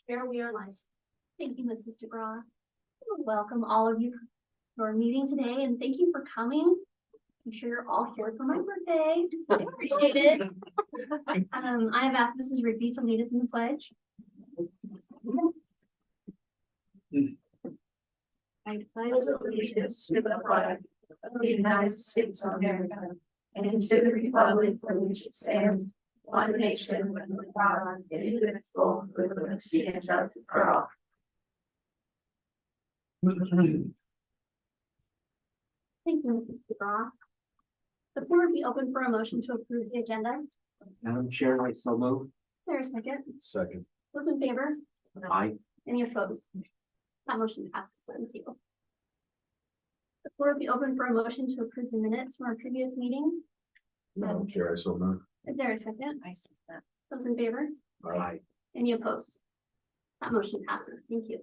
Here we are live. Thank you, Mrs. DeGraw. Welcome all of you to our meeting today, and thank you for coming. I'm sure you're all here for my birthday. I appreciate it. I have asked Mrs. Rigby to lead us in the pledge. I pledge allegiance to the flag of the United States of America and to the republic for which it stands, one nation with God, indivisible, with liberty and justice for all. Thank you, Mrs. DeGraw. The floor will be open for a motion to approve the agenda. Madam Chair, I so move. Is there a second? Second. Those in favor? Aye. Any opposed? That motion passes. Thank you. The floor will be open for a motion to approve the minutes from our previous meeting. Madam Chair, I so move. Is there a second? I see that. Those in favor? Aye. Any opposed? That motion passes. Thank you.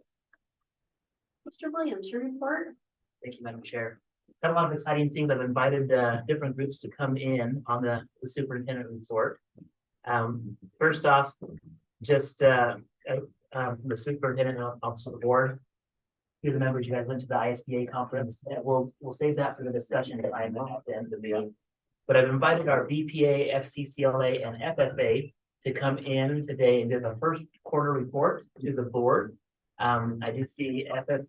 Mr. Williams, your report. Thank you, Madam Chair. Got a lot of exciting things. I've invited different groups to come in on the superintendent report. First off, just the superintendent and also the board. Few of the members, you guys went to the ISBA conference, and we'll save that for the discussion that I know at the end of the meeting. But I've invited our BPA, FCCLA, and FFA to come in today and give the first quarter report to the board. I did see FFA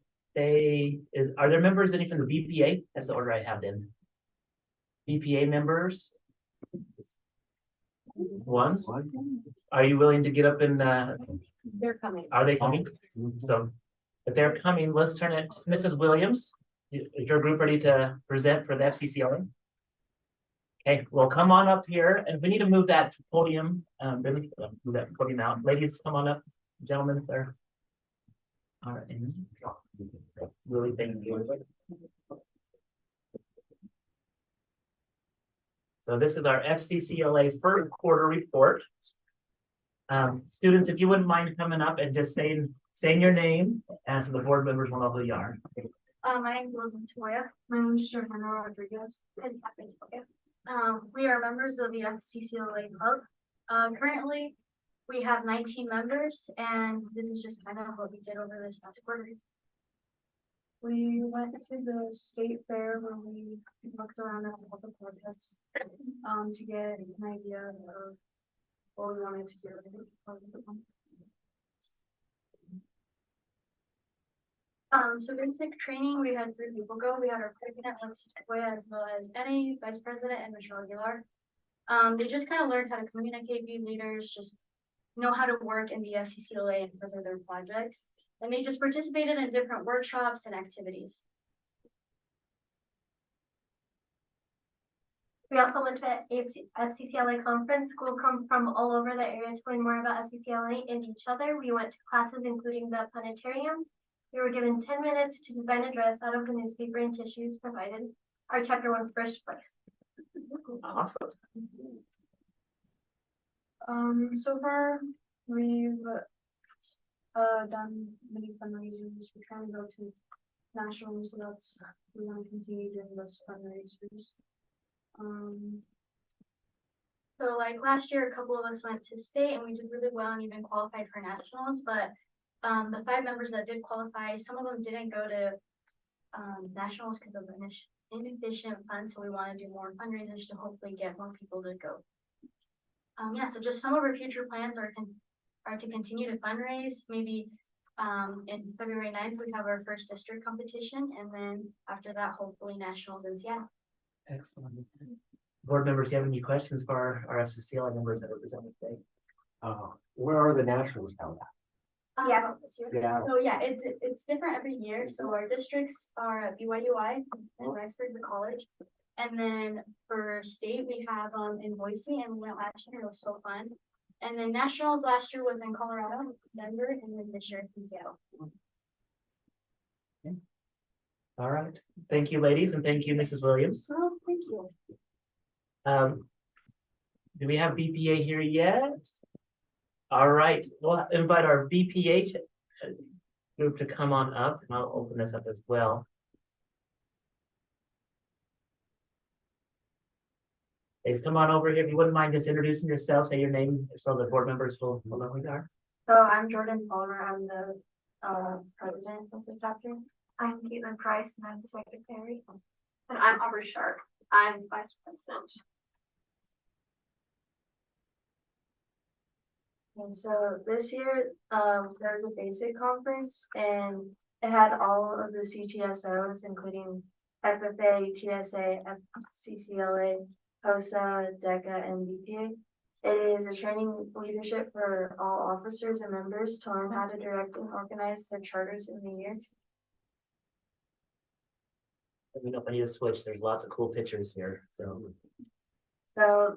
are there members any from the BPA? That's the order I have them. BPA members. One. Are you willing to get up and They're coming. are they coming? So if they're coming, let's turn it to Mrs. Williams. Is your group ready to present for the FCCLA? Okay, well, come on up here, and we need to move that podium. Really move that podium out. Ladies, come on up. Gentlemen, there. All right. Really, thank you. So this is our FCCLA first quarter report. Students, if you wouldn't mind coming up and just saying your name, and so the board members will know who you are. My name is Elizabeth Toya. My name is Johanna Rodriguez. We are members of the FCCLA Club. Currently, we have 19 members, and this is just kind of what we did over this past quarter. We went to the state fair where we looked around at all the projects to get an idea of what we wanted to do. So basic training, we had 3 people go. We had our president, Alexis Toya, as well as NA vice president and Michelle Aguilar. They just kind of learned how to communicate, be leaders, just know how to work in the FCCLA and further their projects. And they just participated in different workshops and activities. We also went to an FCCLA conference. School come from all over the area to learn more about FCCLA and each other. We went to classes including the planetarium. We were given 10 minutes to design a dress out of the newspaper and tissues provided. Our chapter won first place. Awesome. So far we've done many fundraisers. We're trying to go to nationals, so that's we want to continue doing those fundraisers. So like last year, a couple of us went to state and we did really well and even qualified for nationals, but the 5 members that did qualify, some of them didn't go to nationals because of inefficient funds, so we want to do more fundraisers to hopefully get more people to go. Yeah, so just some of our future plans are to continue to fundraise. Maybe in February 9th, we have our first district competition, and then after that, hopefully nationals in Seattle. Excellent. Board members, do you have any questions for our FCCLA members that are presenting today? Where are the nationals held at? Yeah, this year. Yeah. So yeah, it's different every year. So our districts are at BYUI and Rexford, the college. And then for state, we have in Boise, and we went last year. It was so fun. And then nationals last year was in Colorado, Denver, and then this year it's in Seattle. Okay. All right. Thank you, ladies, and thank you, Mrs. Williams. Oh, thank you. Do we have BPA here yet? All right, we'll invite our BPA group to come on up, and I'll open this up as well. Please come on over here. If you wouldn't mind just introducing yourself, say your name so the board members will know who you are. So I'm Jordan Palmer, I'm the president of the chapter. I'm Caitlin Price and I'm the secretary. And I'm Aubrey Sharp, I'm vice president. And so this year, there was a basic conference and it had all of the CTSOs, including FFA, TSA, FCCLA, HOSA, DECA, and BPA. It is a training leadership for all officers and members to learn how to direct and organize their charters in the year. Let me know if I need to switch. There's lots of cool pictures here, so. So,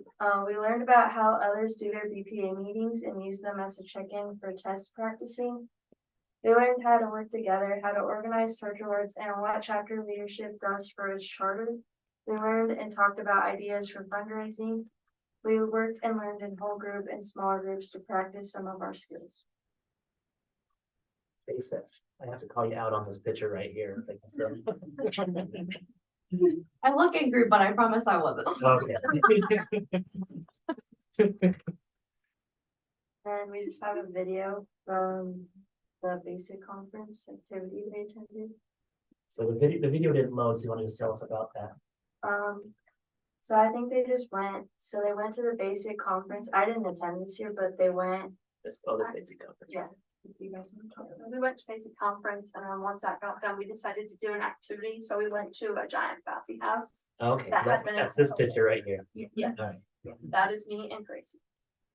we learned about how others do their BPA meetings and use them as a check-in for test practicing. We learned how to work together, how to organize charter boards, and what chapter leadership does for its charter. We learned and talked about ideas for fundraising. We worked and learned in whole group and smaller groups to practice some of our skills. Face it, I have to call you out on this picture right here. Like, it's really- I look in group, but I promise I wasn't. Okay. And we just have a video from the basic conference activity they attended. So the video didn't load, so you want to just tell us about that? So I think they just went, so they went to the basic conference. I didn't attend this year, but they went. This basic conference. Yeah. If you guys want to talk about it. We went to basic conference and then once that got done, we decided to do an activity. So we went to a giant bouncy house. Okay, That has been that's this picture right here. Yes, Alright. that is me and Gracie.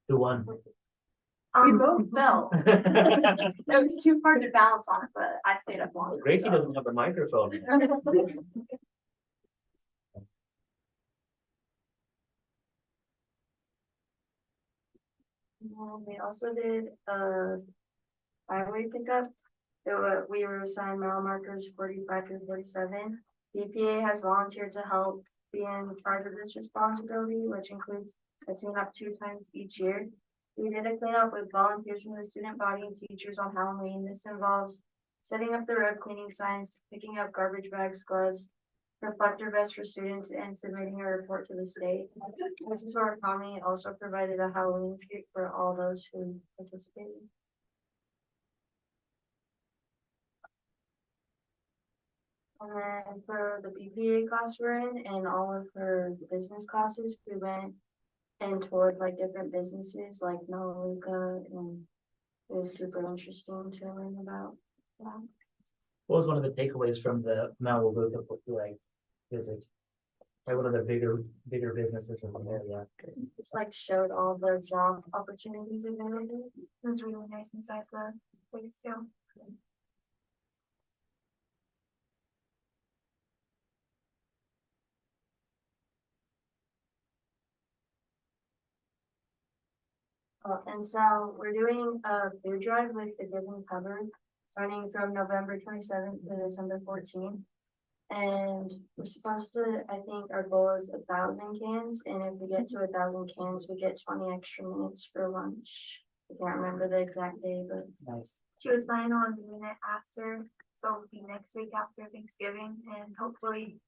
Who won? We both fell. It was too hard to balance on it, but I stayed up longer. Gracie so. doesn't have a microphone. We also did highway pickup. We were assigned mile markers 45 through 47. BPA has volunteered to help be in charge of this responsibility, which includes a cleanup 2 times each year. We did a cleanup with volunteers from the student body and teachers on Halloween. This involves setting up the road cleaning signs, picking up garbage bags, gloves, reflector vests for students, and submitting a report to the state. Mrs. Murakami also provided a Halloween treat for all those who participated. And then for the BPA class we're in and all of her business classes, we went and toured like different businesses like Melaleuca, and it was super interesting to learn about that. What was one of the takeaways from the Melaleuca like visit? Like one of the bigger businesses in the area. It's like showed all the job opportunities available. It was really nice inside the place too. And so we're doing a food drive with the Given Cupboard running from November 27th to December 14th. And we're supposed to, I think our goal is 1,000 cans. And if we get to 1,000 cans, we get 20 extra minutes for lunch. I can't remember the exact day, but Nice. She was planning on doing it after, so it'll be next week after Thanksgiving and hopefully,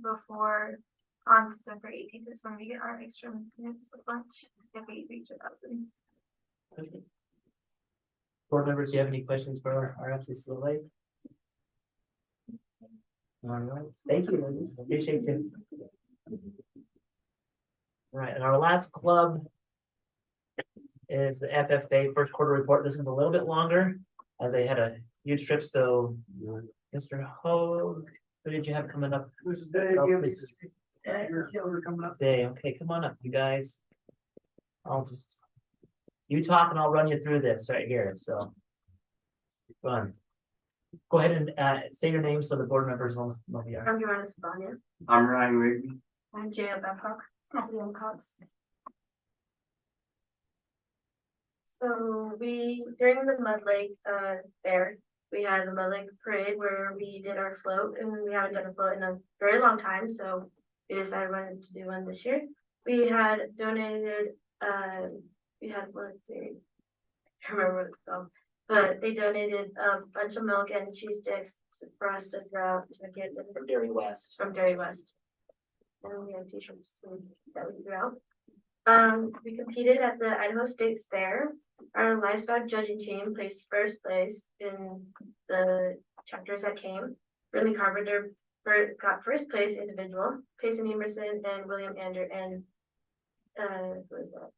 before, on December 18th is when we get our extra minutes of lunch, if we reach 1,000. Okay. Board members, do you have any questions for our FCCLA? All right, thank you, ladies. Appreciate you. All right, and our last club is the FFA first quarter report. This one's a little bit longer as they had a huge trip. So, Mr. Hogue, who did you have coming up? This is Dave. Oh, Give me this is- You're coming up. Day, okay, come on up, you guys. You talk and I'll run you through this right here, so. Fun. Go ahead and say your name so the board members will know who you are. I'm Joanna Sabania. I'm Ryan Rigby. I'm Jaya Babcock. Kathleen Cox. So during the Mud Lake fair, we had the Mud Lake parade where we did our float, and we haven't done a float in a very long time, so we decided we wanted to do one this year. We had donated, we had what, I can't remember what it's called, but they donated a bunch of milk and cheese sticks for us to throw out to kids From Dairy West. from Dairy West. And we had t-shirts too that we threw out. We competed at the Idaho State Fair. Our livestock judging team placed first place in the chapters that came. Ridley Carpenter got first place individual, Payson Emerson and William Ander and who is that?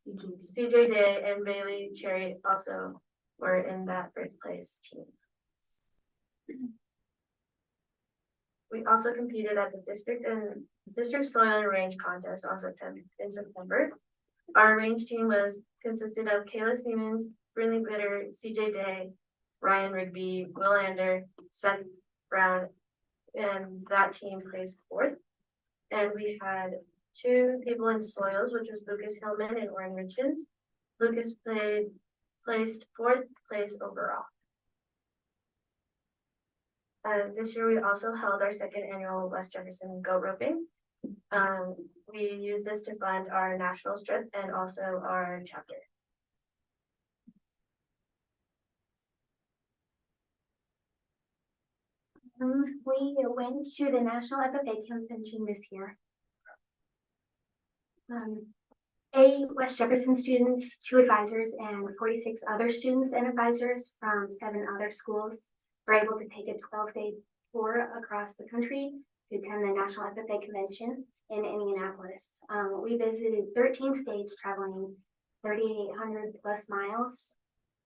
CJ Day and Bailey Cherry also were in that first place team. We also competed at the district soil and range contest in September. Our range team consisted of Kayla Siemens, Brinley Bitter, CJ Day, Ryan Rigby, Will Ander, Seth Brown, and that team placed fourth. And we had 2 people in soils, which was Lucas Hillman and Oren Richens. Lucas placed 4th place overall. This year we also held our 2nd annual West Jefferson Goat Roping. We used this to fund our national strip and also our chapter. We went to the National FFA Convention this year. 8 West Jefferson students, 2 advisors, and 46 other students and advisors from 7 other schools were able to take a 12-day tour across the country to attend the National FFA Convention in Indianapolis. We visited 13 states, traveling 3,800 plus miles,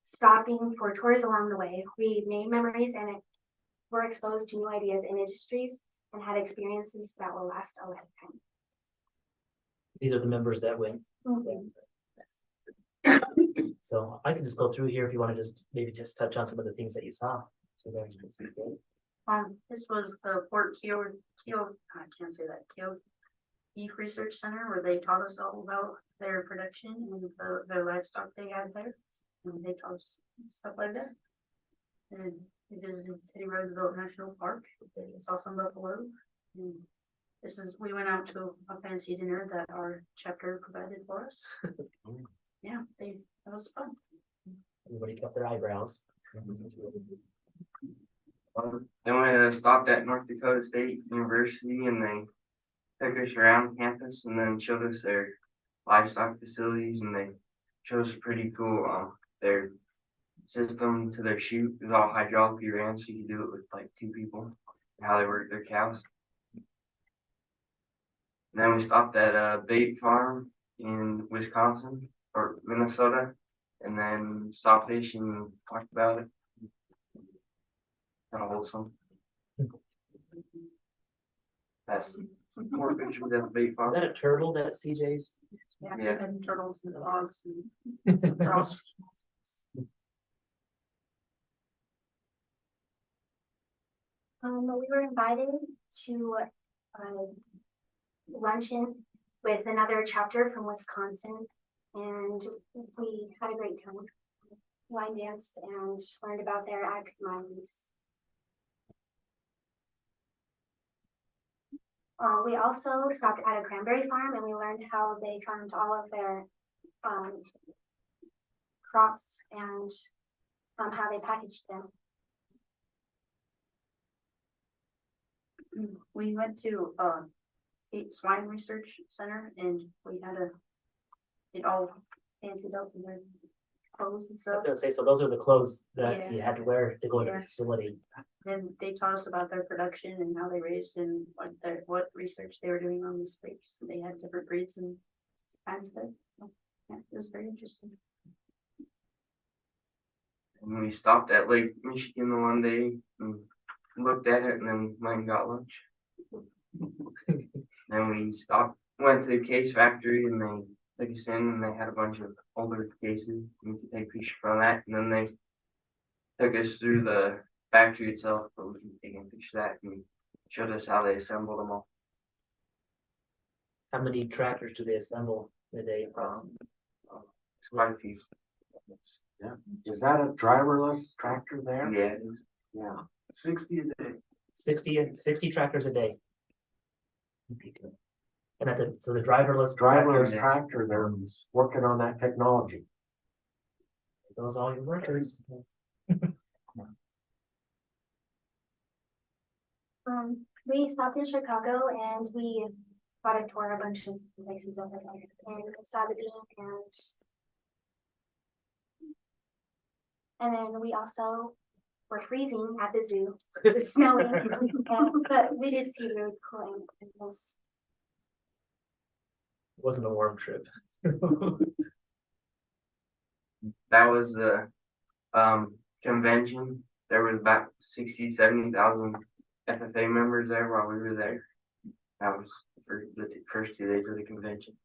stopping for tours along the way. We made memories and were exposed to new ideas and industries and had experiences that will last a lifetime. These are the members that went. So I can just go through here if you want to just touch on some of the things that you saw. So there's This was the Fort Keogh, I can't say that, Keogh Beef Research Center, where they taught us all about their production and their livestock they had there. And they taught us stuff like that. And we visited Teddy Roosevelt National Park. We saw some buffalo. And we went out to a fancy dinner that our chapter provided for us. Yeah, that was fun. Everybody kept their eyebrows. Then we stopped at North Dakota State University and they took us around campus and then showed us their livestock facilities and they showed us pretty cool their system to their chute is all hydraulically ran, so you could do it with like 2 people and how they work their cows. And then we stopped at a bait farm in Wisconsin or Minnesota and then saw fish and talked about it. Kind of wholesome. That's more pictures at the bait Is farm. that a turtle that CJ's? Yeah. And turtles and dogs and frogs. We were invited to luncheon with another chapter from Wisconsin, and we had a great time. Line danced and learned about their ag commodities. We also stopped at a cranberry farm and we learned how they farmed all of their crops and how they packaged them. We went to Kate Swine Research Center and we had it all fancied up in their clothes and I was stuff. gonna say, so those are the clothes that Yeah. you had to wear to go into the Yeah. facility. Then they taught us about their production and how they raised and what research they were doing on these pigs. They had different breeds and kinds of stuff. Yeah, it was very interesting. And we stopped at Lake Michigan the one day and looked at it and then went and got lunch. Then we went to the case factory and they took us in and they had a bunch of older cases. We could take pictures from that and then they took us through the factory itself, but we can take a picture of that and showed us how they assembled them all. How many tractors do they assemble in a day? approximately? It's quite a few. Is that a driverless tractor there? Yeah. Yeah. 60 a day. 60 tractors a day. And so the driverless Driverless tractor, tractor, they're working on that technology. those all your workers. We stopped in Chicago and we got a tour a bunch of places over there and saw the bean and then we also were freezing at the zoo. It was snowing, but we did see really cool animals. It wasn't a warm trip. That was the convention. There was about 70,000 FFA members there while we were there. That was for the first 2 days of the convention.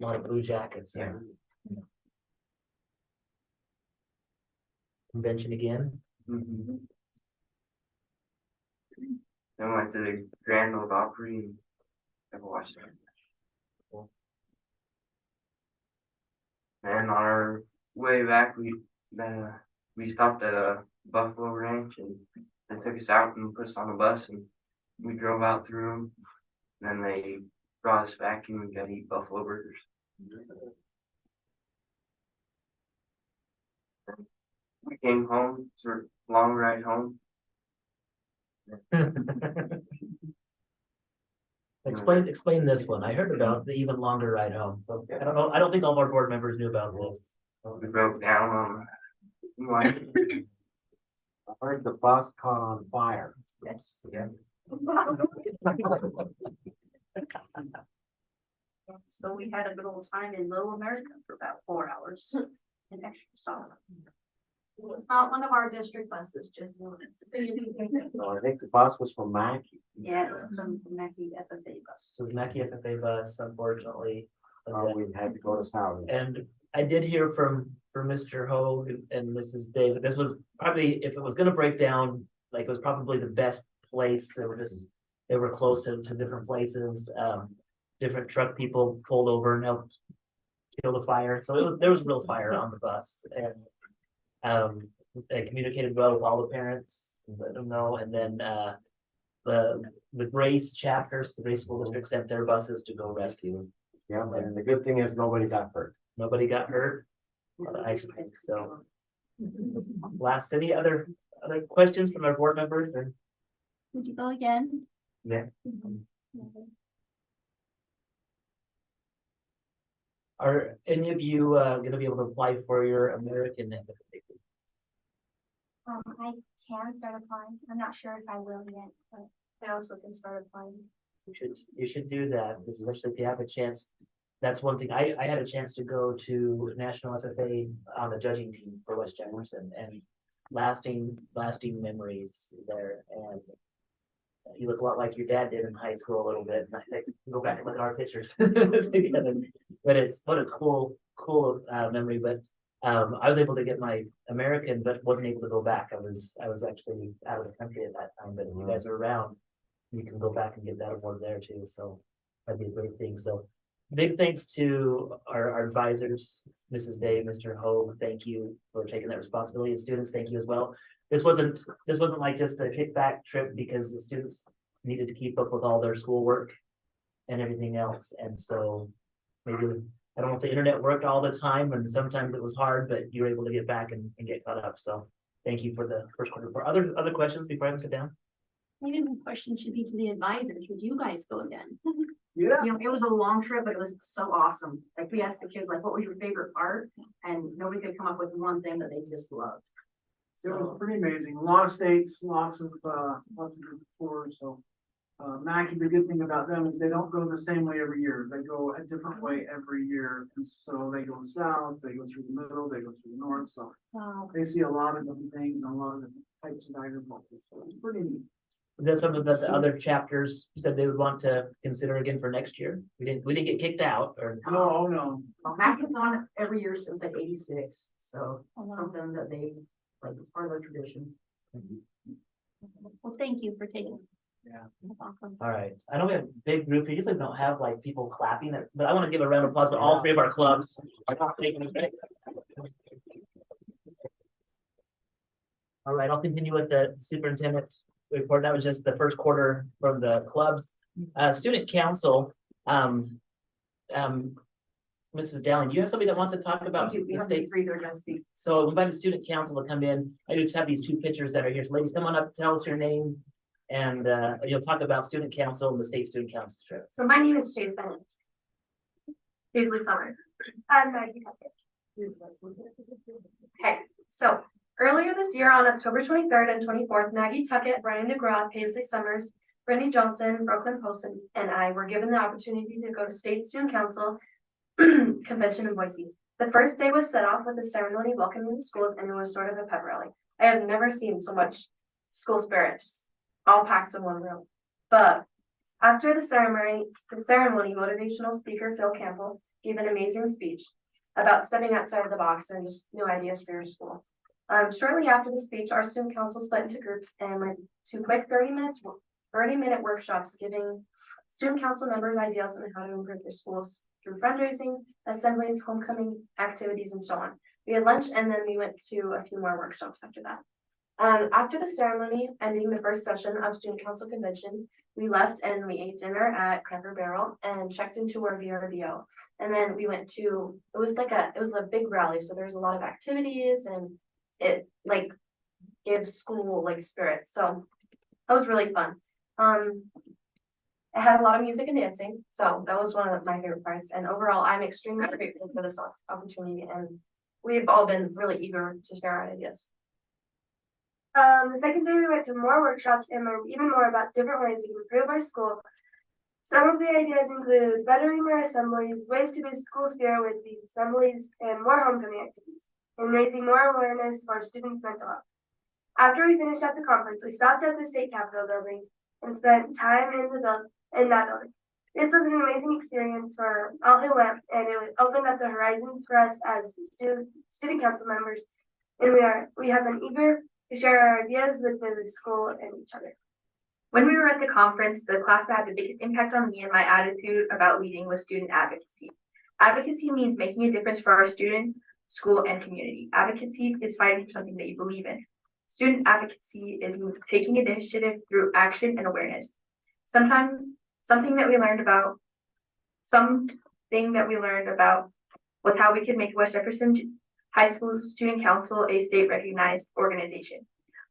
A lot of blue jackets. Yeah. Convention again. Then went to the Grand Ole Opry and never watched it. Cool. And on our way back, we stopped at a Buffalo Ranch and they took us out and put us on a bus and we drove out through them. Then they brought us back and we got to eat buffalo burgers. We came home, sort of long ride home. Explain this one. I heard about the even longer ride home. But I don't know. I don't think all of our board members knew about this. We broke down on like I heard the bus caught on fire. Yes. Yeah. So we had a good old time in Little America for about 4 hours. An extra stop. It's not one of our district buses, just. No, I think the bus was from Mackey. Yeah, it was from Mackie FFA bus. So the Mackey FFA bus, unfortunately. We had to go to Saudi. And I did hear from Mr. Ho and Mrs. David, this was probably, if it was gonna break down, like it was probably the best place. They were close to different places. Different truck people pulled over and helped kill the fire. So there was real fire on the bus and I communicated well with all the parents, let them know, and then the Grace chapters, the Grace School District sent their buses to go rescue. Yeah, and the good thing is nobody got hurt. Nobody got hurt. Ice cream. So last, any other questions from our board members or? Would you go again? Yeah. Are any of you gonna be able to apply for your American FFA? I can start applying. I'm not sure if I will yet, but I also can start applying. You should do that, especially if you have a chance. That's one thing. I had a chance to go to National FFA on the judging team for West Jefferson and lasting memories there. And you look a lot like your dad did in high school a little bit. And I think go back and look at our pictures together. But it's what a cool memory. But I was able to get my American, but wasn't able to go back. I was actually out of the country at that time. But if you guys are around, you can go back and get that award there too. So that'd be a great thing. So big thanks to our advisors, Mrs. Day, Mr. Ho. Thank you for taking that responsibility. And students, thank you as well. This wasn't like just a kickback trip because the students needed to keep up with all their schoolwork and everything else. And so maybe I don't know if the internet worked all the time and sometimes it was hard, but you were able to get back and get caught up. So thank you for the first quarter report. Other questions before I sit down? Maybe the question should be to the advisors. Would you guys go again? Yeah. You know, it was a long trip, but it was so awesome. Like we asked the kids, like, what was your favorite part? And nobody could come up with one thing that they just loved. It was pretty amazing. A lot of states, lots of good tours. So Mackey, the good thing about them is they don't go the same way every year. They go a different way every year. And so they go south, they go through the middle, they go through the north. So they see a lot of different things and a lot of different types of agriculture. So it's pretty neat. Is that something that the other chapters said they would want to consider again for next year? We didn't get kicked out or? No. Well, Mac has gone every year since like '86, so it's something that they, like, it's part of their tradition. Well, thank you for taking. Yeah. That's awesome. All right, I know we have a big group. We usually don't have like people clapping, but I want to give a round of applause to all three of our clubs. All right, I'll continue with the superintendent report. That was just the first quarter from the clubs. Student council, Mrs. Dowling, do you have somebody that wants to talk about We the have state? three, they're gonna speak. So we invited student council to come in. I just have these two pictures that are here. So ladies, come on up, tell us your name, And you'll talk about student council and the state student council trip. So my name is Chase Bennett. Paisley Summer. I'm Maggie Tuckett. Okay, so earlier this year on October 23rd and 24th, Maggie Tuckett, Brian DeGraw, Paisley Summers, Brittany Johnson, Brooklyn Poston, and I were given the opportunity to go to State Student Council convention in Boise. The first day was set off with a ceremony welcoming the schools, and it was sort of a pep rally. I have never seen so much school spirit, just all packed in one room. But after the ceremony, motivational speaker Phil Campbell gave an amazing speech about stepping outside of the box and just new ideas for your school. Shortly after the speech, our student council split into groups and went to quick 30-minute workshops giving student council members ideas on how to improve their schools through fundraising, assemblies, homecoming activities, and so on. We had lunch and then we went to a few more workshops after that. After the ceremony ending the first session of student council convention, we left and we ate dinner at Cracker Barrel and checked into our VRBO. And then we went to, it was a big rally, so there's a lot of activities and it like gives school like spirit. So that was really fun. It had a lot of music and dancing, so that was one of my favorite parts. And overall, I'm extremely grateful for this opportunity, and we've all been really eager to share our ideas. The second day we went to more workshops and learned even more about different ways we can improve our school. Some of the ideas include bettering our assemblies, ways to boost school spirit with these assemblies, and more homecoming activities, and raising more awareness for our students' mental health. After we finished at the conference, we stopped at the state capitol building and spent time in that building. This was an amazing experience for all who went, and it opened up the horizons for us as student council members, and we have been eager to share our ideas with the school and each other. When we were at the conference, the class that had the biggest impact on me and my attitude about leading was student advocacy. Advocacy means making a difference for our students, school, and community. Advocacy is fighting for something that you believe in. Student advocacy is taking initiative through action and awareness. Something that we learned about was how we could make West Jefferson High School Student Council a state recognized organization.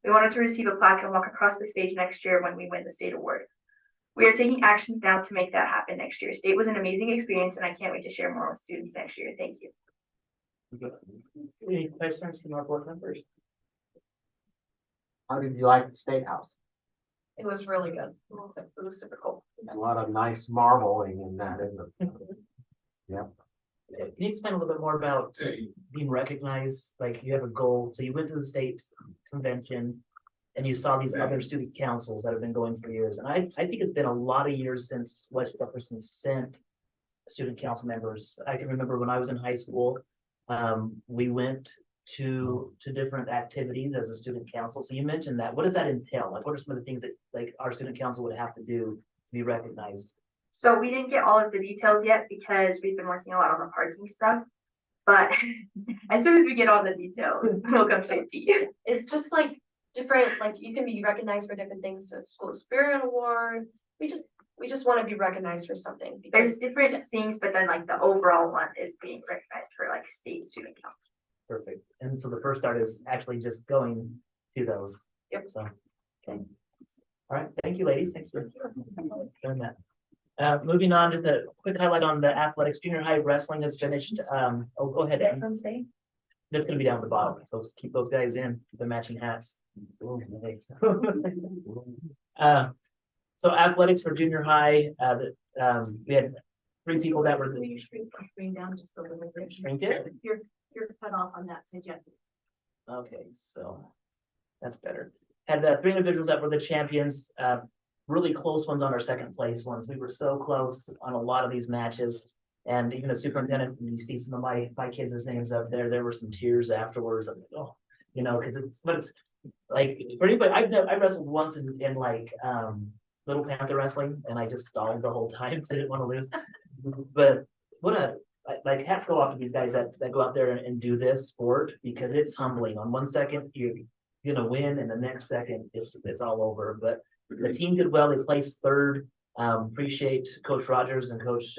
We wanted to receive a plaque and walk across the stage next year when we win the state award. We are taking actions now to make that happen next year. State was an amazing experience and I can't wait to share more with students next year. Thank you. Any questions from our board members? How did you like the State House? It was really good. It was super cool. A lot of nice marbling in that, isn't it? Yep. Can you explain a little bit more about being recognized? Like you have a goal, so you went to the state convention and you saw these other student councils that have been going for years. And I think it's been a lot of years since West Jefferson sent student council members. I can remember when I was in high school, we went to different activities as a student council. So you mentioned that. What does that entail? Like, what are some of the things that like our student council would have to do to be recognized? So we didn't get all of the details yet because we've been working a lot on the parking stuff. But as soon as we get all the details, we'll come straight to you. It's just like different, like you can be recognized for different things. So school spirit award. We just want to be recognized for something. There's different things, but then like the overall one is being recognized for like state student council. Perfect. And so the first start is actually just going to those. Yep. So, okay. All right. Thank you, ladies. Thanks for doing that. Moving on, just a quick highlight on the athletics. Junior high wrestling has finished. Go ahead. Ann. Veterans Day. This is gonna be down at the bottom, so just keep those guys in the matching hats. So athletics for junior high, we had 3 people that were. Bring down just a little bit. Shrink it. You're cut off on that side, Okay, so that's better. Had 3 individuals that were the champions, really close ones on our second place ones. We were so close on a lot of these matches. And even as superintendent, when you see some of my kids' names up there were some tears afterwards. I'm like, oh, you know, because it's like for anybody, I wrestled once in like Little Panther wrestling, and I just stalled the whole time because I didn't want to lose. But like hats go off to these guys that go out there and do this sport, because it's humbling. On one second you're gonna win, and the next second it's all over. But the team did well. They placed 3rd. Appreciate Coach Rogers and Coach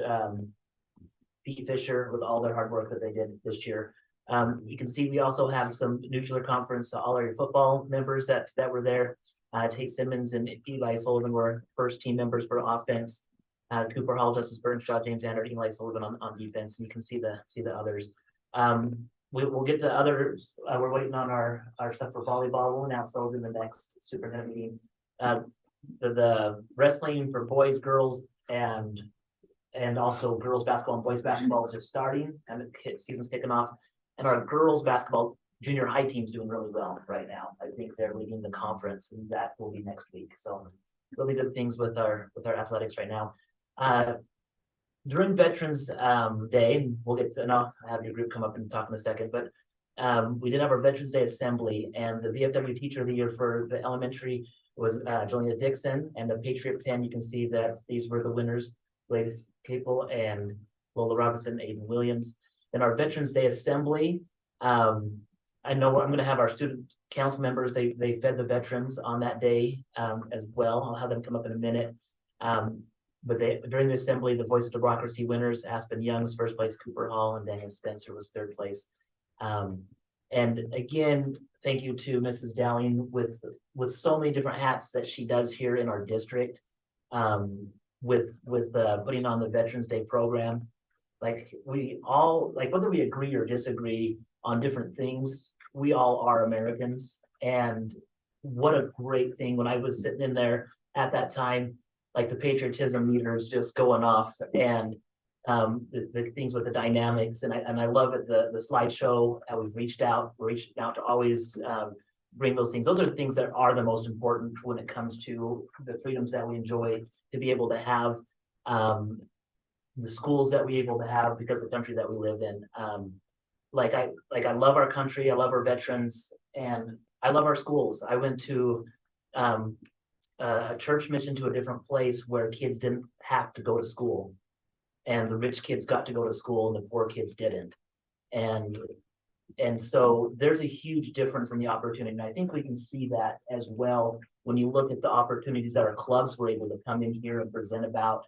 Pete Fisher with all their hard work that they did this year. You can see we also have some nuclear conference, all our football members that were there. Tate Simmons and Eli Sullivan were first team members for offense. Cooper Hall, Justice Burnshaw, James Ander, Eli Sullivan on defense, and you can see the others. We'll get the others, we're waiting on our stuff for volleyball, we'll announce those in the next superintendent meeting. The wrestling for boys, girls, and also girls basketball and boys basketball is just starting, and the season's kicking off. And our girls basketball junior high team's doing really well right now. I think they're leading the conference, and that will be next week. So really good things with our athletics right now. During Veterans Day, and we'll get to, and I'll have your group come up and talk in a second, but we did have our Veterans Day assembly, and the VFW Teacher of the Year for the elementary was Jolena Dixon, and the Patriot 10, you can see that these were the winners, Blake Capel and Lola Robinson, Aiden Williams. In our Veterans Day assembly, I know I'm gonna have our student council members, they fed the veterans on that day as well. I'll have them come up in a minute. But during the assembly, the Voice of Democracy winners, Aspen Young was first place, Cooper Hall, and Daniel Spencer was third place. And again, thank you to Mrs. Dowling with so many different hats that she does here in our district. With putting on the Veterans Day program. Like we all, like whether we agree or disagree on different things, we all are Americans. And what a great thing when I was sitting in there at that time, like the patriotism meters just going off, and the things with the dynamics, and I love it, the slideshow. We're reaching out to always bring those things. Those are the things that are the most important when it comes to the freedoms that we enjoy, to be able to have the schools that we're able to have because of the country that we live in. I love our country, I love our veterans, and I love our schools. I went to a church mission to a different place where kids didn't have to go to school, and the rich kids got to go to school and the poor kids didn't. And so there's a huge difference in the opportunity. And I think we can see that as well when you look at the opportunities that our clubs were able to come in here and present about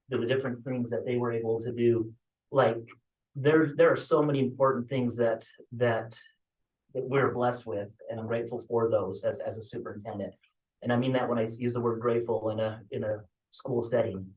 the different things that they were able to do. Like there are so many important things that we're blessed with, and I'm grateful for those as a superintendent. And I mean that when I use the word grateful in a school setting.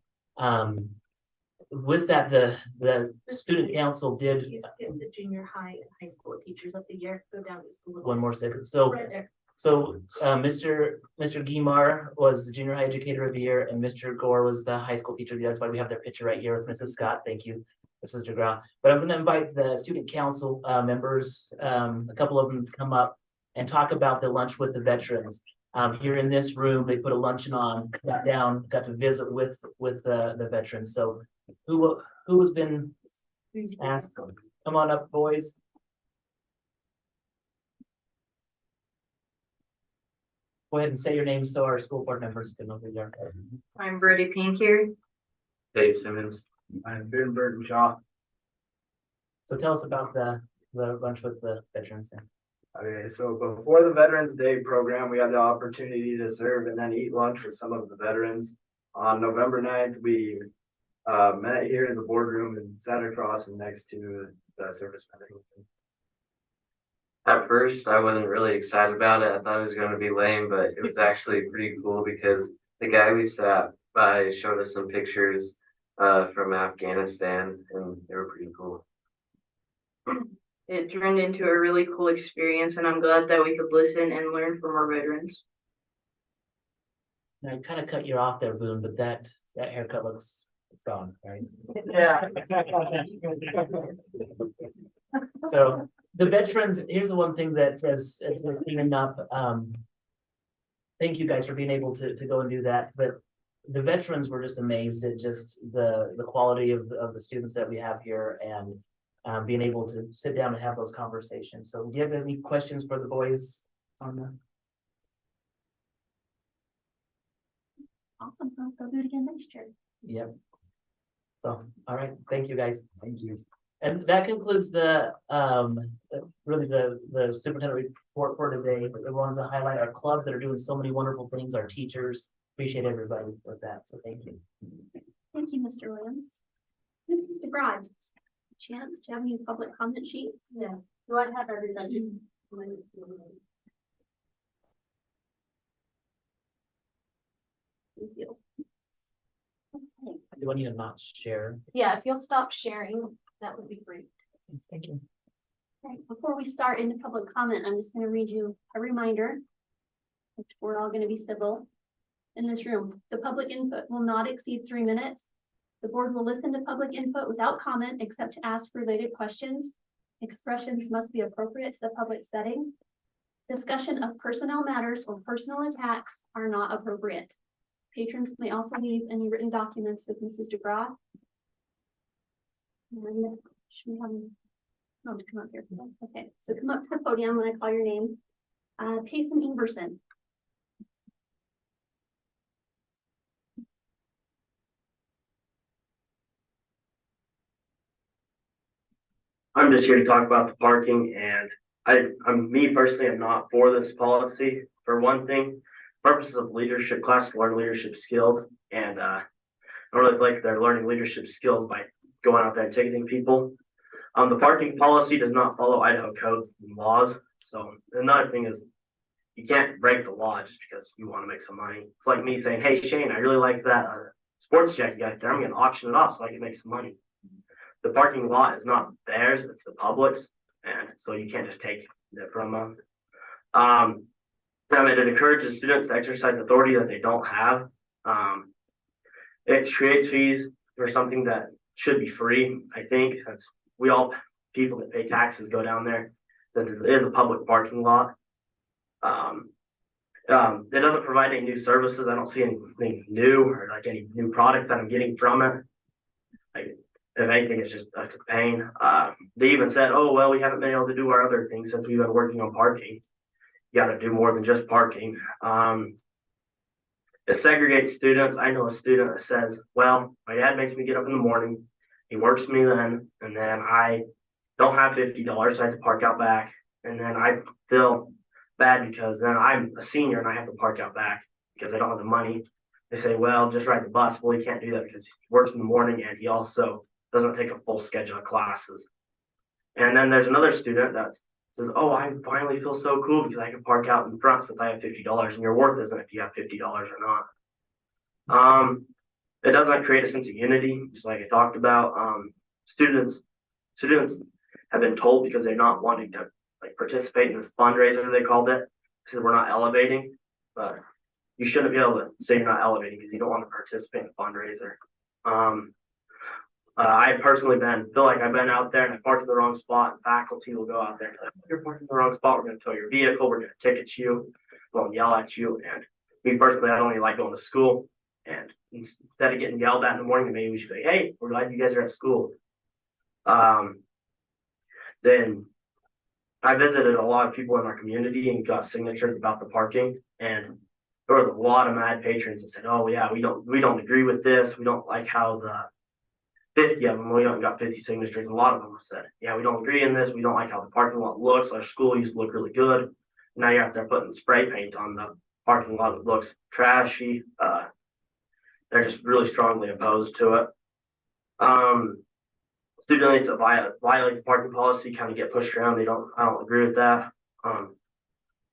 With that, the student council did The junior high and high school teachers of the year, go down to school. one more second. So Right there. Mr. Guimar was the junior high educator of the year, and Mr. Gore was the high school teacher of the year. That's why we have their picture right here with Mrs. Scott. Thank you, Mrs. DeGraw. But I'm going to invite the student council members, a couple of them, to come up and talk about the lunch with the veterans. Here in this room, they put a luncheon on, got to visit with the veterans. So who has been asked? Come on up, boys. Go ahead and say your name so our school board members can know who you are. I'm Brody Pink here. Dave Simmons. I'm Ben Burton Shaw. So tell us about the lunch with the veterans. Okay, so before the Veterans Day program, we had the opportunity to serve and then eat lunch with some of the veterans. On November 9th, we met here in the boardroom and sat across and next to the service medical. At first, I wasn't really excited about it. I thought it was going to be lame, but it was actually pretty cool because the guy we sat by showed us some pictures from Afghanistan, and they were pretty cool. It turned into a really cool experience, and I'm glad that we could listen and learn from our veterans. And I kind of cut you off there, Boone, but that haircut it's gone, right? Yeah. So the veterans, here's the one thing that as we're cleaning up, thank you guys for being able to go and do that. But the veterans were just amazed at just the quality of the students that we have here, and being able to sit down and have those conversations. So do you have any questions for the boys on that? Awesome, they'll do it again next year. Yep. So, all right, thank you guys. Thank you. And that concludes really the superintendent report for today. We wanted to highlight our clubs that are doing so many wonderful things, our teachers. Appreciate everybody with that, so thank you. Thank you, Mr. Williams. Mrs. DeBrod, chance to have any public comment sheet? Yes, do I have everybody? Thank you. Okay. Do I need to not share? Yeah, if you'll stop sharing, that would be great. Thank you. Right, before we start into public comment, I'm just gonna read you a reminder. Which we're all gonna be civil in this room. The public input will not exceed 3 minutes. The board will listen to public input without comment except to ask related questions. Expressions must be appropriate to the public setting. Discussion of personnel matters or personal attacks are not appropriate. Patrons may also leave any written documents with Mrs. DeGraw. And should we have to come up here? Okay, so come up to the podium when I call your name. Payson Ingerson. I'm just here to talk about the parking, and I'm me personally, I'm not for this policy. For one thing, purposes of leadership class, learn leadership skills, and I don't really like they're learning leadership skills by going out there and ticketing people. The parking policy does not follow Idaho code and laws. So another thing is you can't break the law just because you want to make some money. It's like me saying, hey Shane, I really like that sports jacket you got there. I'm gonna auction it off so I can make some money. The parking lot is not theirs, it's the public's, and so you can't just take it from them. It encourages students to exercise authority that they don't have. It creates fees for something that should be free. I think that's people that pay taxes go down there. That it is a public parking lot. It doesn't provide any new services. I don't see anything new or like any new product that I'm getting from it. Like, if anything, it's just a pain. They even said, oh, well, we haven't been able to do our other things since we've been working on parking. You got to do more than just parking. It segregates students. I know a student that says, well, my dad makes me get up in the morning. He works me then, and then I don't have $50, so I have to park out back. And then I feel bad because then I'm a senior and I have to park out back because I don't have the money. They say, well, just ride the bus. Well, he can't do that because he works in the morning and he also doesn't take a full schedule of classes. And then there's another student that says, oh, I finally feel so cool because I can park out in front since I have $50, and your worth isn't if you have $50 or not. It doesn't create a sense of unity, just like I talked about. Students have been told because they're not wanting to like participate in this fundraiser, they called it, because we're not elevating, but you shouldn't be able to say you're not elevating because you don't want to participate in a fundraiser. I personally feel like I've been out there and I parked in the wrong spot, and faculty will go out there and be like, you're parking in the wrong spot, we're going to tow your vehicle, we're going to ticket you, we'll yell at you. And me personally, I don't even like going to school. And instead of getting yelled at in the morning, maybe we should be, hey, we're glad you guys are at school. Then I visited a lot of people in our community and got signatures about the parking, and there was a lot of mad patrons that said, oh yeah, we don't agree with this, we don't like how the 50 of them, we only got 50 signatures. A lot of them said, yeah, we don't agree in this, we don't like how the parking lot looks, our school used to look really good. Now you're out there putting spray paint on the parking lot that looks trashy. They're just really strongly opposed to it. Students that violate the parking policy kind of get pushed around. I don't agree with that.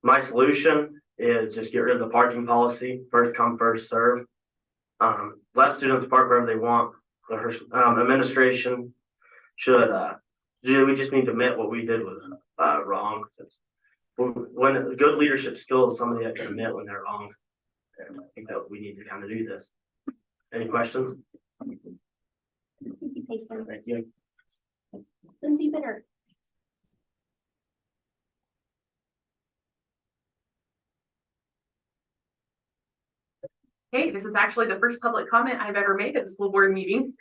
My solution is just get rid of the parking policy, first come, first serve. Let students park wherever they want. Administration should, we just need to admit what we did was wrong. When good leadership skills is somebody that can admit when they're wrong. And I think that we need to kind of do this. Any questions? Thank you, Payson. Thank you. Lindsay Bitter. Hey, this is actually the first public comment I've ever made at the school board meeting.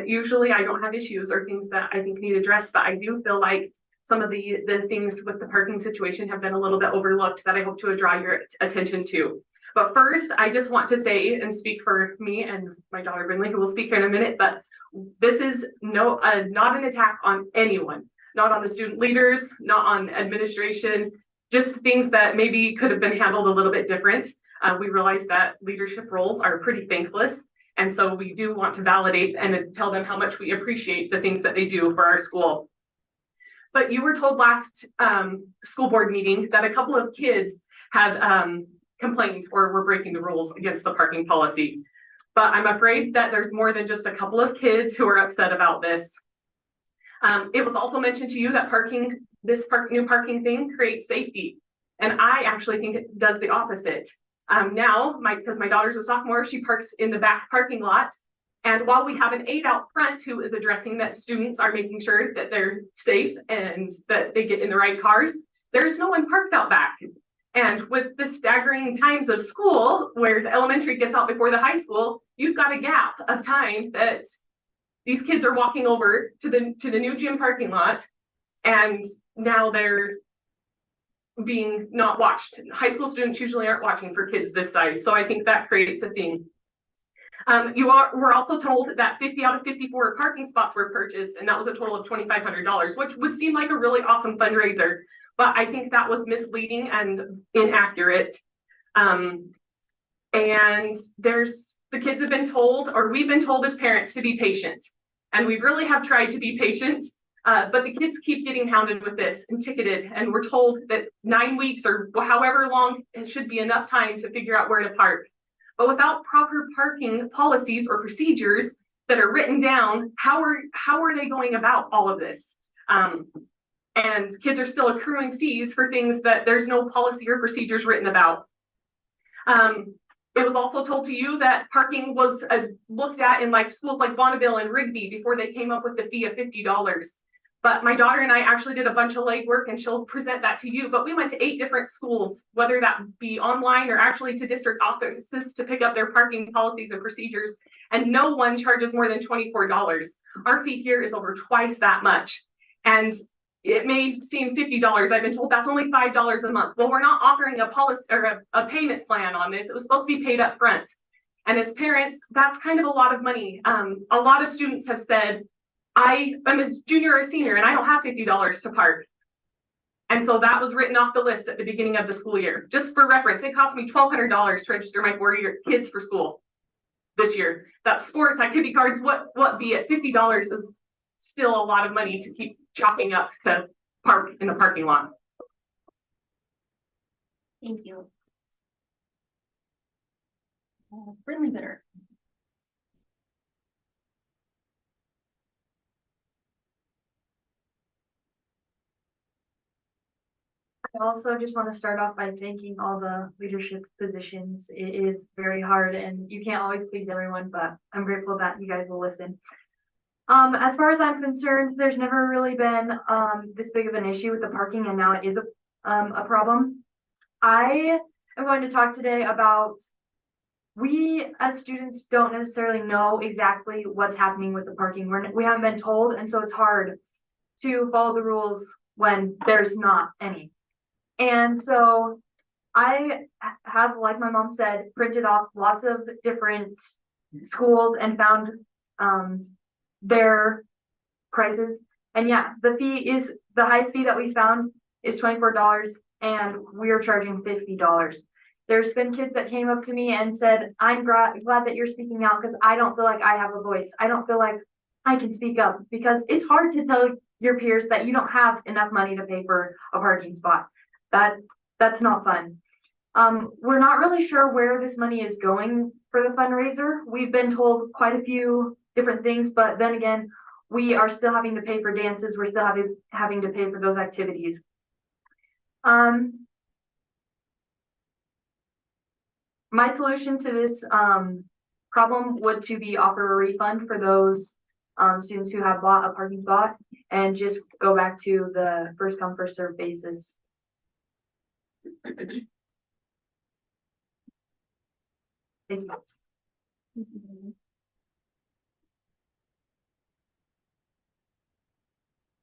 Usually I don't have issues or things that I think need addressed, but I do feel like some of the things with the parking situation have been a little bit overlooked that I hope to draw your attention to. But first, I just want to say and speak for me and my daughter Brinley, who will speak here in a minute, but this is not an attack on anyone, not on the student leaders, not on administration, just things that maybe could have been handled a little bit different. We realize that leadership roles are pretty thankless. And so we do want to validate and tell them how much we appreciate the things that they do for our school. But you were told last school board meeting that a couple of kids had complained or were breaking the rules against the parking policy. But I'm afraid that there's more than just a couple of kids who are upset about this. It was also mentioned to you that new parking thing creates safety. And I actually think it does the opposite. Now, because my daughter's a sophomore, she parks in the back parking lot. And while we have an aide out front who is addressing that students are making sure that they're safe and that they get in the right cars, there's no one parked out back. And with the staggering times of school, where the elementary gets out before the high school, you've got a gap of time that these kids are walking over to the new gym parking lot, and now they're being not watched. High school students usually aren't watching for kids this size, so I think that creates a thing. We're also told that 50 out of 54 parking spots were purchased, and that was a total of $2,500, which would seem like a really awesome fundraiser, but I think that was misleading and inaccurate. And the kids have been told, or we've been told as parents, to be patient. And we really have tried to be patient, but the kids keep getting hounded with this and ticketed. And we're told that 9 weeks or however long it should be enough time to figure out where to park. But without proper parking policies or procedures that are written down, how are they going about all of this? And kids are still accruing fees for things that there's no policy or procedures written about. It was also told to you that parking was looked at in like schools like Bonneville and Rigby before they came up with the fee of $50. But my daughter and I actually did a bunch of legwork, and she'll present that to you. But we went to 8 different schools, whether that be online or actually to district offices, to pick up their parking policies and procedures. And no one charges more than $24. Our fee here is over twice that much. And it may seem $50. I've been told that's only $5 a month. Well, we're not offering a policy or a payment plan on this. It was supposed to be paid up front. And as parents, that's kind of a lot of money. A lot of students have said, I'm a junior or a senior and I don't have $50 to park. And so that was written off the list at the beginning of the school year. Just for reference, it cost me $1,200 to register my 4-year kids for school this year. That's sports, activity cards, what be it. $50 is still a lot of money to keep chalking up to park in the parking lot. Thank you. Brindley Bitter. I also just want to start off by thanking all the leadership positions. It is very hard and you can't always please everyone, but I'm grateful that you guys will listen. As far as I'm concerned, there's never really been this big of an issue with the parking, and now it is a problem. I am going to talk today about, we as students don't necessarily know exactly what's happening with the parking. We haven't been told, and so it's hard to follow the rules when there's not any. And so I have, like my mom said, printed off lots of different schools and found their prices. And yeah, the highest fee that we found is $24, and we are charging $50. There's been kids that came up to me and said, I'm glad that you're speaking out because I don't feel like I have a voice. I don't feel like I can speak up, because it's hard to tell your peers that you don't have enough money to pay for a parking spot. That's not fun. We're not really sure where this money is going for the fundraiser. We've been told quite a few different things, but then again, we are still having to pay for dances. We're still having to pay for those activities. My solution to this problem would to be offer a refund for those students who have bought a parking spot, and just go back to the first come first served basis. Thank you.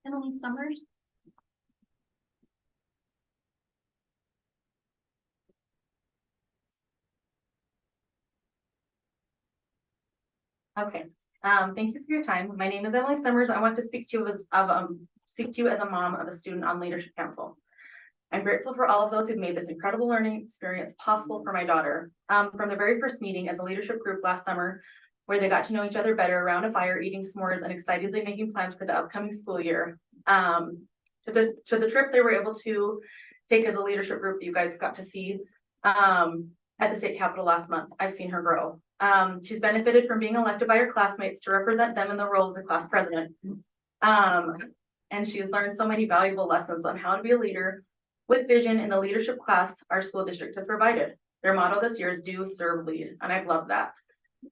Emily Summers. Okay, thank you for your time. My name is Emily Summers. I want to speak to you as a mom of a student on Leadership Council. I'm grateful for all of those who've made this incredible learning experience possible for my daughter. From the very first meeting as a leadership group last summer, where they got to know each other better around a fire, eating s'mores, and excitedly making plans for the upcoming school year. To the trip they were able to take as a leadership group that you guys got to see at the state capitol last month. I've seen her grow. She's benefited from being elected by her classmates to represent them in the role as a class president. And she has learned so many valuable lessons on how to be a leader with vision in the leadership class our school district has provided. Their motto this year is do, serve, lead, and I've loved that.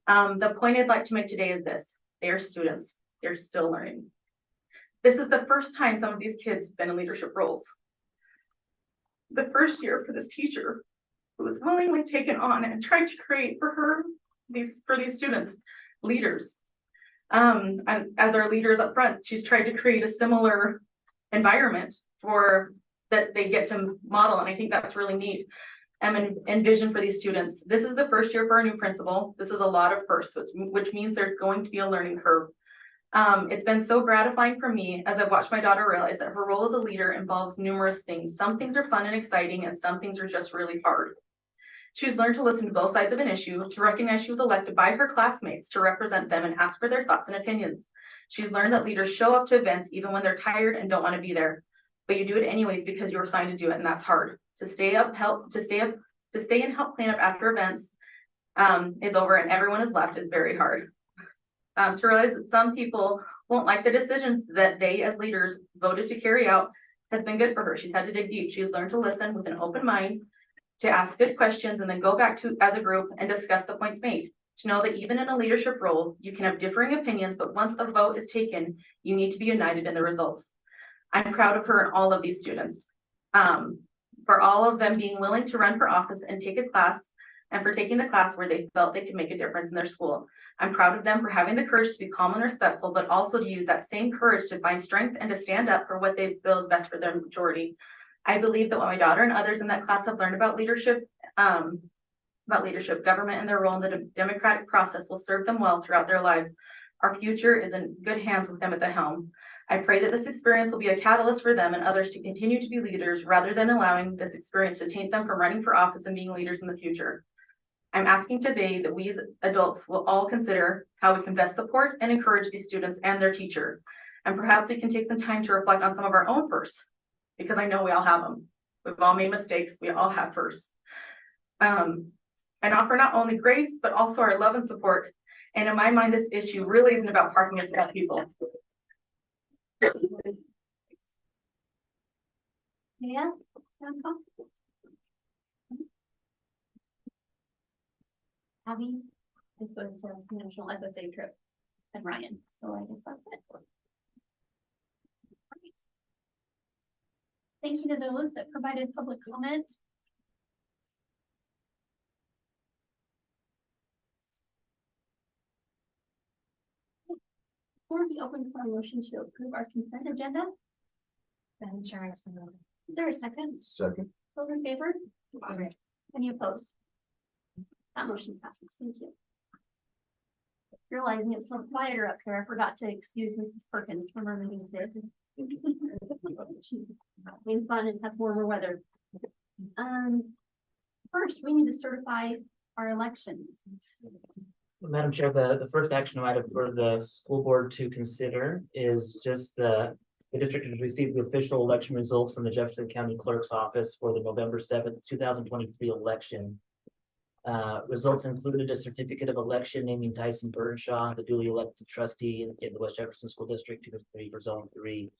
The point I'd like to make today is this: they are students, they're still learning. This is the first time some of these kids have been in leadership roles. The first year for this teacher who was willingly taken on and tried to create for these students leaders. And as our leaders up front, she's tried to create a similar environment for that they get to model, and I think that's really neat. And vision for these students. This is the first year for our new principal. This is a lot of firsts, which means there's going to be a learning curve. It's been so gratifying for me as I've watched my daughter realize that her role as a leader involves numerous things. Some things are fun and exciting, and some things are just really hard. She's learned to listen to both sides of an issue, to recognize she was elected by her classmates to represent them and ask for their thoughts and opinions. She's learned that leaders show up to events even when they're tired and don't want to be there, but you do it anyways because you were assigned to do it, and that's hard. To stay and help clean up after events is over and everyone is left is very hard. To realize that some people won't like the decisions that they as leaders voted to carry out has been good for her. She's had to dig deep. She's learned to listen with an open mind, to ask good questions, and then go back to as a group and discuss the points made. To know that even in a leadership role, you can have differing opinions, but once a vote is taken, you need to be united in the results. I'm proud of her and all of these students. For all of them being willing to run for office and take a class, and for taking the class where they felt they could make a difference in their school. I'm proud of them for having the courage to be calm and respectful, but also to use that same courage to find strength and to stand up for what they feel is best for their majority. I believe that what my daughter and others in that class have learned about leadership, government, and their role in the democratic process will serve them well throughout their lives. Our future is in good hands with them at the helm. I pray that this experience will be a catalyst for them and others to continue to be leaders rather than allowing this experience to taint them from running for office and being leaders in the future. I'm asking today that we as adults will all consider how we can best support and encourage these students and their teacher. And perhaps we can take some time to reflect on some of our own firsts, because I know we all have them. We've all made mistakes. We all have firsts. And offer not only grace, but also our love and support. And in my mind, this issue really isn't about parking, it's about people. Yeah. Abby is going to National FFA trip and Ryan, so I guess that's it. Right. Thank you to those that provided public comment. Before we open for a motion to approve our consent agenda. Madam Chair, is there a second? Second. Those in favor? Okay. Any opposed? That motion passes. Thank you. Realizing it's so quieter up here, I forgot to excuse Mrs. Perkins from our meeting today. She's having fun and has warmer weather. First, we need to certify our elections. Madam Chair, the first action item for the school board to consider is just the district has received the official election results from the Jefferson County Clerk's Office for the November 7th, 2023 election. Results included a certificate of election naming Tyson Burnshaw, the duly elected trustee in the West Jefferson School District 253 for Zone 3.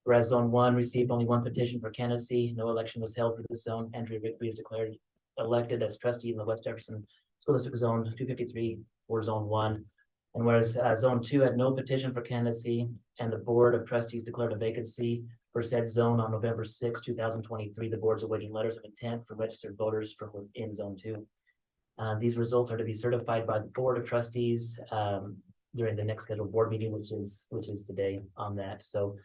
Whereas Zone 1 received only one petition for candidacy, no election was held for this zone. Andrea Rigby is declared elected as trustee in the West Jefferson School District Zone 253 for Zone 1. And whereas Zone 2 had no petition for candidacy and the Board of Trustees declared a vacancy for said zone on November 6, 2023, the board's awaiting letters of intent from registered voters from within Zone 2. These results are to be certified by the Board of Trustees during the next scheduled board meeting, which is today on that. So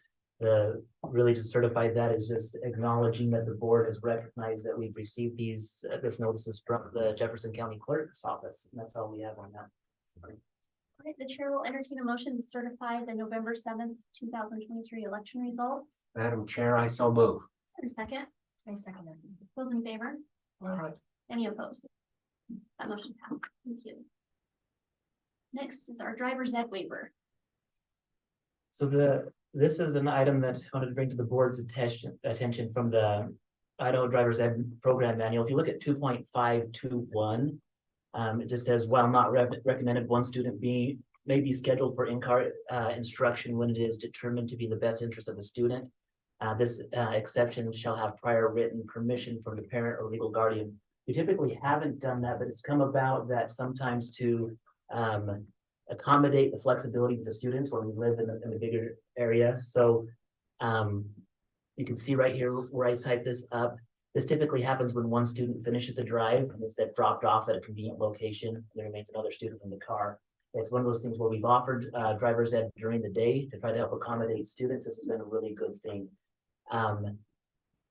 really to certify that is just acknowledging that the board has recognized that we've received this notices from the Jefferson County Clerk's Office. And that's all we have on that. All right, the chair will entertain a motion to certify the November 7th, 2023 election results. Madam Chair, I so move. Is there a second? I second it. Those in favor? Any opposed? That motion passed. Thank you. Next is our driver's ed waiver. So this is an item that I wanted to bring to the board's attention from the Idaho Driver's Ed Program Manual, if you look at 2.521, it just says, while not recommended, one student may be scheduled for in-car instruction when it is determined to be the best interest of the student. This exception shall have prior written permission from the parent or legal guardian. We typically haven't done that, but it's come about that sometimes to accommodate the flexibility of the students when we live in a bigger area. So you can see right here where I type this up. This typically happens when one student finishes a drive and is then dropped off at a convenient location. There remains another student in the car. It's one of those things where we've offered driver's ed during the day to try to help accommodate students. This has been a really good thing.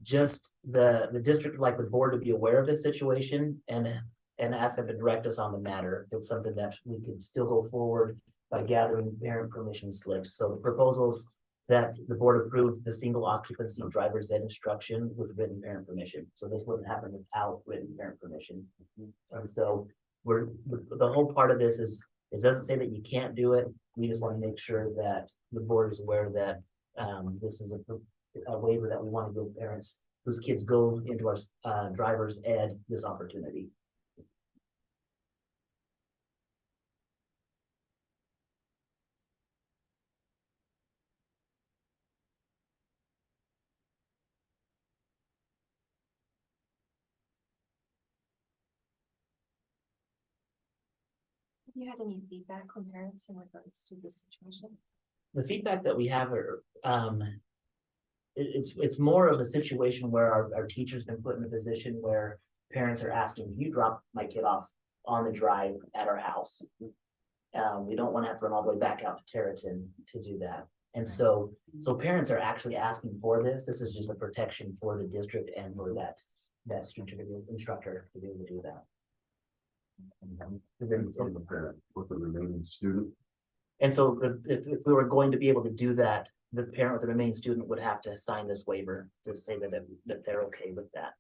Just the district would like the board to be aware of this situation and ask them to direct us on the matter. If it's something that we could still go forward by gathering parent permission slips. So the proposals that the board approved the single occupancy driver's ed instruction with written parent permission. So this wouldn't happen without written parent permission. And so the whole part of this is, it doesn't say that you can't do it. We just want to make sure that the board is aware that this is a waiver that we want to give parents whose kids go into our driver's ed this opportunity. Have you had any feedback from parents in regards to this situation? The feedback that we have are, it's more of a situation where our teacher's been put in a position where parents are asking, "Can you drop my kid off on the drive at our house?" We don't want to have to run all the way back out to Terraton to do that. And so parents are actually asking for this. This is just a protection for the district and for that instructor to be able to do that. With the remaining student. And so if we were going to be able to do that, the parent with the remaining student would have to sign this waiver to say that they're okay with that.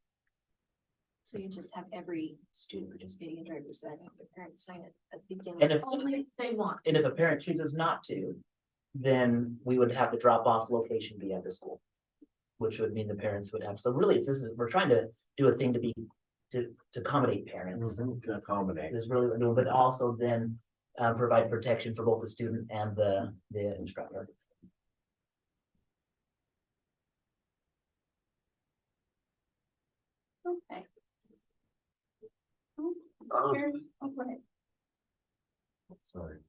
So you just have every student participating in driver's ed, have the parents sign it at the beginning. And if only if they want. And if a parent chooses not to, then we would have the drop-off location be at the school, which would mean the parents would have. So really, we're trying to do a thing to accommodate parents. To accommodate. Is really what we're doing, but also then provide protection for both the student and the instructor. Okay. Oh. Okay. Sorry.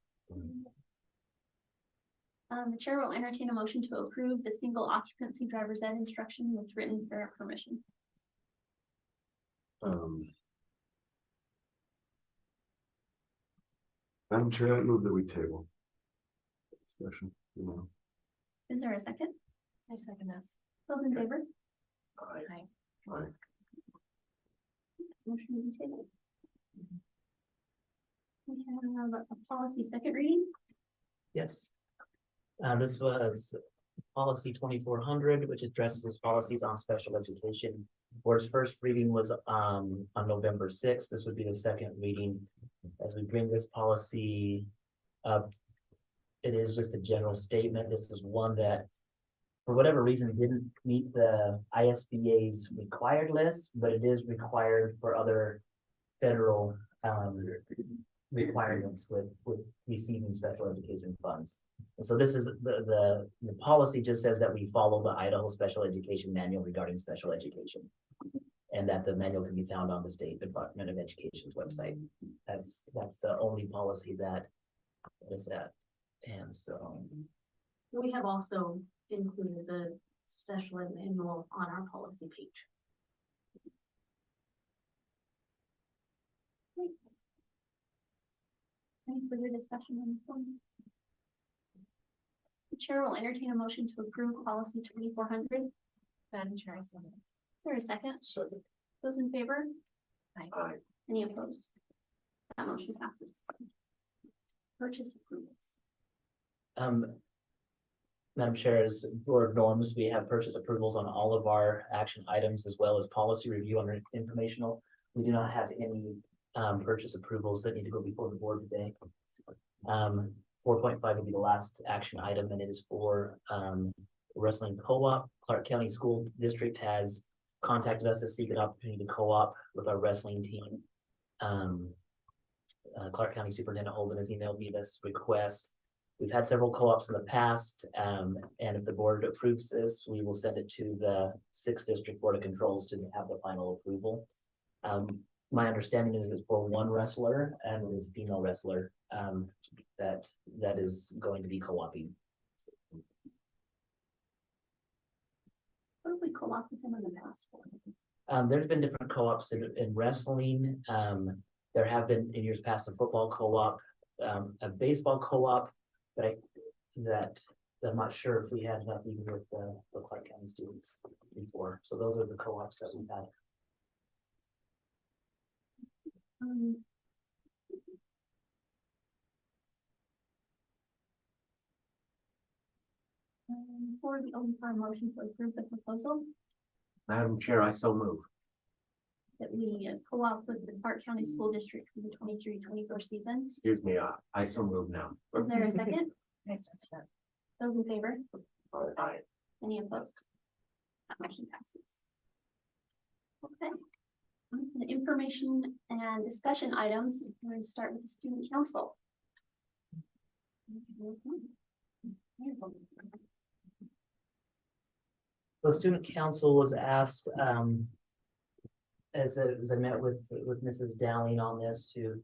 The chair will entertain a motion to approve the single occupancy driver's ed instruction with written parent permission. Madam Chair, I move that we table discussion. Is there a second? I second that. Those in favor? Aye. Motion to table. We have a policy second reading. Yes. This was policy 2400, which addresses policies on special education. Board's first reading was on November 6th. This would be the second reading. As we bring this policy up, it is just a general statement. This is one that, for whatever reason, didn't meet the ISBA's required list, but it is required for other federal requirements with receiving special education funds. And so this is the policy just says that we follow the Idaho Special Education Manual regarding special education. And that the manual can be found on the State Department of Education's website. That's the only policy that is at. And so We have also included the special ed manual on our policy page. Any further discussion on the phone? The chair will entertain a motion to approve policy 2400. Madam Chair, I so moved. Is there a second? Second. Those in favor? Aye. Any opposed? That motion passes. Purchase approvals. Madam Chair, as board norms, we have purchase approvals on all of our action items as well as policy review under informational. We do not have any purchase approvals that need to go before the board today. 4.5 will be the last action item, and it is for wrestling co-op. Clark County School District has contacted us to seek an opportunity to co-op with our wrestling team. Clark County Superintendent Holden has emailed me this request. We've had several co-ops in the past, and if the board approves this, we will send it to the 6th District Board of Controls to have the final approval. My understanding is it's for one wrestler and it is a female wrestler, that is going to be co-oping. What have we co-opted with them in the past for? There's been different co-ops in wrestling. There have been in years past a football co-op, a baseball co-op, but I'm not sure if we had enough even with the Clark County students before. So those are the co-ops that we've had. For the open farm motion to approve the proposal Madam Chair, I so move. that we co-op with the Clark County School District for the 23-24 season. Excuse me, I so move now. Is there a second? I said that. Those in favor? Aye. Any opposed? That motion passes. Okay. The information and discussion items, we're going to start with the student council. The student council was asked, as I met with Mrs. Dowling on this to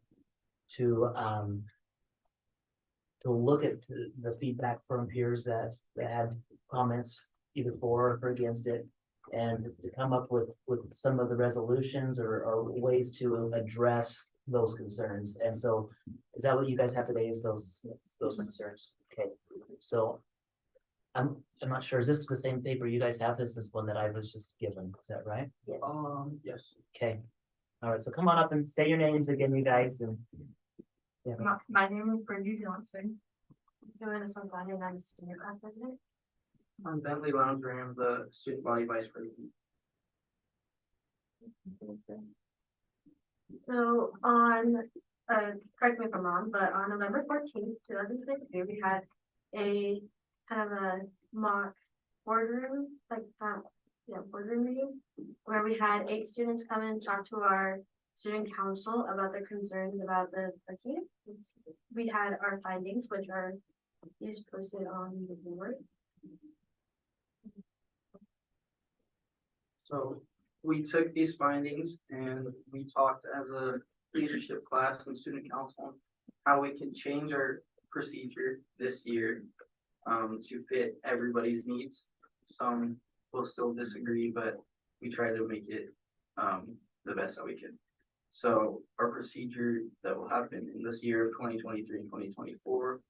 look at the feedback from peers that had comments either for or against it, and to come up with some of the resolutions or ways to address those concerns. And so, is that what you guys have today? Is those concerns? Okay, so I'm not sure. Is this the same paper you guys have? This is one that I was just given. Is that right? Yes. Yes. Okay. All right. So come on up and say your names again, you guys. And yeah. My name is Brendy Johnson. Joanna Santana, and I'm the senior class president. I'm Bentley Lounger, I'm the student body vice president. So correct me if I'm wrong, but on November 14th, 2022, we had a kind of a mock boardroom, boardroom meeting, where we had 8 students come and talk to our student council about their concerns about the parking. We had our findings, which are posted on the board. So we took these findings and we talked as a leadership class and student council how we can change our procedure this year to fit everybody's needs. Some will still disagree, but we try to make it the best that we can. So our procedure that will happen in this year of 2023 and 2024,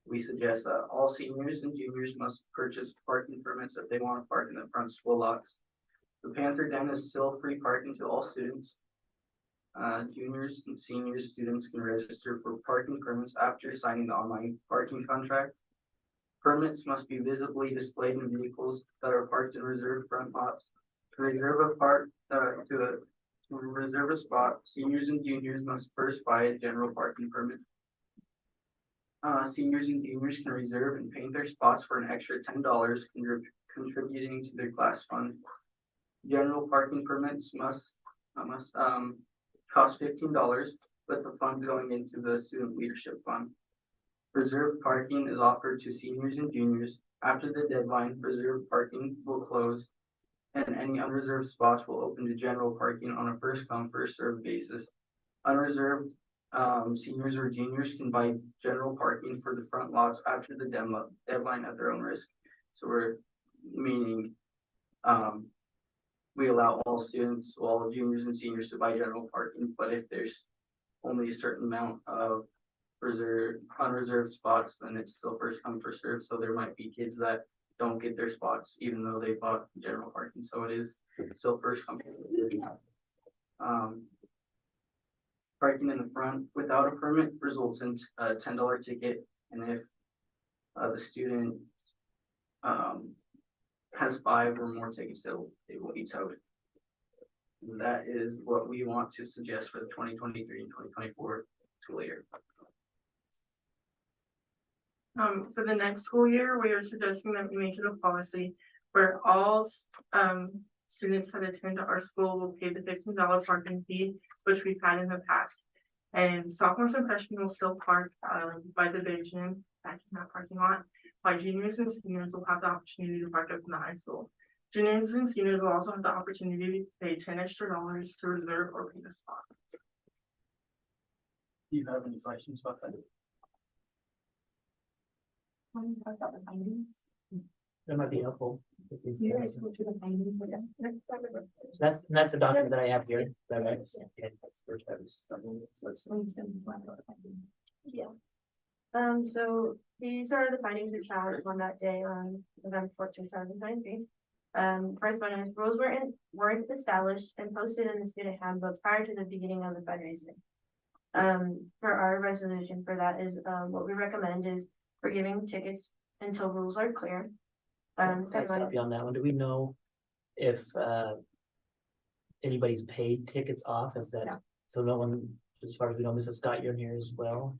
we suggest that all seniors and juniors must purchase parking permits if they want to park in the front school lots. The Panther Den is still free parking to all students. Juniors and senior students can register for parking permits after signing the online parking contract. Permits must be visibly displayed in vehicles that are parked in reserved front lots. To reserve a spot, seniors and juniors must first buy a general parking permit. Seniors and juniors can reserve and paint their spots for an extra $10, contributing to their class fund. General parking permits must cost $15, with the funds going into the student leadership fund. Reserved parking is offered to seniors and juniors. After the deadline, reserved parking will close, and any unreserved spots will open to general parking on a first come, first served basis. Unreserved seniors or juniors can buy general parking for the front lots after the deadline at their own risk. So we're meaning we allow all students, all juniors and seniors to buy general parking, but if there's only a certain amount of unreserved spots, then it's still first come, first served. So there might be kids that don't get their spots even though they bought general parking. So it is still first come. Parking in the front without a permit results in a $10 ticket, and if the student has 5 or more tickets, they will be towed. That is what we want to suggest for the 2023 and 2024 school year. For the next school year, we are suggesting that we make it a policy where all students that attend our school will pay the $15 parking fee, which we've had in the past. And sophomores and freshmen will still park by the big gym, back in that parking lot. While juniors and seniors will have the opportunity to park up in the high school. Juniors and seniors will also have the opportunity to pay $10 extra to reserve or pay the spot. Do you have any questions about that? About the findings. That might be helpful. If these You guys- guys go through the findings with us. That's the document that I have here. That I- okay, that's the first I was- So someone's gonna be talking about the findings. Yeah. So these are the findings we found on that day on November 14th, 2023. First one is rules weren't established and posted in the student handbook prior to the beginning of the fundraising. For our resolution for that is, what we recommend is forgiving tickets until rules are clear. Can I Second stop one, you on that one? Do we know if anybody's paid tickets off? Is that, No. so no one, as far as we know, Mrs. Scott, you're in here as well?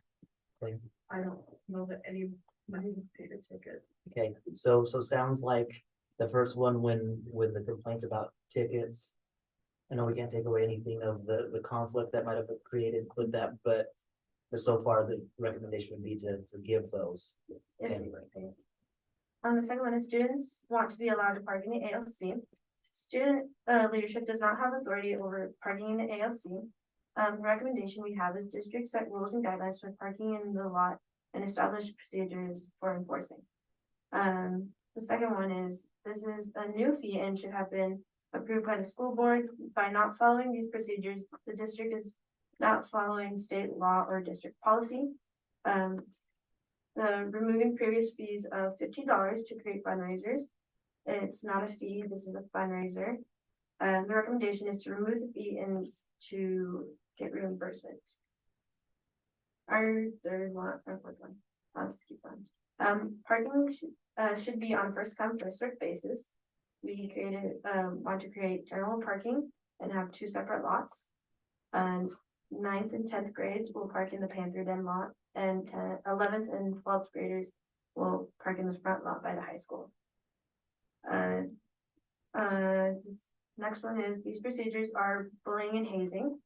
Okay, I don't know that anybody has paid a ticket. okay, so sounds like the first one when the complaints about tickets. I know we can't take away anything of the conflict that might have created with that, but so far the recommendation would be to forgive those. Yeah. Okay. the second one is students want to be allowed to park in the ALC. Student leadership does not have authority over parking in the ALC. Recommendation we have is district set rules and guidelines for parking in the lot and establish procedures for enforcing. The second one is, this is a new fee and should have been approved by the school board. By not following these procedures, the district is not following state law or district policy. Removing previous fees of $15 to create fundraisers. It's not a fee, this is a fundraiser. The recommendation is to remove the fee and to get reimbursement. Our third one, our fourth one, I'll just keep on. Parking should be on first come, first served basis. We want to create general parking and have 2 separate lots. 9th and 10th grades will park in the Panther Den lot, and 11th and 12th graders will park in the front lot by the high school. This next one is, these procedures are bullying and hazing.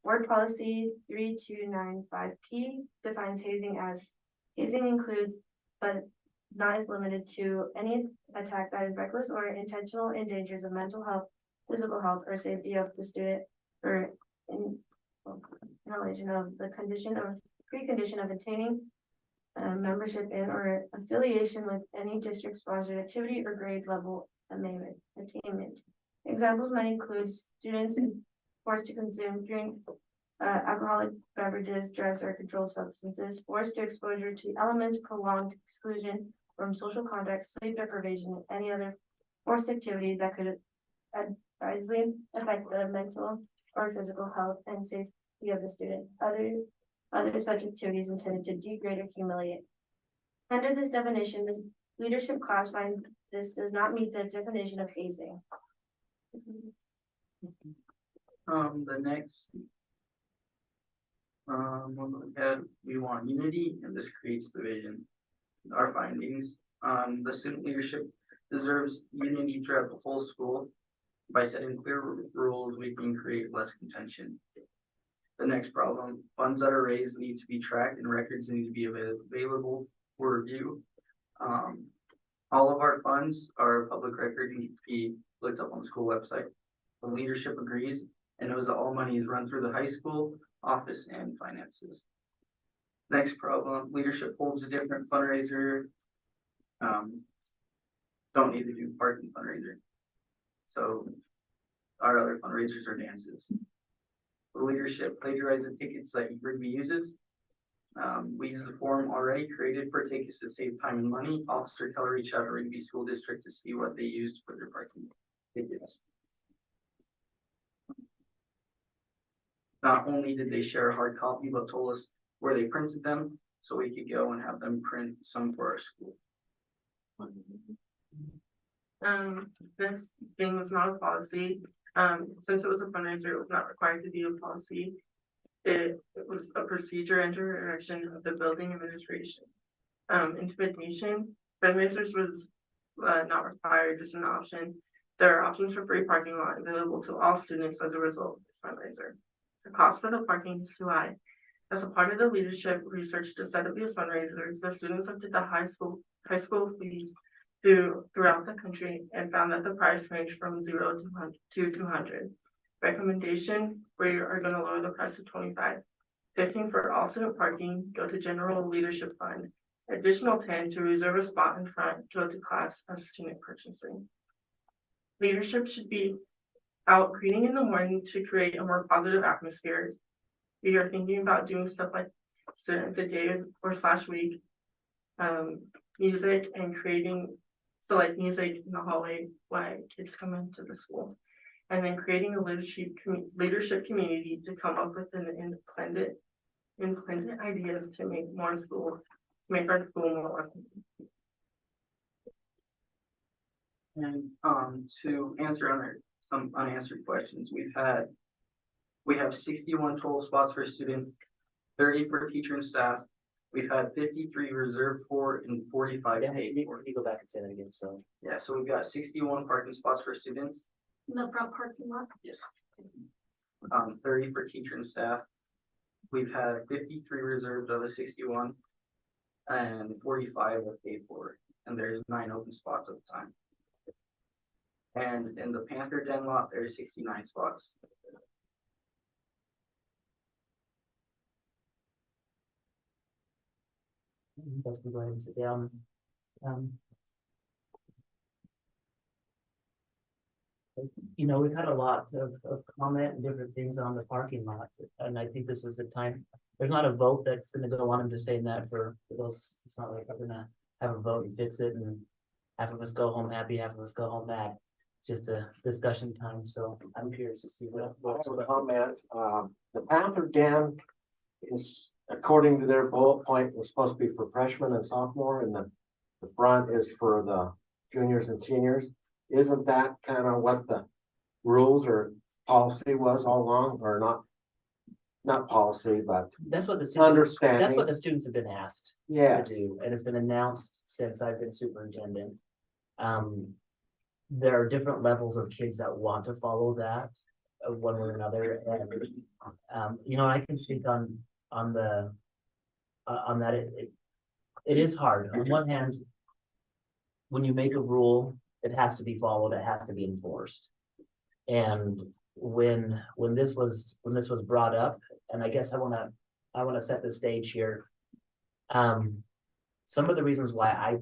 Board policy 3295P defines hazing as, hazing includes, but not is limited to, any attack that is reckless or intentional endangers the mental health, physical health, or safety of the student, or in violation of the precondition of attaining membership in or affiliation with any district sponsored activity or grade level attainment. Examples might include students forced to consume drink, alcoholic beverages, drugs, or controlled substances, forced to exposure to elements, prolonged exclusion from social contact, sleep deprivation, and any other forced activity that could adversely affect the mental or physical health and safety of the student. Other such activities intended to degrade or humiliate. Under this definition, the leadership class finds this does not meet the definition of hazing. The next. One we had, we want unity and this creates division. Our findings, the student leadership deserves unity throughout the whole school. By setting clear rules, we can create less contention. The next problem, funds that are raised need to be tracked and records need to be available for review. All of our funds are public record and need to be looked up on the school website. The leadership agrees and knows that all money is run through the high school office and finances. Next problem, leadership holds a different fundraiser. Don't need to do parking fundraiser. So our other fundraisers are dances. The leadership plagiarizes tickets that Rigby uses. We use the form already created for tickets to save time and money. Officer Keller reached out to Rigby School District to see what they used for their parking tickets. Not only did they share a hard copy, but told us where they printed them, so we could go and have them print some for our school. This thing was not a policy. Since it was a fundraiser, it was not required to be a policy. It was a procedure and direction of the building administration. Intimidation, fundraisers was not required, just an option. There are options for free parking lot available to all students as a result of this fundraiser. The cost for the parking is too high. As a part of the leadership research to set up these fundraisers, the students looked at the high school fees throughout the country and found that the price ranged from 0 to 200. Recommendation, we are going to lower the price to 25. 15 for all student parking, go to general leadership fund. Additional 10 to reserve a spot in front, go to class of student purchasing. Leadership should be out greeting in the morning to create a more positive atmosphere. We are thinking about doing stuff like student of the day or / week, music and creating, so like music in the hallway while kids come into the school. And then creating a leadership community to come up with an independent ideas to make our school more welcoming. And to answer some unanswered questions, we have 61 total spots for students, 30 for teacher and staff. We've had 53 reserved for and 45 paid for. Let me go back and say that again, so. Yeah, so we've got 61 parking spots for students. In the front parking lot. Yes. 30 for teacher and staff. We've had 53 reserved of the 61. And 45 are paid for, and there's 9 open spots at the time. And in the Panther Den lot, there's 69 spots. Let's go ahead and sit down. You know, we've had a lot of comment and different things on the parking lot, and I think this is the time. There's not a vote that's gonna go on. I'm just saying that for those, it's not like we're gonna have a vote and fix it and half of us go home happy, half of us go home mad. It's just a discussion time, so I'm curious to see what. I have a comment. The Panther Den is, according to their bullet point, was supposed to be for freshmen and sophomore, and the front is for the juniors and seniors. Isn't that kind of what the rules or policy was all along, or not? Not policy, but That's what the students, understanding. that's what the students have been asked to Yes. do, and it's been announced since I've been superintendent. There are different levels of kids that want to follow that, one way or another, and, you know, I can speak on that, it is hard. On one hand, when you make a rule, it has to be followed, it has to be enforced. And when this was brought up, and I guess I wanna set the stage here. Some of the reasons why I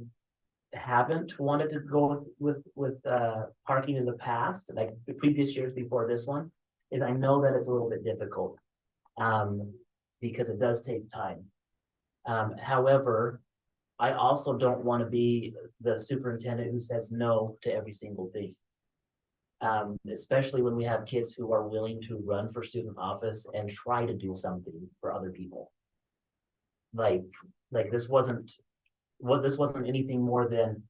haven't wanted to go with parking in the past, like the previous years before this one, is I know that it's a little bit difficult. Because it does take time. However, I also don't want to be the superintendent who says no to every single thing. Especially when we have kids who are willing to run for student office and try to do something for other people. Like this wasn't anything more than,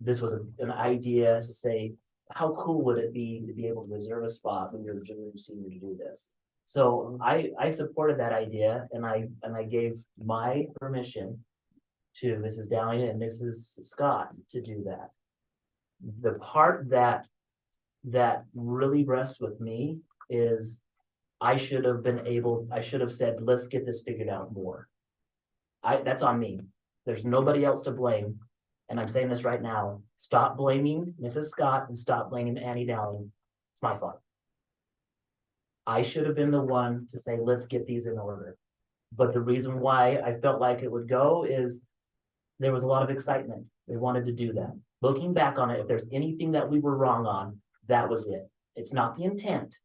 this was an idea to say, how cool would it be to be able to reserve a spot when you're a junior and senior to do this? So I supported that idea, and I gave my permission to Mrs. Dowling and Mrs. Scott to do that. The part that really rests with me is I should have said, let's get this figured out more. That's on me. There's nobody else to blame. And I'm saying this right now, stop blaming Mrs. Scott and stop blaming Annie Dowling. It's my fault. I should have been the one to say, let's get these in order. But the reason why I felt like it would go is there was a lot of excitement. They wanted to do that. Looking back on it, if there's anything that we were wrong on, that was it. It's not the intent.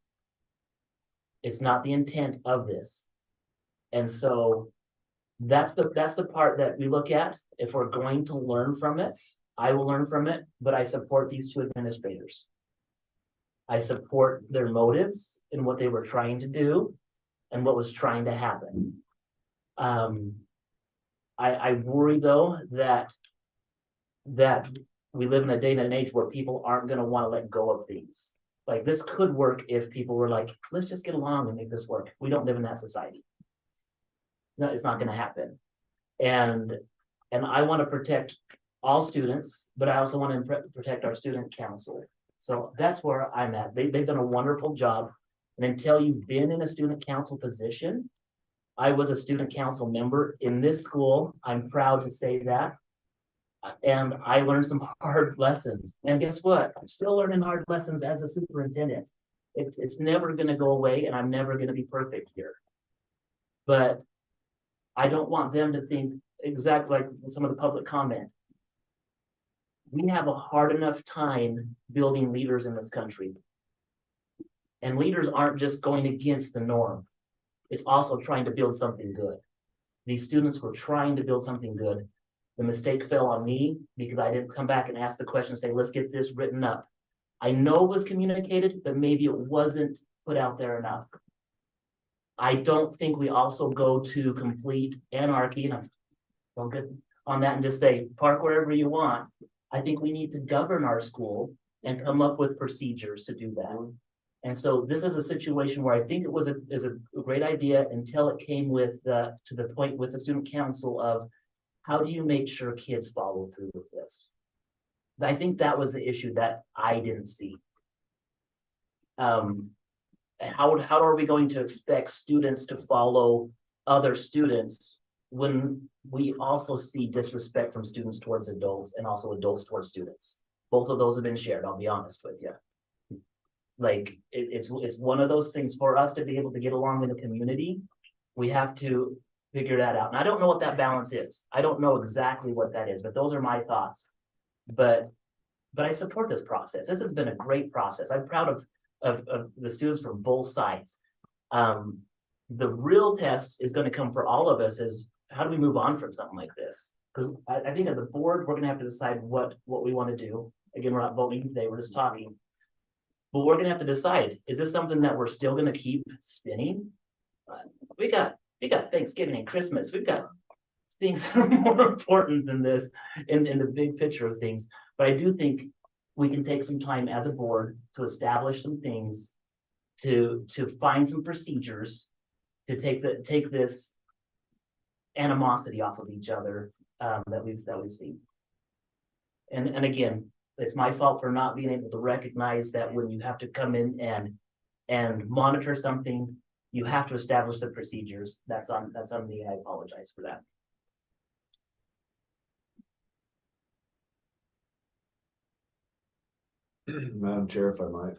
It's not the intent of this. And so that's the part that we look at. If we're going to learn from it, I will learn from it, but I support these two administrators. I support their motives in what they were trying to do and what was trying to happen. I worry though that we live in a day and an age where people aren't going to want to let go of things. Like this could work if people were like, let's just get along and make this work. We don't live in that society. No, it's not going to happen. And I want to protect all students, but I also want to protect our student council. So that's where I'm at. They've done a wonderful job. And until you've been in a student council position, I was a student council member in this school. I'm proud to say that. And I learned some hard lessons. And guess what? I'm still learning hard lessons as a superintendent. It's never gonna go away, and I'm never gonna be perfect here. But I don't want them to think exactly like some of the public comment. We have a hard enough time building leaders in this country. And leaders aren't just going against the norm. It's also trying to build something good. These students were trying to build something good. The mistake fell on me because I didn't come back and ask the question, say, let's get this written up. I know it was communicated, but maybe it wasn't put out there enough. I don't think we also go to complete anarchy, and I'm good on that, and just say, park wherever you want. I think we need to govern our school and come up with procedures to do that. And so this is a situation where I think it was a great idea until it came with to the point with the student council of how do you make sure kids follow through with this? I think that was the issue that I didn't see. How are we going to expect students to follow other students when we also see disrespect from students towards adults and also adults towards students? Both of those have been shared, I'll be honest with you. Like, it's one of those things for us to be able to get along in a community. We have to figure that out. And I don't know what that balance is. I don't know exactly what that is, but those are my thoughts. But I support this process. This has been a great process. I'm proud of the students from both sides. The real test is going to come for all of us is how do we move on from something like this? Because I think as a board, we're going to have to decide what we want to do. Again, we're not voting today, we're just talking. But we're going to have to decide, is this something that we're still going to keep spinning? We got Thanksgiving and Christmas. We've got things that are more important than this in the big picture of things. But I do think we can take some time as a board to establish some things, to find some procedures, to take this animosity off of each other that we've seen. And again, it's my fault for not being able to recognize that when you have to come in and monitor something, you have to establish the procedures. That's on me. I apologize for that. Madam Chair, if I might,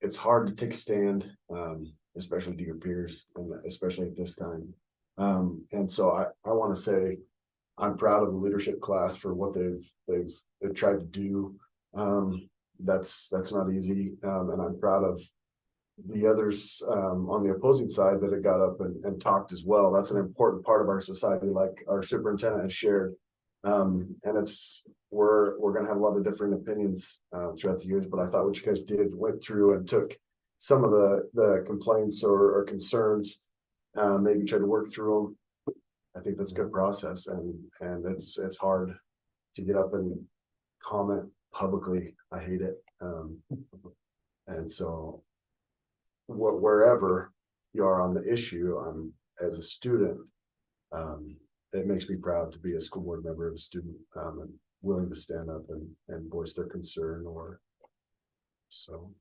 it's hard to take a stand, especially to your peers, and especially at this time. And so I want to say I'm proud of the leadership class for what they've tried to do. That's not easy, and I'm proud of the others on the opposing side that have got up and talked as well. That's an important part of our society, like our superintendent has shared. And we're going to have a lot of different opinions throughout the years, but I thought what you guys went through and took some of the complaints or concerns, maybe tried to work through them. I think that's a good process, and it's hard to get up and comment publicly. I hate it. And so wherever you are on the issue, as a student, it makes me proud to be a school board member of a student, and willing to stand up and voice their concern or so.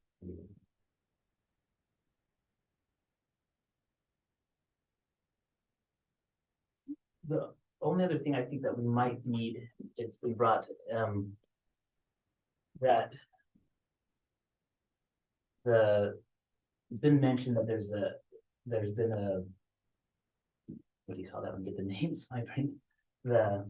The only other thing I think that we might need, it's been brought, that it's been mentioned that there's been a, what do you call that when you get the names, my brain, the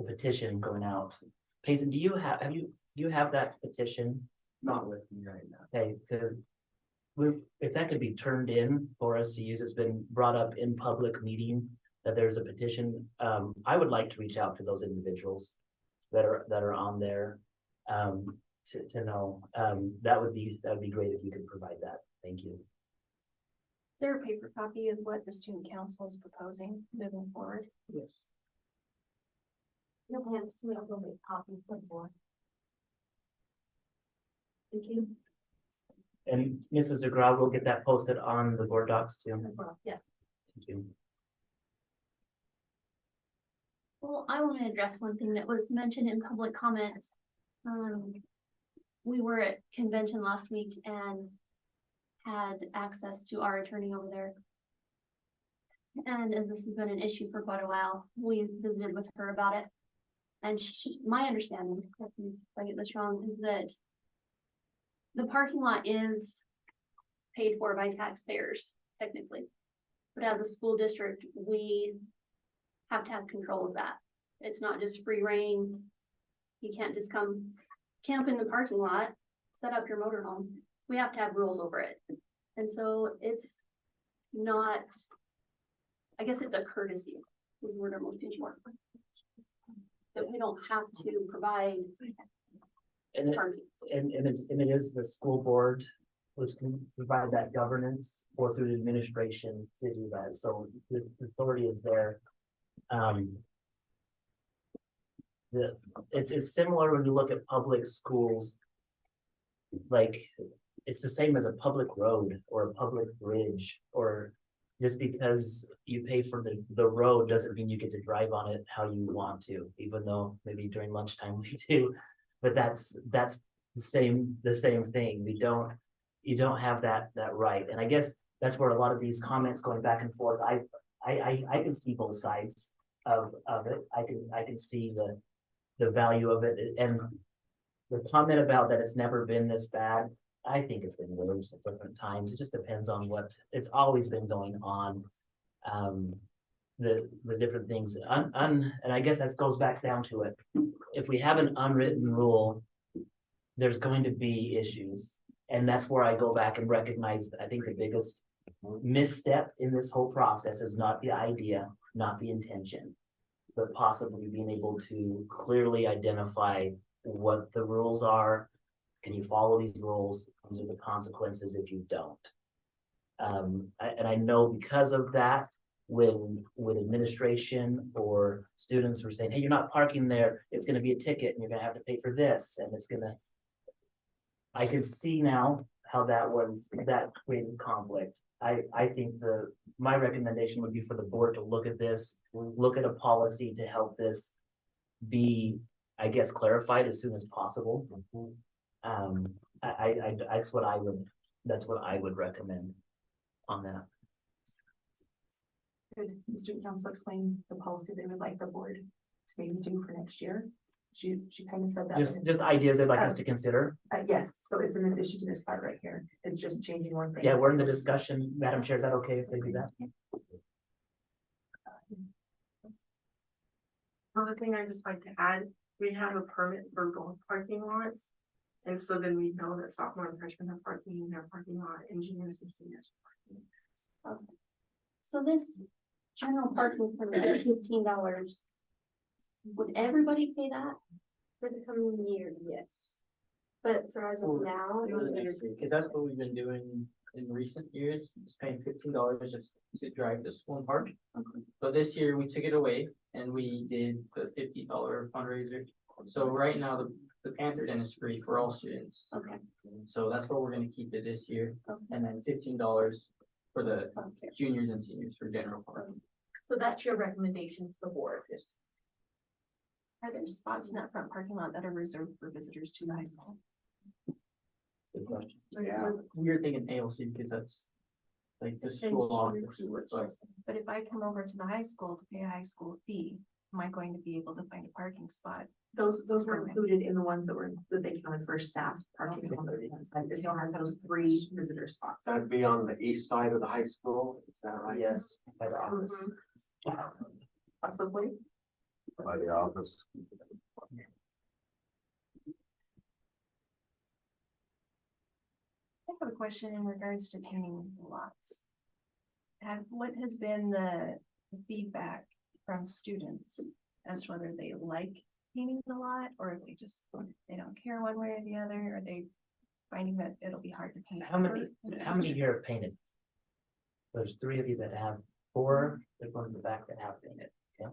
petition going out. Payson, do you have that petition? Not with me right now. Okay, because if that could be turned in for us to use, it's been brought up in public meeting that there's a petition. I would like to reach out to those individuals that are on there to know. That would be great if you could provide that. Thank you. Is there a paper copy of what the student council is proposing moving forward? Yes. We don't make copies before. Thank you. And Mrs. DeGraw will get that posted on the board docs too. As well, yeah. Thank you. Well, I want to address one thing that was mentioned in public comment. We were at convention last week and had access to our attorney over there. And as this has been an issue for quite a while, we visited with her about it. And my understanding, correct me if I get this wrong, is that the parking lot is paid for by taxpayers, technically. But as a school district, we have to have control of that. It's not just free reign. You can't just come camp in the parking lot, set up your motorhome. We have to have rules over it. And so it's not, I guess it's a courtesy, is the word I'm looking for. That we don't have to provide And parking. it is the school board which can provide that governance or through the administration to do that. So the authority is there. It's similar when you look at public schools. Like, it's the same as a public road or a public bridge, or just because you pay for the road doesn't mean you get to drive on it how you want to, even though maybe during lunchtime we do. But that's the same thing. You don't have that right. And I guess that's where a lot of these comments going back and forth, I can see both sides of it. I can see the value of it, and the comment about that it's never been this bad. I think it's been worse at different times. It just depends on what it's always been going on. The different things and I guess that goes back down to it. If we have an unwritten rule, there's going to be issues. And that's where I go back and recognize that I think the biggest misstep in this whole process is not the idea, not the intention, but possibly being able to clearly identify what the rules are. Can you follow these rules? These are the consequences if you don't. And I know because of that, when administration or students were saying, hey, you're not parking there, it's going to be a ticket and you're going to have to pay for this, and it's going to, I can see now how that created conflict. I think my recommendation would be for the board to look at this, look at a policy to help this be, I guess, clarified as soon as possible. That's what I would recommend on that. Could the student council explain the policy they would like the board to maybe do for next year? She kind of said that. Just ideas they'd like us to consider. Yes, so it's in addition to this part right here. It's just changing one thing. Yeah, we're in the discussion. Madam Chair, is that okay if they do that? Another thing I'd just like to add, we have a permit for both parking lots. And so then we know that sophomore and freshmen have parking in their parking lot, engineers and seniors have parking. So this general parking permit at $15, would everybody pay that? For the coming year, yes. But for as of now. Because that's what we've been doing in recent years, just paying $15 just to drive to school and park. So this year we took it away and we did the $50 fundraiser. So right now the Panther Den is free for all students. Okay. So that's what we're gonna keep it this year. Okay. And then $15 for the juniors and seniors for general parking. So that's your recommendation to the board. Yes. Are there spots in that front parking lot that are reserved for visitors to the high school? Good question. Yeah. We were thinking ALC because that's like the school office. But if I come over to the high school to pay a high school fee, am I going to be able to find a parking spot? Those were included in the ones that they counted for staff parking. This one has those 3 visitor spots. That'd be on the east side of the high school, is that right? Yes, by the office. Possibly. By the office. I have a question in regards to painting the lots. What has been the feedback from students as to whether they like painting the lot or if they don't care one way or the other? Are they finding that it'll be hard to paint? How many here have painted? There's 3 of you that have. 4, there's one in the back that have painted. Okay.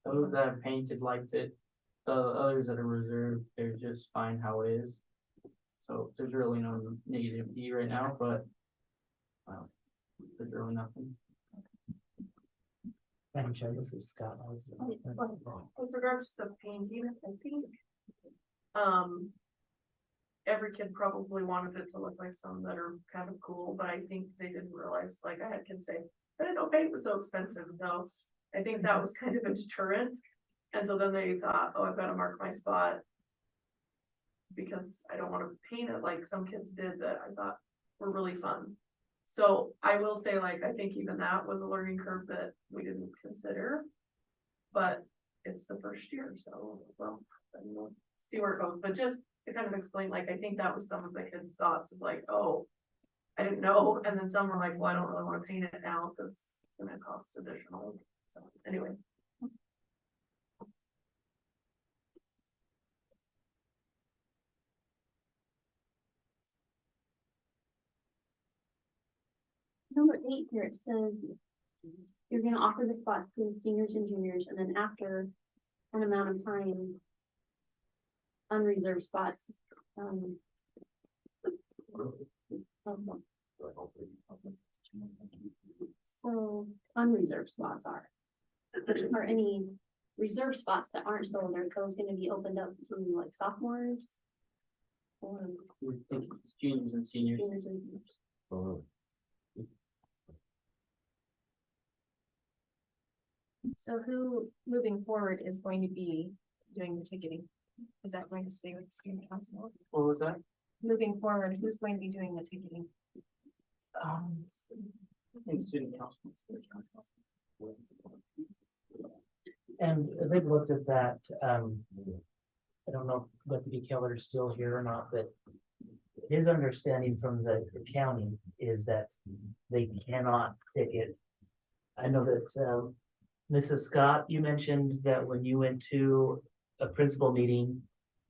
Those that have painted liked it. The others that are reserved, they're just fine how it is. So there's really no negativity right now, but there's really nothing. Madam Chair, this is Scott. With regards to the painting, I think. Every kid probably wanted it to look like some that are kind of cool, but I think they didn't realize, like I had kids say, I didn't know paint was so expensive, so I think that was kind of a deterrent. And so then they thought, oh, I've got to mark my spot. Because I don't want to paint it like some kids did that I thought were really fun. So I will say, like, I think even that was a learning curve that we didn't consider. But it's the first year, so well, we'll see where it goes, but just to kind of explain, like, I think that was some of the kids' thoughts is like, oh, I didn't know, and then some were like, well, I don't really want to paint it now because it's gonna cost additional, so anyway. Number 8 here, it says you're gonna offer the spots to the seniors and juniors, and then after an amount of time, unreserved spots. So unreserved spots are any reserved spots that aren't sold, are those gonna be opened up to like sophomores? Or We think it's juniors and seniors. juniors and seniors? So who, moving forward, is going to be doing the ticketing? Is that going to stay with the student council? What was that? Moving forward, who's going to be doing the ticketing? I think student council. And as I've looked at that, I don't know if Deputy Keller is still here or not, but his understanding from the county is that they cannot ticket. I know that, Mrs. Scott, you mentioned that when you went to a principal meeting,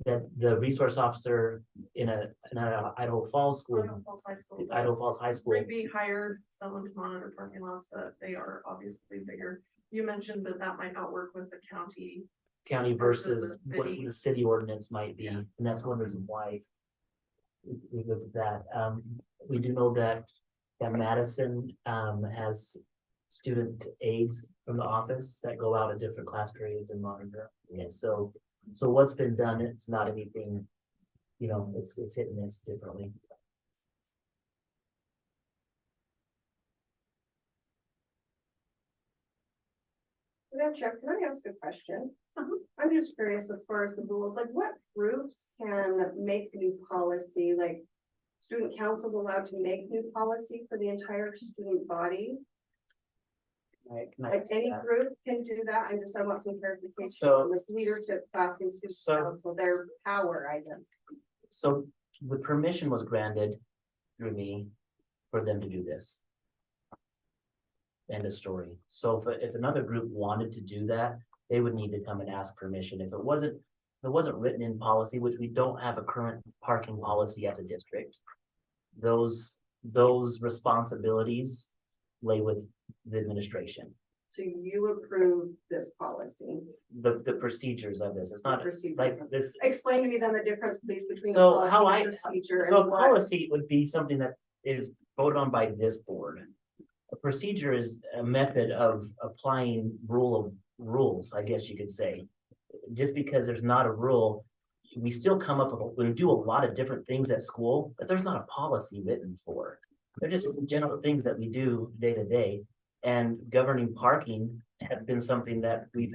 that the resource officer in Idaho Falls school, Idaho Falls High School. Idaho Falls High School, Rigby hired someone to monitor parking lots, but they are obviously bigger. You mentioned that that might not work with the county. county versus Versus the what city. the city ordinance might be, and that's one reason why we looked at that. We do know that Madison has student aides from the office that go out at different class periods and monitor. And so what's been done, it's not anything, you know, it's hit and miss differently. Yeah, Chuck, can I ask a question? I'm just curious as far as the rules, like what groups can make new policy, like student council's allowed to make new policy for the entire student body? Like any group can do that? I want some clarification So- on this leadership class in student council, their power, I guess. So the permission was granted through me for them to do this. End of story. So if another group wanted to do that, they would need to come and ask permission. If it wasn't written in policy, which we don't have a current parking policy as a district, those responsibilities lay with the administration. So you approve this policy? The procedures of this, it's not like this. Explain to me then the difference, please, between the So policy how and procedure. so a and what- policy would be something that is voted on by this board. A procedure is a method of applying rules, I guess you could say. Just because there's not a rule, we still come up with, we do a lot of different things at school, but there's not a policy written for. They're just general things that we do day to day. And governing parking has been something that we've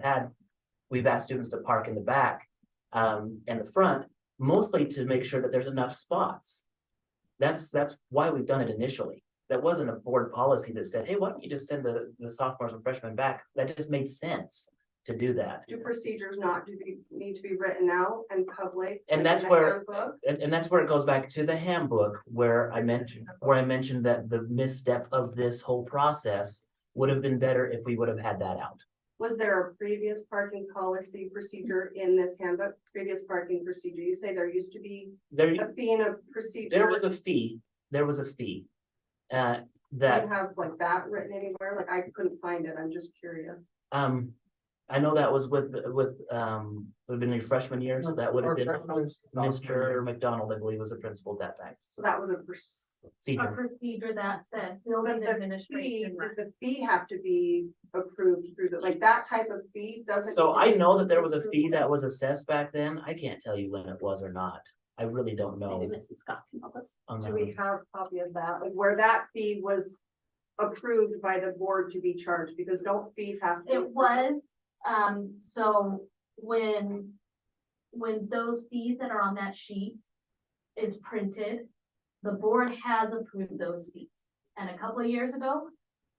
asked students to park in the back and the front, mostly to make sure that there's enough spots. That's why we've done it initially. That wasn't a board policy that said, hey, why don't you just send the sophomores and freshmen back? That just made sense to do that. Do procedures need to be written out and public? And like that's in the where, handbook? and that's where it goes back to the handbook, where I mentioned that the misstep of this whole process would have been better if we would have had that out. Was there a previous parking policy procedure in this handbook, previous parking procedure? You say there used to be a fee and a procedure. There was a fee. Do That, you have like that written anywhere? Like I couldn't find it. I'm just curious. I I know that was with, would have been your freshman year, so that would have been Mr. McDonald, I believe, was the principal at that time. So that was a A Senior. procedure that the But building the fee, administration. does the fee have to be approved through the, like that type of fee doesn't? So need to I be know that there was a approved fee by- that was assessed back then. I can't tell you when it was or not. I really don't know. Maybe Mrs. Scott can help us. on Do that we one. have a copy of that, like where that fee was approved by the board to be charged, because don't fees have to? It was, so when those fees that are on that sheet is printed, the board has approved those fees. And a couple of years ago,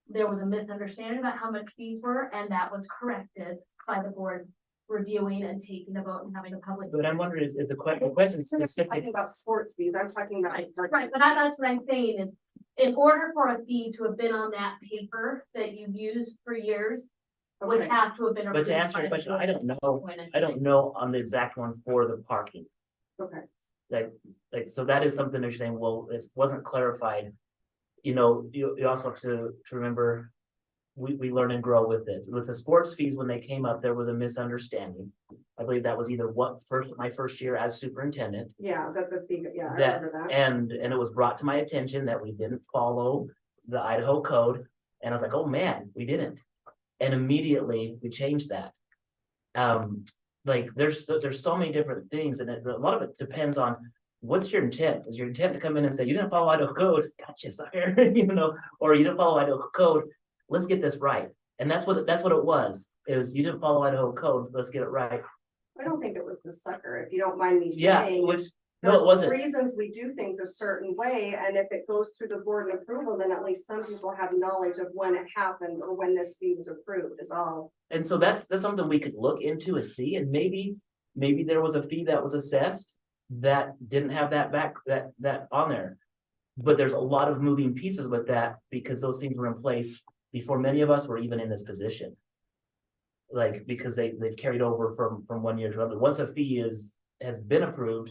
there was a misunderstanding about how much fees were, and that was corrected by the board reviewing and taking a vote and having a public. But I'm wondering, is the question I'm specific? talking about sports fees, I'm talking about. Right, but that's what I'm saying is, in order for a fee to have been on that paper that you've used for years, would Okay. have to have been. But to approved answer by your the question, board I at don't some know. point in I don't time. know on the exact one for the parking. Okay. Like, so that is something that you're saying, well, it wasn't clarified. You know, you also have to remember, we learn and grow with it. With the sports fees, when they came up, there was a misunderstanding. I believe that was either my first year as superintendent. Yeah, that the fee, yeah, I That, remember that. and it was brought to my attention that we didn't follow the Idaho code. And I was like, oh man, we didn't. And immediately we changed that. Like there's so many different things, and a lot of it depends on what's your intent. Is your intent to come in and say, you didn't follow Idaho code, gotcha, sucker, you know, or you didn't follow Idaho code, let's get this right. And that's what it was. It was, you didn't follow Idaho code, let's get it right. I don't think it was the sucker, if you don't mind me Yeah, saying. which, no, it There's wasn't. reasons we do things a certain way, and if it goes through the board and approval, then at least some people have knowledge of when it happened or when this fee was approved is all. And so that's something we could look into and see, and maybe there was a fee that was assessed that didn't have that on there. But there's a lot of moving pieces with that because those things were in place before many of us were even in this position. Like, because they've carried over from one year to another. Once a fee has been approved,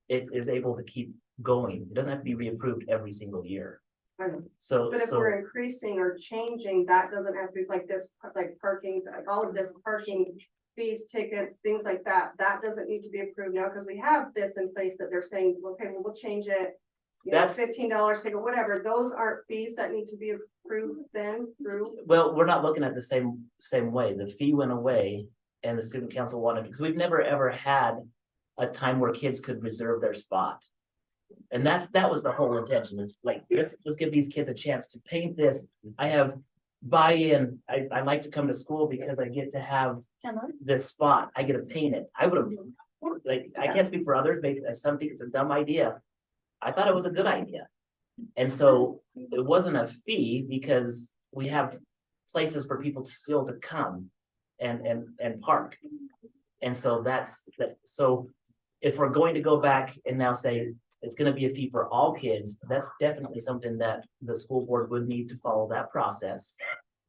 it is able to keep going. It doesn't have to be reapproved every single year. I know. So, But if so. we're increasing or changing, that doesn't have to be like this, like parking, like all of this parking fees, tickets, things like that. That doesn't need to be approved now, because we have this in place that they're saying, okay, well, we'll change it. You know, That's- $15 ticket, whatever. Those aren't fees that need to be approved then through. Well, we're not looking at the same way. The fee went away and the student council wanted, because we've never ever had a time where kids could reserve their spot. And that was the whole intention, is like, let's give these kids a chance to paint this. I have buy-in. I like to come to school because I get to have this spot. I get to paint it. I would have, like, I can't speak for others, maybe some think it's a dumb idea. I thought it was a good idea. And so it wasn't a fee because we have places for people still to come and park. And so so if we're going to go back and now say it's gonna be a fee for all kids, that's definitely something that the school board would need to follow that process.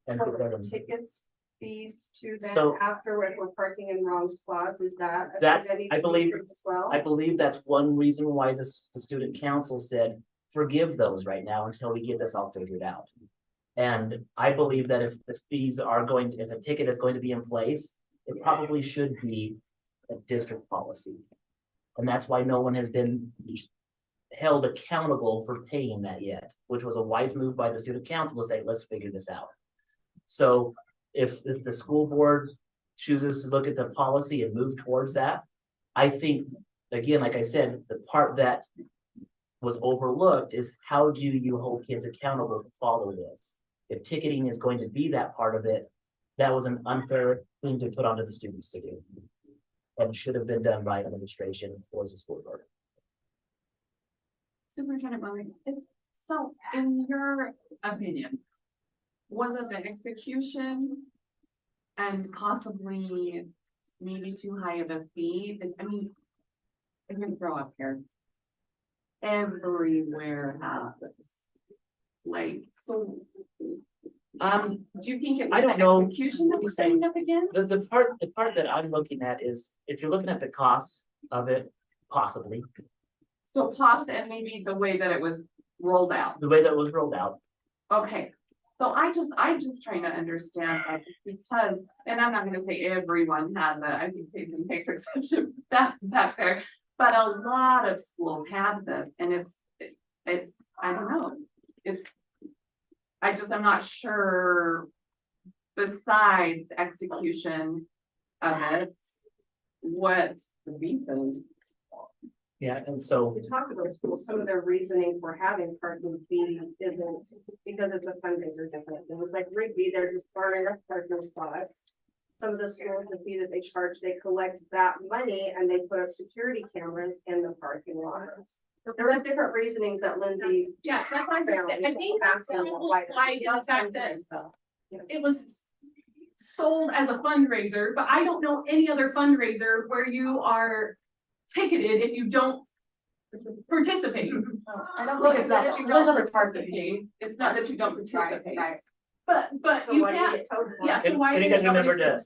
And So put that the in. tickets fees to them So- after if we're parking in wrong spots, is that? a fee That's, that needs I to be believe, approved as well? I believe that's one reason why the student council said, forgive those right now until we get this all figured out. And I believe that if the fees are if a ticket is going to be in place, it probably should be a district policy. And that's why no one has been held accountable for paying that yet, which was a wise move by the student council to say, let's figure this out. So if the school board chooses to look at the policy and move towards that, I think, again, like I said, the part that was overlooked is how do you hold kids accountable to follow this? If ticketing is going to be that part of it, that was an unfair thing to put onto the students to do. And should have been done by administration or the school board. Superintendent Williams, so in your opinion, was it the execution and possibly maybe too high of a fee? I mean, I'm gonna throw up here. Everywhere has this. Like, so. Do you think it was I don't the know. execution that was setting up again? The part that I'm looking at is, if you're looking at the cost of it, possibly, So cost and maybe the way that it was rolled out. the way that it was rolled out. Okay, So I'm just trying to understand, like, because, and I'm not gonna say everyone has it, I think they can take exception back there. But a lot of schools have this, and it's, I don't know, I'm not sure. Besides execution of it, what the beef is. Yeah, and so, We talked about schools, some of their reasoning for having parking fees isn't because it's a fundraiser different. It was like Rigby, they're just burning up parking spots. Some of the schools, the fee that they charge, they collect that money and they put up security cameras in the parking lots. There was different reasonings that Lindsay. Yeah, that's what I was gonna say. I think that's why the fact that it was sold as a fundraiser, but I don't know any other fundraiser where you are ticketed if you don't participate. I don't Well, think it's that that you you don't don't participate. It's not that you don't participate. Right. But So you why do you can't, get told for? yeah, so can why? can you guys remember to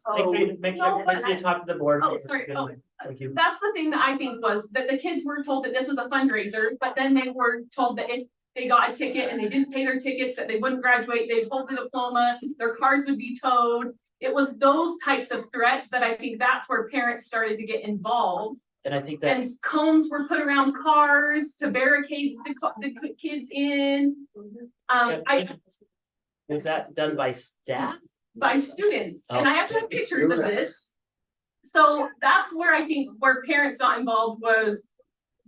make No, sure but you talk to the board? Oh, sorry. Oh, Thank you. that's the thing that I think was that the kids were told that this was a fundraiser, but then they were told that if they got a ticket and they didn't pay their tickets, that they wouldn't graduate, they'd hold the diploma, their cars would be towed. It was those types of threats that I think that's where parents started to get involved. And I think And that's, cones were put around cars to barricade the kids in. is that done by staff? By students, and I actually have Okay. pictures of this. So that's where I think where parents got involved was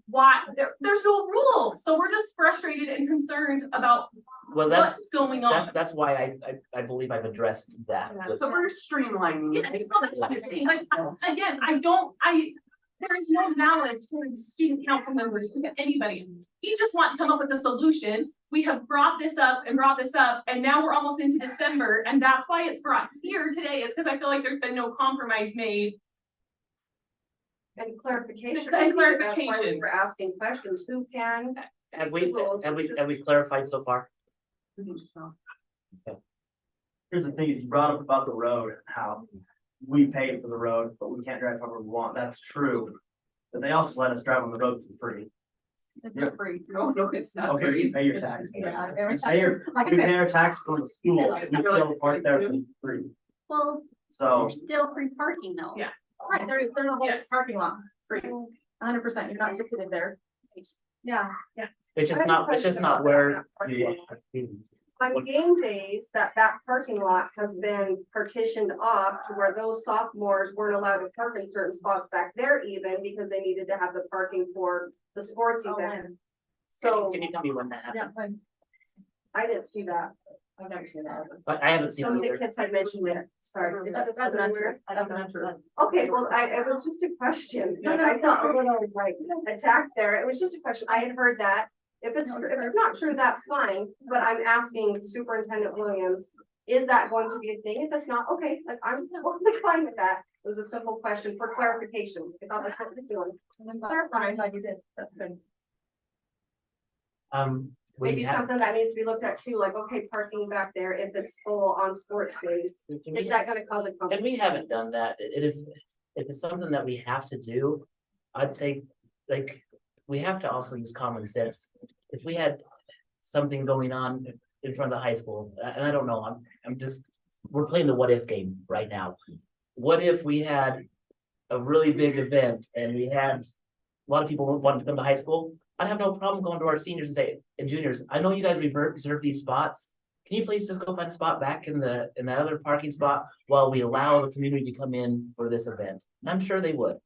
why there's no rules. So we're just frustrated and concerned about Well, that's, what's going on. that's why I believe I've addressed that. with- So we're streamlining. Yeah, no, that's what I'm saying. Like, again, there is no malice towards student council members, to anybody. We just want to come up with a solution. We have brought this up, and now we're almost into December, and that's why it's brought here today, is because I feel like there's been no compromise made. And clarification. And That's why clarification. we were asking questions, who can? Have we clarified so far? So. Here's the thing, is you brought up about the road, and how we pay for the road, but we can't drive however we want, that's true. But they also let us drive on the road for free. It's not free. No, it's not Okay, free. you pay your taxes. Yeah, We every pay your- time. we pay our taxes on the school, we still park there for free, Well, so. there's still free parking though. Yeah. Right, there's a whole Yes. parking lot, free, 100%, you're not ticketed there. Yeah. It's I just have a not, it's just question not about where. that On game days, that parking lot has been partitioned off to where those sophomores weren't allowed to park in certain spots back there even because they needed to have the parking for the sports event. So Can you tell me when that happened? I didn't see that. I've never seen that. But I haven't seen Some of it the either. kids had mentioned it, sorry. That's not true. That's not true. Okay, well, it was just a question. I felt a little like attacked there. It was just a question. I had heard that. If it's not true, that's fine, but I'm asking Superintendent Williams, is that going to be a thing? If it's not, okay, like I'm totally fine with that. It was a simple question for clarification. I thought that's what we're doing. Clarifying, like you did, that's good. We Maybe have, something that needs to be looked at too, like, okay, parking back there, if it's full on sports days, is that gonna cause a and conflict? we haven't done that. If it's something that we have to do, I'd say, like, we have to also use common sense. If we had something going on in front of the high school, and I don't know, we're playing the what if game right now. What if we had a really big event and we had a lot of people wanting to come to high school? I'd have no problem going to our seniors and juniors, I know you guys reserve these spots. Can you please just go find a spot back in the other parking spot while we allow the community to come in for this event? And I'm sure they would.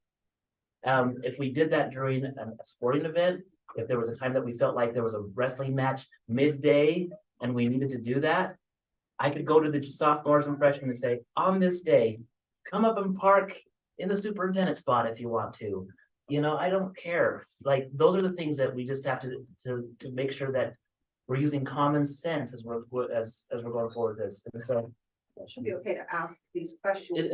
If we did that during a sporting event, if there was a time that we felt like there was a wrestling match midday and we needed to do that, I could go to the sophomores and freshmen and say, on this day, come up and park in the superintendent spot if you want to. You know, I don't care. Like, those are the things that we just have to make sure that we're using common sense as we're going forward with this. And so It should be okay to ask these questions.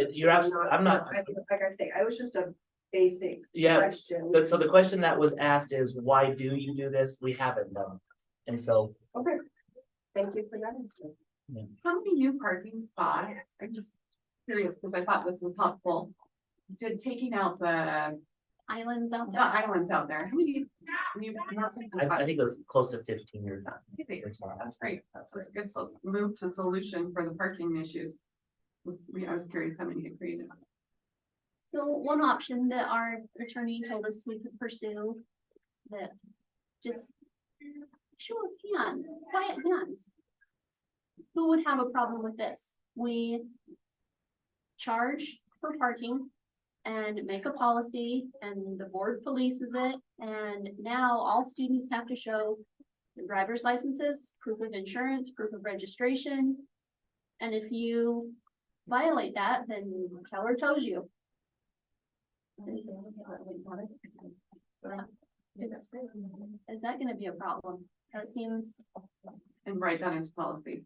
I'm not. Like I say, I was just a basic Yeah, question. but so the question that was asked is, why do you do this? We haven't done. And so, Okay, thank you for that. answer. How many new parking spots? I'm just curious, because I thought this was helpful. Did taking out the islands out The there. islands out there. How many? I think it was close to 15 years. That's great. That's a good move to solution for the parking issues. I was curious how many get created. So one option that our attorney told us we could pursue, that just show of hands, quiet hands. Who would have a problem with this? We charge for parking and make a policy, and the board polices it, and now all students have to show their driver's licenses, proof of insurance, proof of registration. And if you violate that, then Keller tows you. Is that gonna be a problem? That seems. And write that into policy.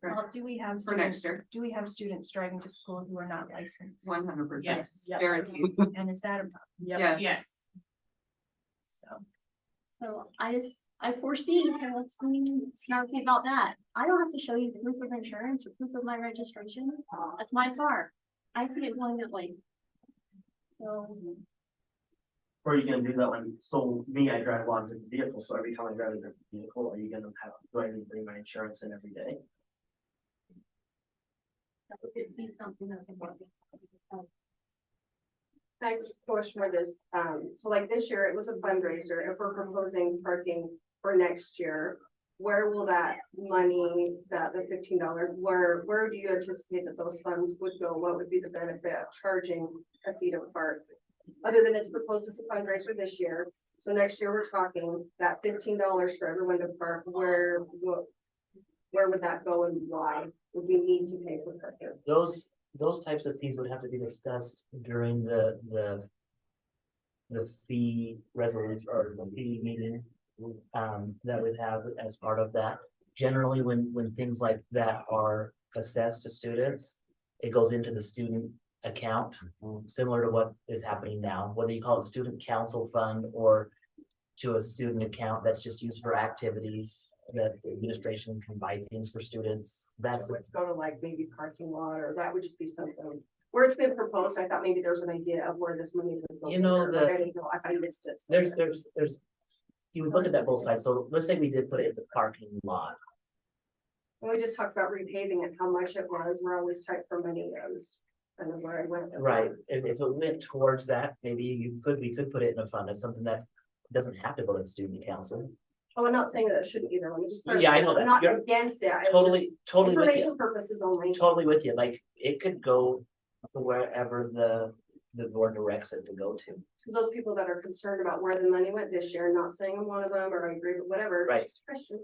Well, do we have For next students, year. do we have students driving to school who are not licensed? 100%. Yes. Guaranteed. And is that a problem? Yes. So I foresee parents being snarky about that. I don't have to show you proof of insurance or proof of my registration. That's my car. I see it going that way. So, Or are you gonna do that when, so me, I drive a lot of different vehicles, so every time I drive a different vehicle, are you gonna have, do I need to bring my insurance in every day? that would be something that can work. Thanks, question for this, so like this year, it was a fundraiser, if we're proposing parking for next year. Where will that money, the $15, where do you anticipate that those funds would go? What would be the benefit of charging a fee to park? Other than it's proposed as a fundraiser this year, so next year we're talking that $15 for everyone to park, where would that go and why would we need to pay for parking? Those types of fees would have to be discussed during the fee resolution or the fee meeting. That would have as part of that. Generally, when things like that are assessed to students, it goes into the student account, similar to what is happening now, whether you call it student council fund or to a student account that's just used for activities that the administration can buy things for students. That's Let's go to like maybe parking lot, or that would just be something where it's been proposed. I thought maybe there's an idea of where this money would go. You know, but I didn't know, I missed it. there's you would look at that both sides. So let's say we did put it in the parking lot. We just talked about repaving and how much it was. We're always tight for money. I was kind of where I went. with Right, that. if it went towards that, maybe we could put it in a fund as something that doesn't have to go to the student council. Oh, I'm not saying that it shouldn't either. Let me just. Yeah, I know that. I'm not You're against it. I was Totally just- with you, Information purposes only. totally with you, like, it could go to wherever the board directs it to go to. Those people that are concerned about where the money went this year, not saying I'm one of them, or I agree with whatever. Right. just a question.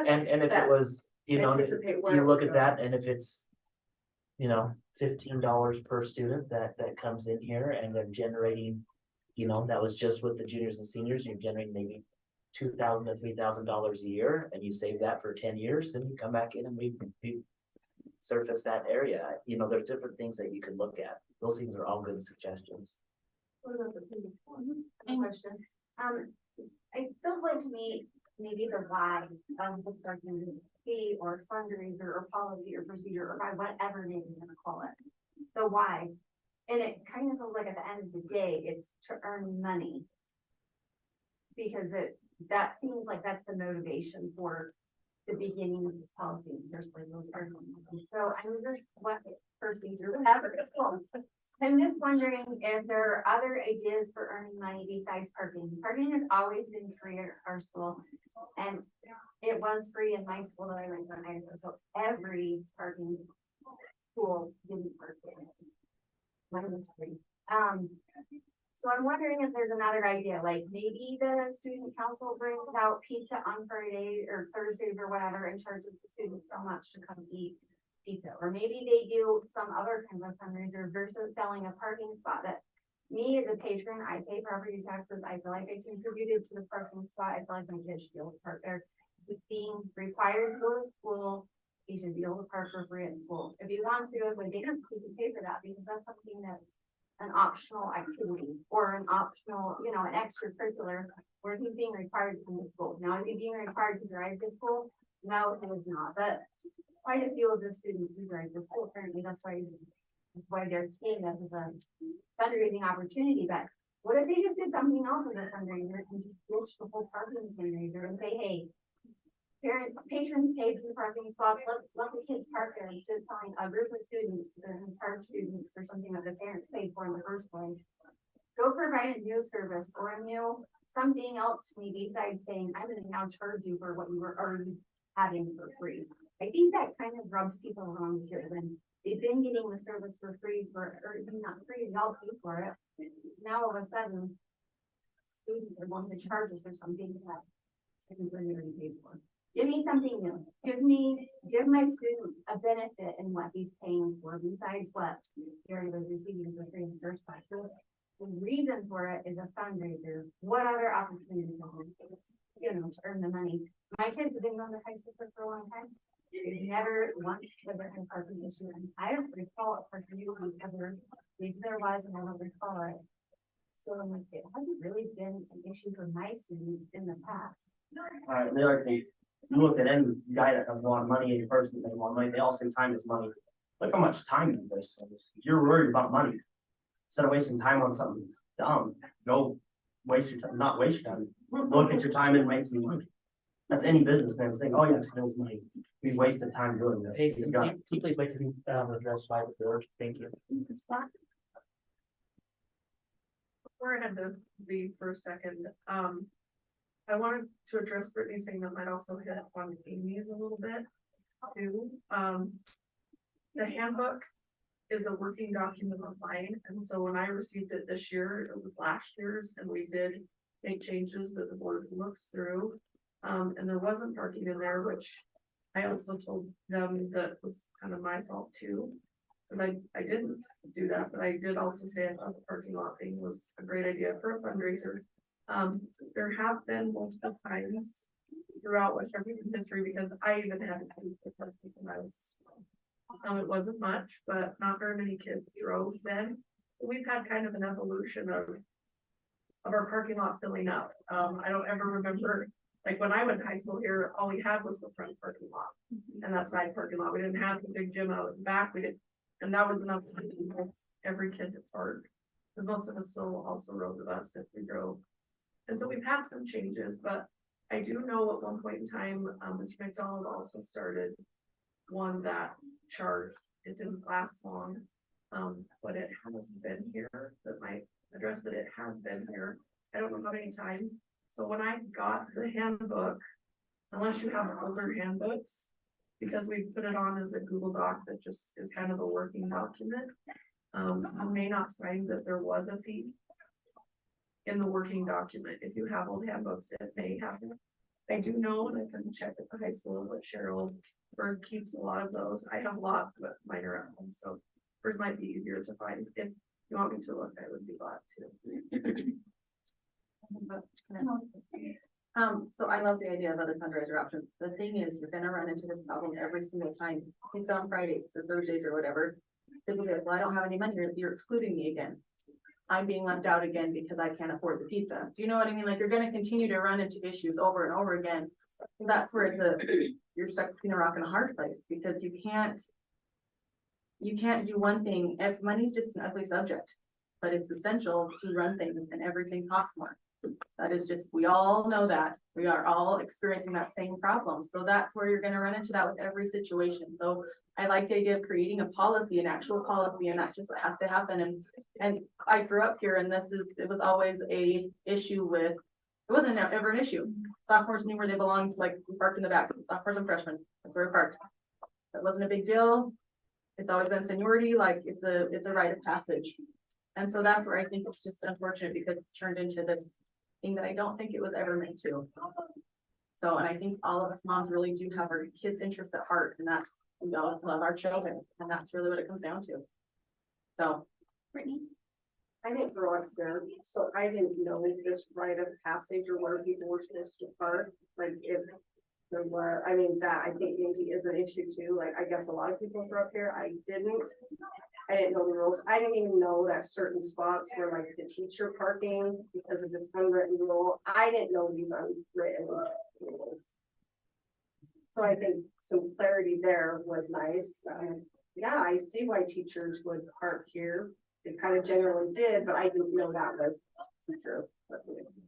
And if it That was, you know, anticipate where you it look would at go. that, and if it's, you know, $15 per student that comes in here and they're generating, you know, that was just with the juniors and seniors, you're generating maybe $2,000 to $3,000 a year, and you save that for 10 years, then you come back in and we surface that area. You know, there's different things that you can look at. Those things are all good suggestions. What about the previous one? Question, it feels like to me, maybe the why of the parking fee or fundraiser or policy or procedure or by whatever name you're gonna call it. The why, and it kind of feels like at the end of the day, it's to earn money. Because that seems like that's the motivation for the beginning of this policy, in the first place, those are. So I'm just, what procedure, whatever it's called. I'm just wondering if there are other ideas for earning money besides parking. Parking has always been free at our school. And it was free in my school that I went to in Idaho, so every parking school didn't park in it. Mine was free. So I'm wondering if there's another idea, like maybe the student council brings out pizza on Friday or Thursdays or whatever and charges the students so much to come eat pizza. Or maybe they do some other kind of fundraiser versus selling a parking spot that me as a patron, I pay property taxes. I feel like I contributed to the parking spot. I feel like my kids should be able to park there. It's being required to go to school. He should be able to park for free at school. If he wants to go to a dance, he can pay for that because that's something that's an optional activity or an optional, you know, an extracurricular where he's being required to come to school. Now, is he being required to drive to school? No, it is not, but quite a few of the students do drive to school currently. That's why they're seeing this as a fundraising opportunity, but What if they just did something else as a fundraiser and just ditched the whole parking fundraiser and say, hey, patrons paid for the parking spots, let the kids park there instead of telling a group of students, the charge students for something that the parents paid for in the first place. Go provide a new service or a new something else to me besides saying, I'm gonna now charge you for what you were already having for free. I think that kind of rubs people wrong here when they've been getting the service for free or not free, y'all pay for it. Now all of a sudden, students are wanting to charge us for something that I think we're already paid for. Give me something new. Give my student a benefit in what he's paying for besides what Gary was receiving for free in the first place. So the reason for it is a fundraiser. What other opportunities are there, you know, to earn the money? My kids have been going to high school for a long time. They've never once ever had a parking issue, and I don't recall a parking issue ever. Maybe there was, and I don't recall it. So I'm like, it hasn't really been an issue for my students in the past. And the other thing, you look at any guy that has a lot of money, any person that has a lot of money, they all say time is money. Look how much time you waste on this. If you're worried about money, instead of wasting time on something dumb, go waste your time, not waste your time. Look at your time and make some money. That's any businessman saying, oh yeah, it's no money. We wasted time doing this. Hey, so can you please wait to be addressed by the board? Thank you. Before I had to leave for a second, I wanted to address Brittany's thing that might also hit on Amy's a little bit too. The handbook is a working document online, and so when I received it this year, it was last year's, and we did make changes that the board looks through. And there wasn't parking in there, which I also told them that was kind of my fault too. Cause I didn't do that, but I did also say I thought the parking lot thing was a great idea for a fundraiser. There have been multiple times throughout West Jefferson history, because I even had to pay for parking when I was small. It wasn't much, but not very many kids drove then. We've had kind of an evolution of our parking lot filling up. I don't ever remember, like when I went to high school here, all we had was the front parking lot and that side parking lot. We didn't have the big gym out in the back. We didn't, and that was enough for every kid to park. Because most of us still also rode the bus if we drove. And so we've had some changes, but I do know at one point in time, Mr. McDonald also started one that charged. It didn't last long, but it has been here. That might address that it has been here. I don't know how many times. So when I got the handbook, unless you have older handbooks, because we put it on as a Google Doc that just is kind of a working document, you may not find that there was a fee in the working document. If you have old handbooks, it may have it. I do know, and I can check at the high school, but Cheryl Berg keeps a lot of those. I have a lot, but mine are at home, so hers might be easier to find. If you want me to look, I would be glad to. So I love the idea of other fundraiser options. The thing is, you're gonna run into this problem every single time. It's on Fridays or Thursdays or whatever. People go, well, I don't have any money, you're excluding me again. I'm being left out again because I can't afford the pizza. Do you know what I mean? Like, you're gonna continue to run into issues over and over again. That's where you're stuck between a rock and a hard place, because you can't do one thing. If money's just an ugly subject, but it's essential to run things, and everything costs more. That is just, we all know that. We are all experiencing that same problem. So that's where you're gonna run into that with every situation. So I like the idea of creating a policy, an actual policy, and that's just what has to happen. And I grew up here, and it was always a issue with, it wasn't ever an issue. Sophomores knew where they belonged, like we parked in the back, sophomores and freshmen, that's where we parked. That wasn't a big deal. It's always been seniority, like it's a rite of passage. And so that's where I think it's just unfortunate, because it's turned into this thing that I don't think it was ever meant to. So, and I think all of us moms really do have our kids' interests at heart, and that's, we all love our children, and that's really what it comes down to. So, Brittany? I didn't grow up there, so I didn't know this rite of passage or where people were supposed to park. Like, if there were, I mean, that I think maybe is an issue too. Like, I guess a lot of people grew up here. I didn't know the rules. I didn't even know that certain spots were like the teacher parking because of this unwritten rule. I didn't know these unwritten rules. So I think some clarity there was nice. Yeah, I see why teachers would park here. It kind of generally did, but I didn't know that was teacher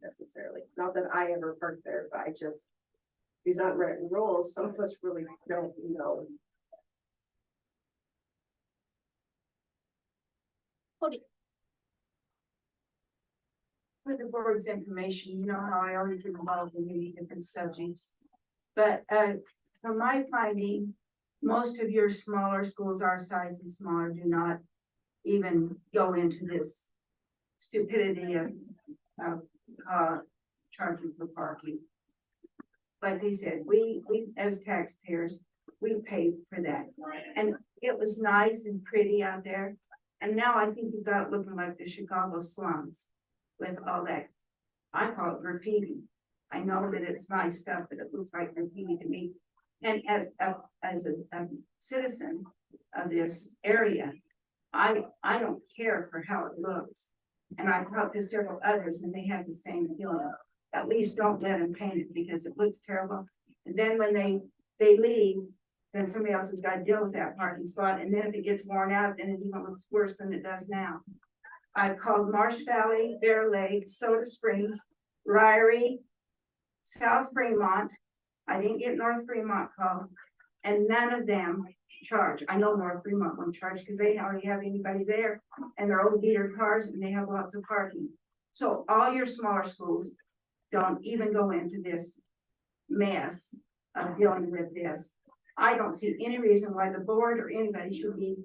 necessarily. Not that I ever parked there, but I just, these unwritten rules, some of us really don't know. For the board's information, you know how I always get involved in many different subjects. But from my finding, most of your smaller schools, our size and smaller, do not even go into this stupidity of charging for parking. Like they said, we as taxpayers, we pay for that. And it was nice and pretty out there. And now I think you've got it looking like the Chicago slums with all that, I call it graffiti. I know that it's nice stuff, but it looks like graffiti to me. And as a citizen of this area, I don't care for how it looks. And I've talked to several others and they have the same feeling. At least don't let them paint it because it looks terrible. And then when they leave, then somebody else has got to deal with that parking spot. And then if it gets worn out, then it even looks worse than it does now. I've called Marsh Valley, Bear Lake, Soda Springs, Ryrie, South Fremont. I didn't get North Fremont called, and none of them charge. I know North Fremont won't charge because they already have anybody there and they're old beater cars and they have lots of parking. So all your smaller schools don't even go into this mess of dealing with this. I don't see any reason why the board or anybody should be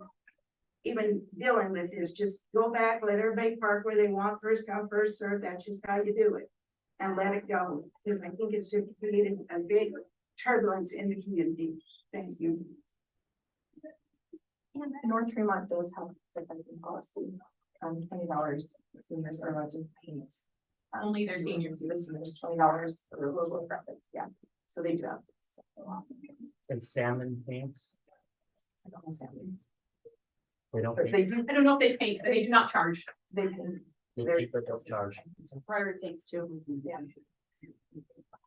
even dealing with this. Just go back, let everybody park where they want, first come, first serve. That's just how you do it. And let it go, because I think it's just created a big turbulence in the community. Thank you. And North Fremont does have the funding policy, $20 seniors are allowed to paint. Only their seniors. The seniors, $20 for the local profit, yeah, so they do have. And salmon paints, I don't know salmons. they don't But paint, they do, I don't know if they paint, but they do not charge. they paint. they There's- keep it, they'll charge. Private paints too, yeah.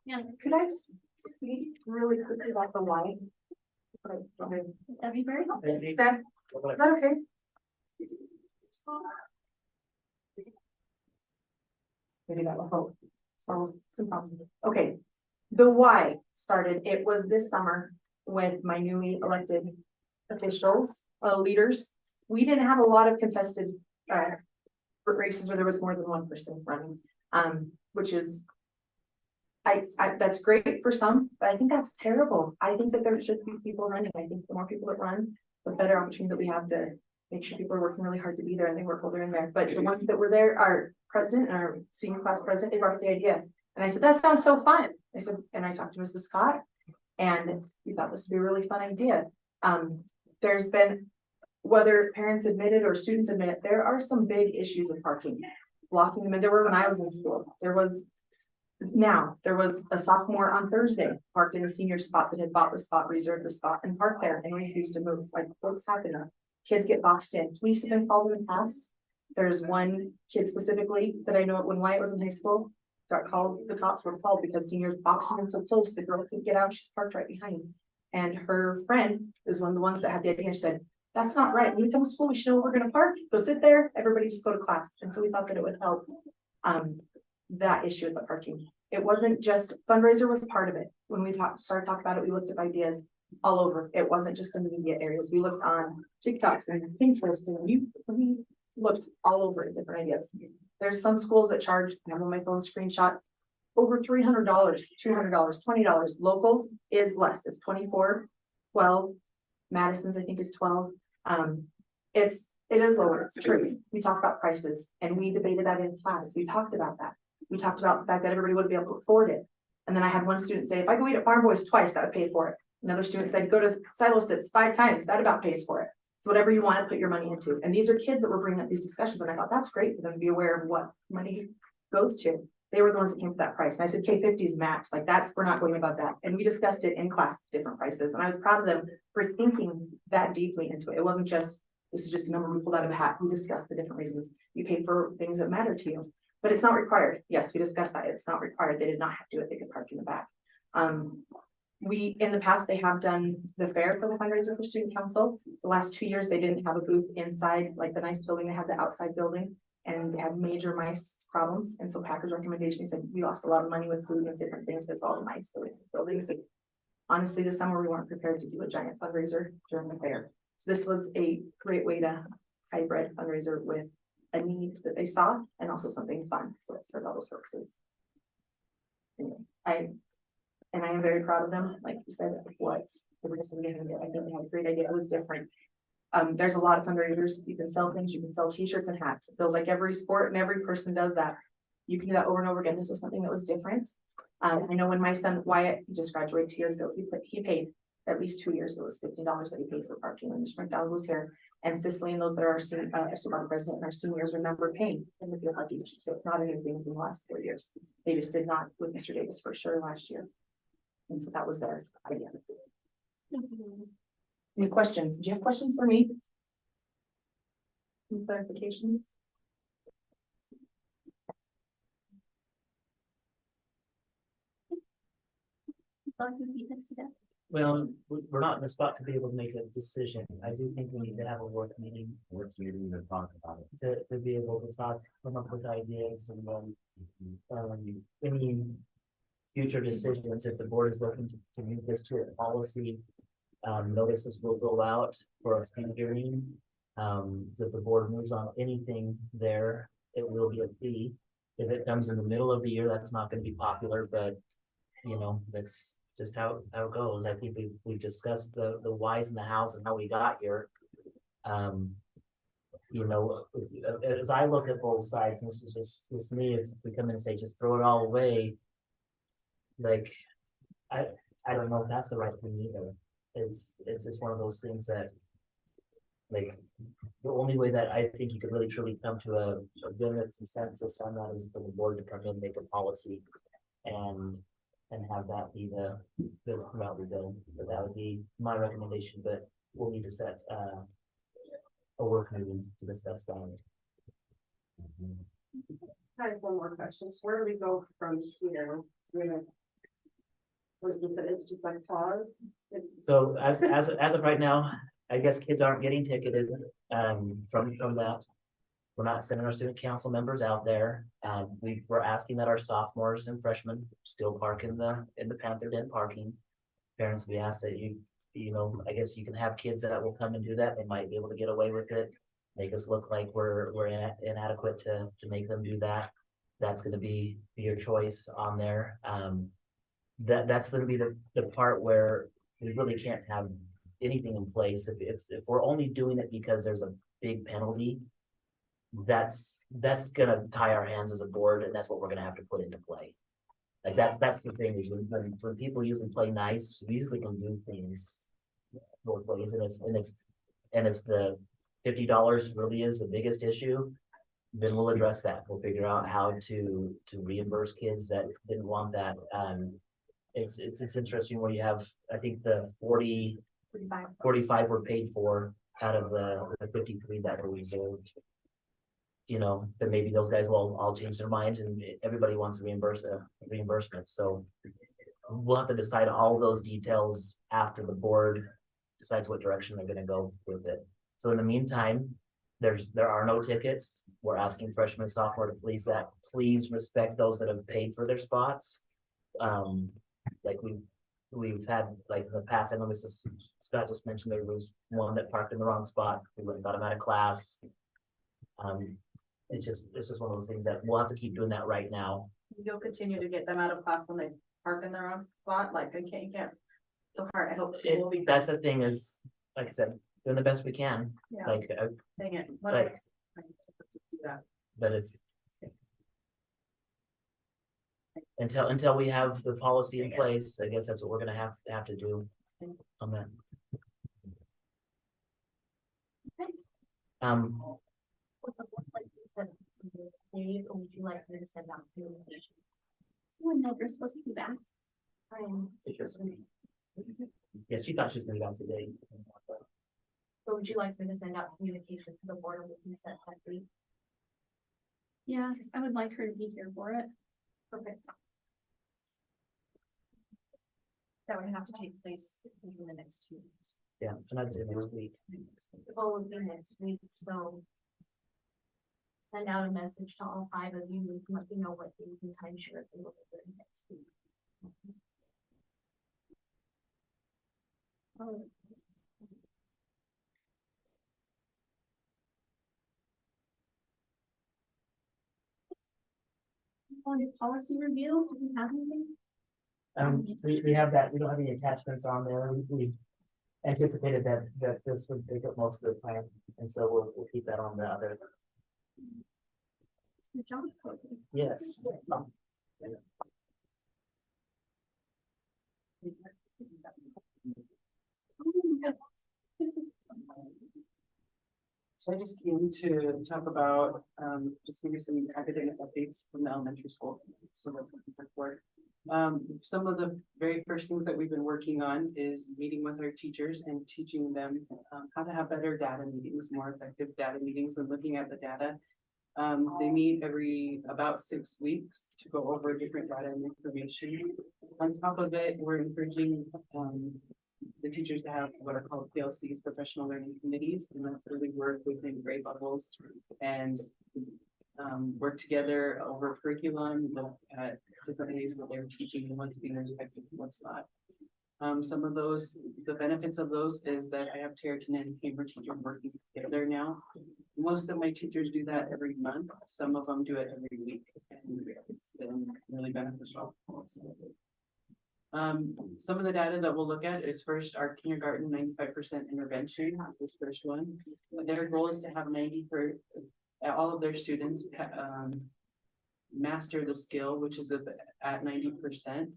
Yeah. Could I speak really quickly about the why? That'd be very helpful. Seth, is that okay? Maybe that will help. So some positive. Okay. The why started, it was this summer with my newly elected officials, leaders. We didn't have a lot of contested races where there was more than one person running, which is that's great for some, but I think that's terrible. I think that there should be people running. I think the more people that run, the better opportunity that we have to make sure people are working really hard to be there and they work while they're in there. But the ones that were there, our president and our senior class president, they brought up the idea. And I said, that sounds so fun. I said, and I talked to Mrs. Scott and we thought this would be a really fun idea. There's been, whether parents admit it or students admit it, there are some big issues with parking, blocking them. And there were when I was in school, there was a sophomore on Thursday parked in a senior spot that had bought the spot, reserved the spot and parked there and refused to move. Like, what's happening? Kids get boxed in. Police have been called in the past. There's one kid specifically that I know when Wyatt was in high school, got called, the cops were called because seniors boxed him in so close, the girl couldn't get out, she's parked right behind. And her friend is one of the ones that had the idea. She said, that's not right. When you come to school, we should know where we're gonna park. Go sit there, everybody just go to class. And so we thought that it would help that issue with the parking. It wasn't just fundraiser was part of it. When we started talking about it, we looked at ideas all over. It wasn't just immediate areas. We looked on TikToks and Pinterest and we looked all over at different ideas. There's some schools that charge, I have on my phone screenshot, over $300, $200, $20. Locals is less, it's 24, 12. Madison's I think is 12. It is lower, it's true. We talked about prices and we debated that in class. We talked about that. We talked about the fact that everybody would be able to afford it. And then I had one student say, if I go eat at Farm Boys twice, that would pay for it. Another student said, go to Silo Sips 5 times, that about pays for it. So whatever you want to put your money into. And these are kids that were bringing up these discussions. And I thought that's great for them to be aware of what money goes to. They were the ones that came to that price. And I said, K50 is max, like we're not going above that. And we discussed it in class, different prices. And I was proud of them for thinking that deeply into it. It wasn't just, this is just a number we pulled out of a hat. We discussed the different reasons. You pay for things that matter to you. But it's not required. Yes, we discussed that. It's not required. They did not have to do it. They could park in the back. In the past, they have done the fair for the fundraiser for student council. The last 2 years, they didn't have a booth inside, like the nice building. They had the outside building. and they had major mice problems. And so Packers recommendation, he said, we lost a lot of money with food and different things because all the mice that were in this building. So honestly, this summer we weren't prepared to do a giant fundraiser during the fair. So this was a great way to hybrid fundraiser with a need that they saw and also something fun. So it served all those purposes. Anyway, I am very proud of them. Like you said, what they were just giving it. I think they had a great idea. It was different. There's a lot of fundraisers. You can sell things, you can sell t-shirts and hats. It feels like every sport and every person does that. You can do that over and over again. This was something that was different. I know when my son Wyatt, he just graduated 2 years ago, he paid at least 2 years. It was $50 that he paid for parking when Mr. McDonald was here. And Cicely and those that are our president and our seniors remember paying in the field hockey. So it's not anything in the last 4 years. They just did not with Mr. Davis for sure last year. And so that was their idea. Any questions? Do you have questions for me? Any clarifications? Well, we're not in a spot to be able to make a decision. I do think we need to have a work meeting. To talk about it. To be able to talk, come up with ideas and any future decisions, if the board is looking to move this to a policy. Notices will go out for a fee hearing. If the board moves on anything there, it will be a fee. If it comes in the middle of the year, that's not gonna be popular, but you know, that's just how it goes. I think we've discussed the whys and the hows and how we got here. You know, as I look at both sides, and this is just me, if we come in and say, just throw it all away. Like, I don't know if that's the right thing either. It's just one of those things that, like, the only way that I think you could really truly come to a good consensus on that is for the board to come in and make a policy and have that be the route we go. But that would be my recommendation, but we'll need to set a work meeting to discuss that. I have one more question. So where do we go from here? It's just like pause. So as of right now, I guess kids aren't getting ticketed from that. We're not sending our student council members out there. We're asking that our sophomores and freshmen still park in the Panther Den parking. Parents, we ask that you know, I guess you can have kids that will come and do that. They might be able to get away with it. Make us look like we're inadequate to make them do that. That's gonna be your choice on there. That's gonna be the part where we really can't have anything in place. If we're only doing it because there's a big penalty, that's gonna tie our hands as a board, and that's what we're gonna have to put into play. Like that's the thing is when people usually play nice, we usually can do things both ways. And if the $50 really is the biggest issue, then we'll address that. We'll figure out how to reimburse kids that didn't want that. It's interesting where you have, I think the 45 were paid for out of the 53 that were reserved. You know, but maybe those guys will all change their mind and everybody wants a reimbursement. So we'll have to decide all those details after the board decides what direction they're gonna go with it. So in the meantime, there are no tickets. We're asking freshmen and sophomore to please respect those that have paid for their spots. Like we've had, like in the past, I know Mrs. Scott just mentioned there was one that parked in the wrong spot. We went and got him out of class. It's just one of those things that we'll have to keep doing that right now. You'll continue to get them out of class when they park in their own spot, like you can't. So hard, I hope it will be. That's the thing is, like I said, doing the best we can. Yeah. Like, Dang it. but if until we have the policy in place, I guess that's what we're gonna have to do on that. Dave, or would you like me to send out communication? When they're supposed to be back. Yes, she thought she was gonna be out today. So would you like me to send out communication to the board with consent that week? Yeah, I would like her to be here for it. Okay. That would have to take place in the next 2 weeks. Yeah, and I'd say next week. The goal would be next week, so send out a message to all 5 of you and let you know what days and times you're available during next week. On your policy review, do we have anything? We have that, we don't have any attachments on there, we anticipated that this would take up most of the time, and so we'll keep that on the other. Good job. Yes. So I just came to talk about, just give you some academic updates from the elementary school. So that's what I'm for. Some of the very first things that we've been working on is meeting with our teachers and teaching them how to have better data meetings, more effective data meetings, and looking at the data. They meet every about 6 weeks to go over different data and information. On top of it, we're encouraging the teachers to have what are called PLCs, professional learning committees, and that's really work within grade levels and work together over curriculum, look at different ways that they're teaching and what's being effective and what's not. Some of those, the benefits of those is that I have Territon and Cambridge teachers working together now. Most of my teachers do that every month. Some of them do it every week, and it's been really beneficial. Some of the data that we'll look at is first our kindergarten 95% intervention. That's this first one. Their goal is to have 90% for all of their students master the skill, which is at 90%.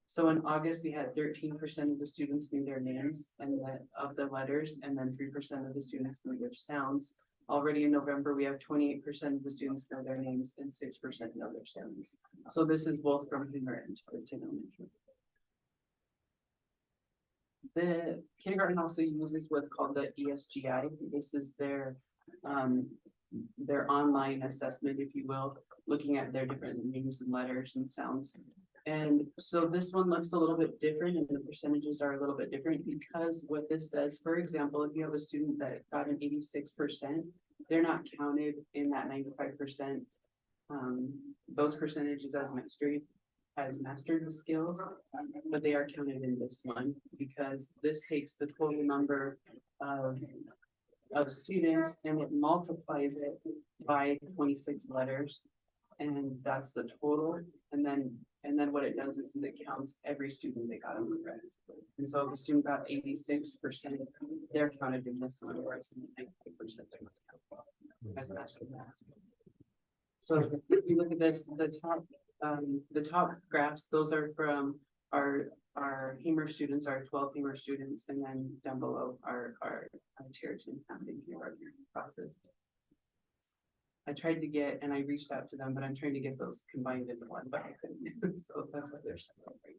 So in August, we had 13% of the students knew their names and of the letters, and then 3% of the students knew their sounds. Already in November, we have 28% of the students know their names and 6% know their sounds. So this is both from kindergarten to elementary. The kindergarten also uses what's called the ESGI. This is their online assessment, if you will, looking at their different names and letters and sounds. And so this one looks a little bit different, and the percentages are a little bit different because what this does, for example, if you have a student that got an 86%, they're not counted in that 95%. Those percentages as mastered the skills, but they are counted in this one because this takes the total number of students and it multiplies it by 26 letters, and that's the total. And then what it does is it counts every student that got on the credit. And so if a student got 86%, they're counted in this one, whereas in 95% they're not counted as mastered math. So if you look at this, the top graphs, those are from our Hamer students, our 12 Hamer students, and then down below our Territon and kindergarten classes. I tried to get, and I reached out to them, but I'm trying to get those combined into one, but I couldn't. So that's what they're saying.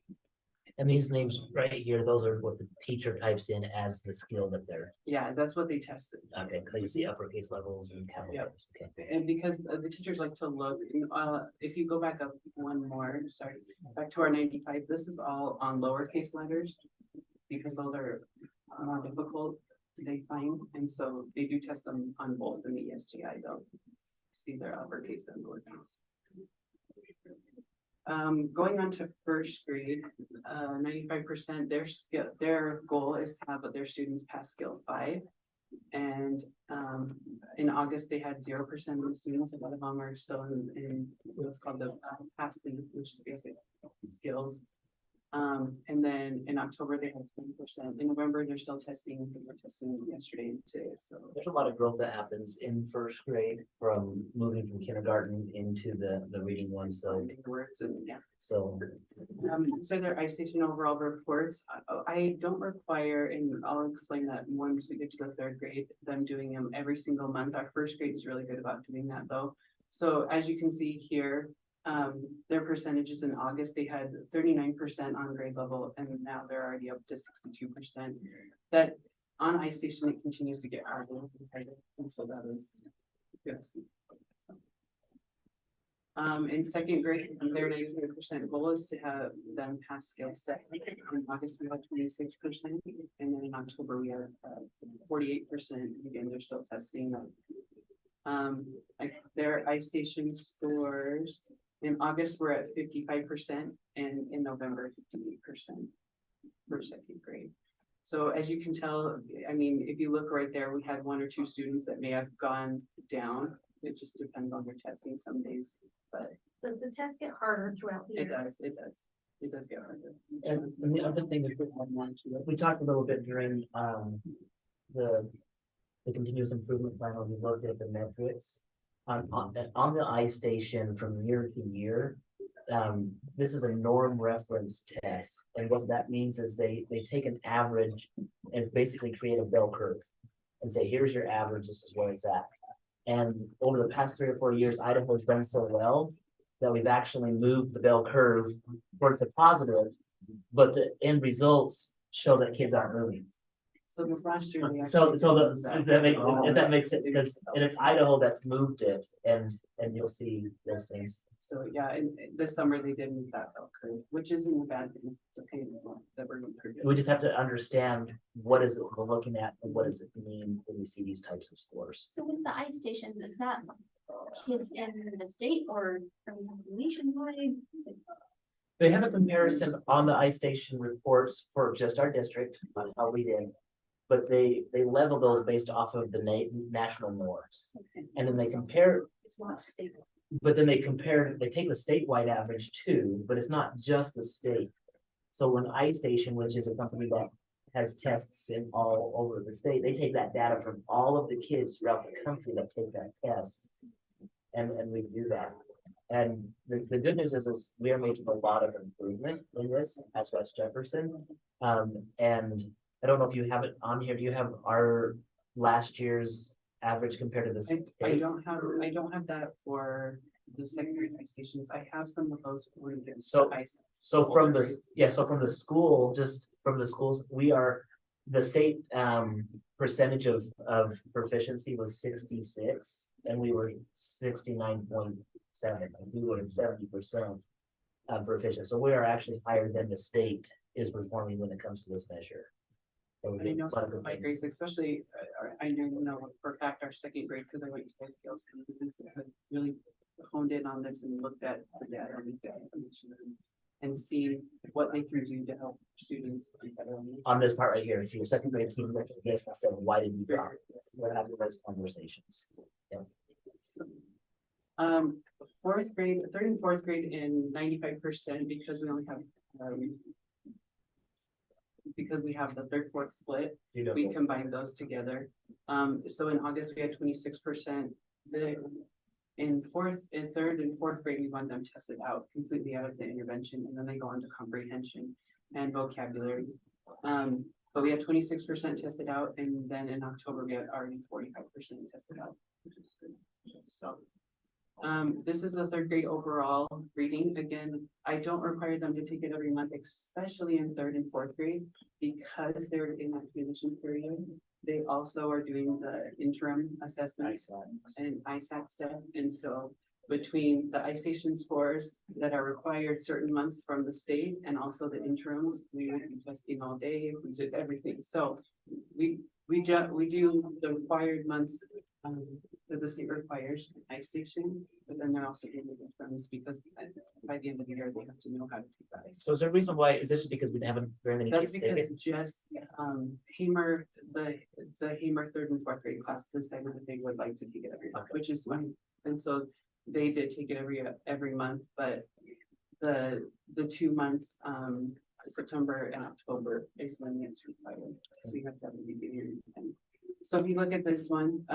And these names right here, those are what the teacher types in as the skill that they're. Yeah, that's what they tested. Okay, because you see uppercase levels and capital letters. Okay. And because the teachers like to look, if you go back up one more, sorry, back to our 95, this is all on lowercase letters because those are more difficult they find. And so they do test them on both in the ESGI though. See their uppercase and lowercase. Going on to first grade, 95% their goal is to have their students pass skill 5. And in August, they had 0% of the students. A lot of them are still in what's called the passing, which is basic skills. And then in October, they had 20%. In November, they're still testing. They were testing yesterday and today. So there's a lot of growth that happens in first grade from moving from kindergarten into the reading one. So words and yeah. So their iStation overall reports, I don't require, and I'll explain that once we get to the 3rd grade, them doing them every single month. Our first grade is really good about doing that though. So as you can see here, their percentages in August, they had 39% on grade level, and now they're already up to 62%. That on iStation, it continues to get harder and harder, and so that is good to see. In 2nd grade, their 93% goal is to have them pass skill set. In August, we had 26%, and then in October, we have 48%. Again, they're still testing. Like their iStation scores in August were at 55% and in November 58% for second grade. So as you can tell, I mean, if you look right there, we had one or two students that may have gone down. It just depends on their testing some days, but Does the test get harder throughout the it year? does, it does. It does get harder. And the other thing that we talked a little bit during, the continuous improvement plan when we looked at the metrics. On the iStation from year to year, this is a norm reference test. And what that means is they take an average and basically create a bell curve and say, here's your average, this is where it's at. And over the past 3 or 4 years, Idaho's done so well that we've actually moved the bell curve towards a positive, but the end results show that kids aren't moving. So this last year. we So, actually if did that makes sense, because, and it's Idaho that's moved it, and you'll see those things. So, yeah, and this summer they did move that bell curve, which isn't a bad thing. It's okay that we're improving. We just have to understand what is it we're looking at, and what does it mean when we see these types of scores. So with the iStations, is that kids in the state or nationwide? They have a comparison on the iStation reports for just our district on how we did. But they level those based off of the national norms. And then they compare, It's not stable. but then they take the statewide average too, but it's not just the state. So when iStation, which is a company that has tests in all over the state, they take that data from all of the kids throughout the country that take that test. And we do that. And the good news is we are making a lot of improvement in this as West Jefferson. And I don't know if you have it on here. Do you have our last year's average compared to the state? I don't have that for the secondary stations. I have some of those. So from the school, just from the schools, we are, the state percentage of proficiency was 66 and we were 69.7. We were 70% proficient. So we are actually higher than the state is performing when it comes to this measure. I know some of my grades, especially, I know for a fact our second grade, because I went to PLC, really honed in on this and looked at the data and see what they can do to help students be better. On this part right here, so your second grade team looks at this and said, why did you drop? We're having those conversations. Yeah. Third and fourth grade in 95% because we only have because we have the third, fourth split, we combine those together. So in August, we had 26%. In third and fourth grade, we want them tested out completely out of the intervention, and then they go on to comprehension and vocabulary. But we had 26% tested out, and then in October, we had already 45% tested out, which is good. So this is the third grade overall reading. Again, I don't require them to take it every month, especially in third and fourth grade, because they're in that transition period. They also are doing the interim assessments and ISAT stuff. And so between the iStation scores that are required certain months from the state and also the interims, we would be testing all day. We did everything. So we do the required months that the state requires iStation, but then they're also doing the interims because by the end of the year, they have to know how to do that. So is there a reason why, is this because we haven't very many That's kids take because it? just Hamer, the Hamer third and fourth grade class decided that they would like to take it every month, which is fine. And so they did take it every month, but the 2 months, September and October is when it's required. So you have to have a beginning. So if you look at this one,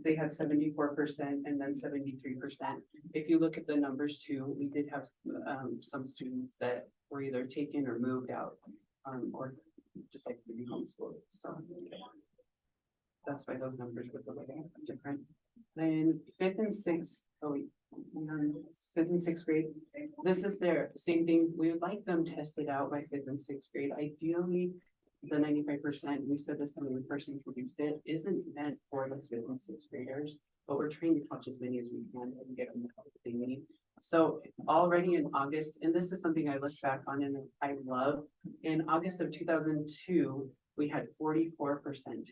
they had 74% and then 73%. If you look at the numbers too, we did have some students that were either taken or moved out, or just like to be homeschooled. So that's why those numbers would look different. Then fifth and sixth grade, this is their same thing. We would like them tested out by fifth and sixth grade. Ideally, the 95%, we said this when we first introduced it, isn't meant for those fifth and sixth graders, but we're trying to touch as many as we can and get them the help they need. So already in August, and this is something I look back on and I love, in August of 2002, we had 44%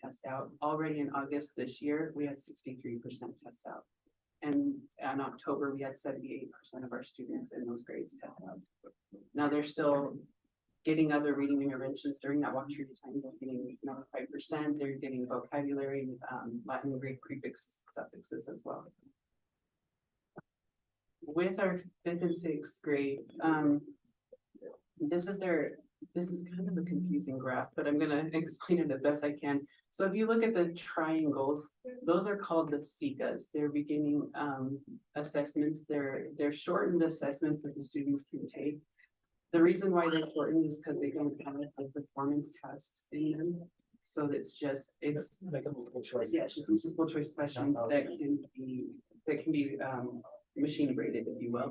test out. Already in August this year, we had 63% test out. And in October, we had 78% of our students in those grades test out. Now they're still getting other reading interventions during that walkthrough time. They're getting another 5%. They're getting vocabulary, Latin, Greek prefixes, suffixes as well. With our 5th and 6th grade, this is kind of a confusing graph, but I'm gonna explain it as best I can. So if you look at the triangles, those are called the SICAs. They're beginning assessments. They're shortened assessments that the students can take. The reason why they're shortened is because they don't have the performance tasks in them. So it's like a multiple choice. Yes, it's multiple choice questions that can be machine graded, if you will.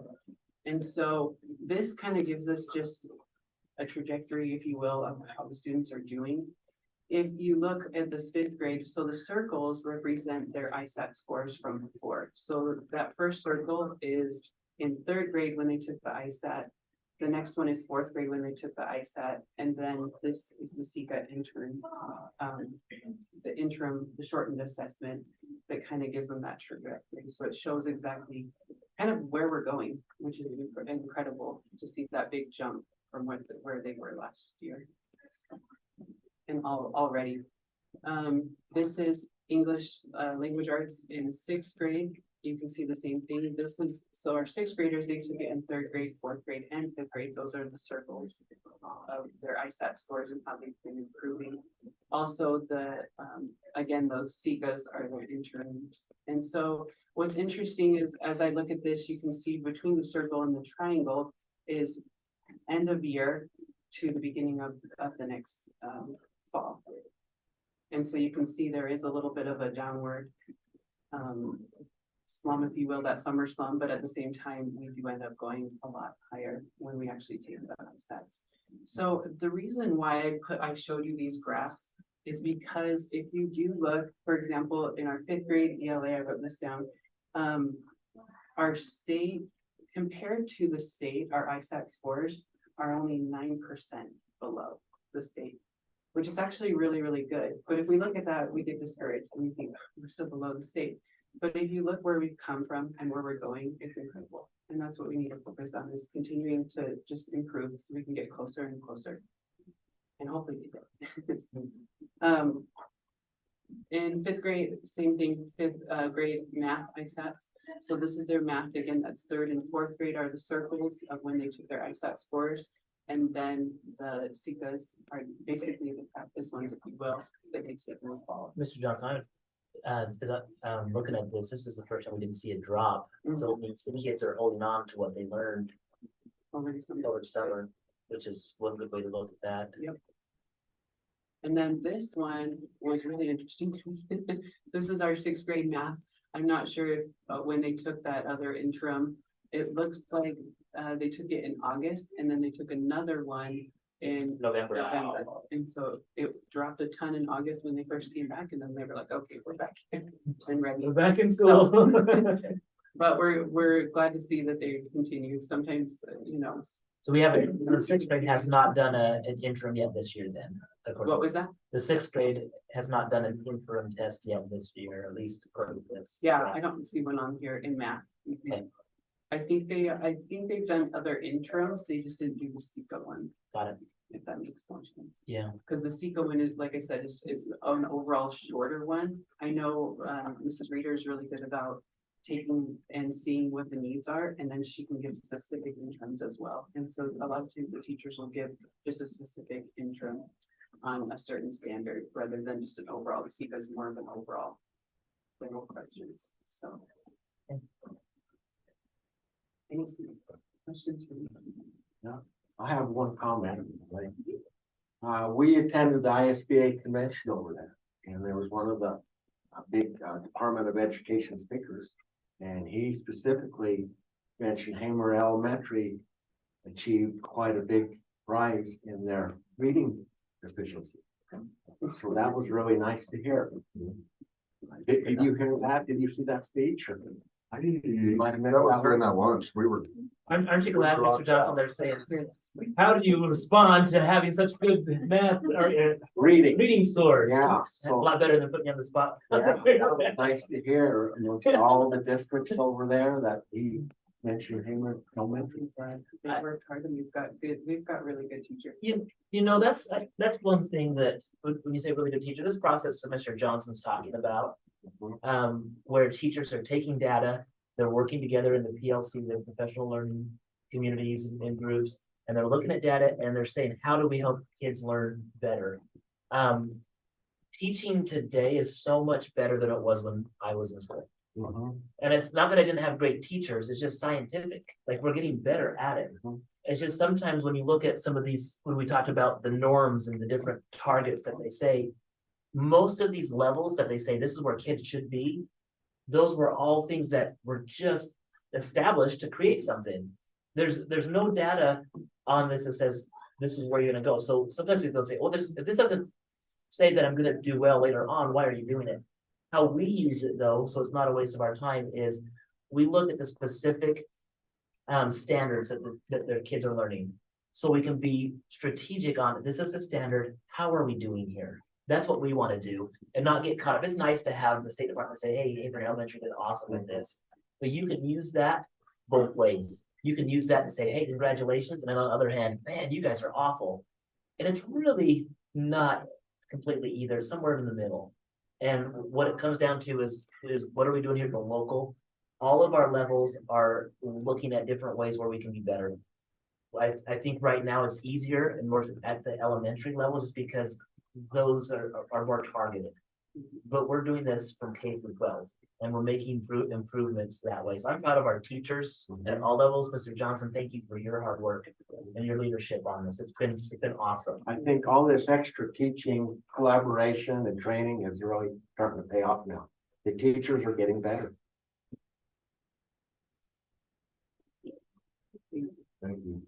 And so this kind of gives us just a trajectory, if you will, of how the students are doing. If you look at this 5th grade, so the circles represent their ISAT scores from before. So that first circle is in 3rd grade when they took the ISAT. The next one is 4th grade when they took the ISAT, and then this is the SICA intern, the shortened assessment that kind of gives them that trajectory. So it shows exactly kind of where we're going, which is incredible to see that big jump from where they were last year. And already, this is English language arts in 6th grade. You can see the same thing. So our 6th graders, they took it in 3rd grade, 4th grade, and 5th grade. Those are the circles of their ISAT scores and how they've been improving. Also, again, those SICAs are their interns. And so what's interesting is, as I look at this, you can see between the circle and the triangle is end of year to the beginning of the next fall. And so you can see there is a little bit of a downward slum, if you will, that summer slum, but at the same time, we do end up going a lot higher when we actually take the sets. So the reason why I showed you these graphs is because if you do look, for example, in our 5th grade ELA, I wrote this down, our state, compared to the state, our ISAT scores are only 9% below the state, which is actually really, really good. But if we look at that, we get discouraged and we think we're still below the state. But if you look where we've come from and where we're going, it's incredible. And that's what we need to focus on, is continuing to just improve so we can get closer and closer. And hopefully get there. In 5th grade, same thing, 5th grade math ISATs. So this is their math. Again, that's 3rd and 4th grade are the circles of when they took their ISAT scores. And then the SICAs are basically the practice ones, if you will, that they take in the fall. Mr. Johnson, looking at this is the first time we didn't see a drop. So it means the kids are holding on to what they learned over the summer, which is one good way to look at that. Yep. And then this one was really interesting to me. This is our 6th grade math. I'm not sure if when they took that other interim, it looks like they took it in August, and then they took another one in November. And so it dropped a ton in August when they first came back, and then they were like, okay, we're back and ready. We're back in school. But we're glad to see that they continue. Sometimes, you know. So we have the 6th grade has not done an interim yet this year then. What was that? The 6th grade has not done an interim test yet this year, at least according to this. Yeah, I don't see one on here in math. Okay. I think they've done other interims. They just didn't do the SICA one. Got it. If that makes more sense. Yeah. Because the SICA one is, like I said, is an overall shorter one. I know Mrs. Reader is really good about taking and seeing what the needs are, and then she can give specific interims as well. And so a lot of times the teachers will give just a specific interim on a certain standard rather than just an overall. The SICA is more of an overall general questions. So. Any questions for me? No, I have one comment. We attended the ISBA convention over there, and there was one of the big Department of Education speakers, and he specifically mentioned Hamer Elementary achieved quite a big rise in their reading proficiency. So that was really nice to hear. Did you hear that? Did you see that speech? Or? I didn't. That was during that lunch. We were. Aren't you glad, Mr. Johnson, they're saying how do you respond to having such good math or Reading. scores? Yeah, That's a so. lot better than putting you on the spot. Yeah, that was nice to hear, amongst all the districts over there that he mentioned Hayward Elementary. They worked hard and we've got really good teachers. You know, that's one thing that, when you say really good teacher, this process that Mr. Johnson's talking about. Where teachers are taking data, they're working together in the PLC, the professional learning communities and groups. And they're looking at data and they're saying, how do we help kids learn better? Teaching today is so much better than it was when I was in school. And it's not that I didn't have great teachers, it's just scientific, like we're getting better at it. It's just sometimes when you look at some of these, when we talked about the norms and the different targets that they say, most of these levels that they say this is where kids should be, those were all things that were just established to create something. There's no data on this that says this is where you're gonna go. So sometimes people say, well, if this doesn't say that I'm gonna do well later on, why are you doing it? How we use it though, so it's not a waste of our time, is we look at the specific standards that their kids are learning. So we can be strategic on it. This is the standard. How are we doing here? That's what we want to do and not get caught up. It's nice to have the State Department say, hey, Abraham Elementary did awesome with this. But you can use that both ways. You can use that to say, hey, congratulations. And then on the other hand, man, you guys are awful. And it's really not completely either, somewhere in the middle. And what it comes down to is what are we doing here at the local? All of our levels are looking at different ways where we can be better. I think right now it's easier and more at the elementary level just because those are more targeted. But we're doing this from K through 12 and we're making improvements that way. So I'm proud of our teachers at all levels. Mr. Johnson, thank you for your hard work and your leadership on this. It's been awesome. I think all this extra teaching, collaboration and training is really starting to pay off now. The teachers are getting better. Thank you.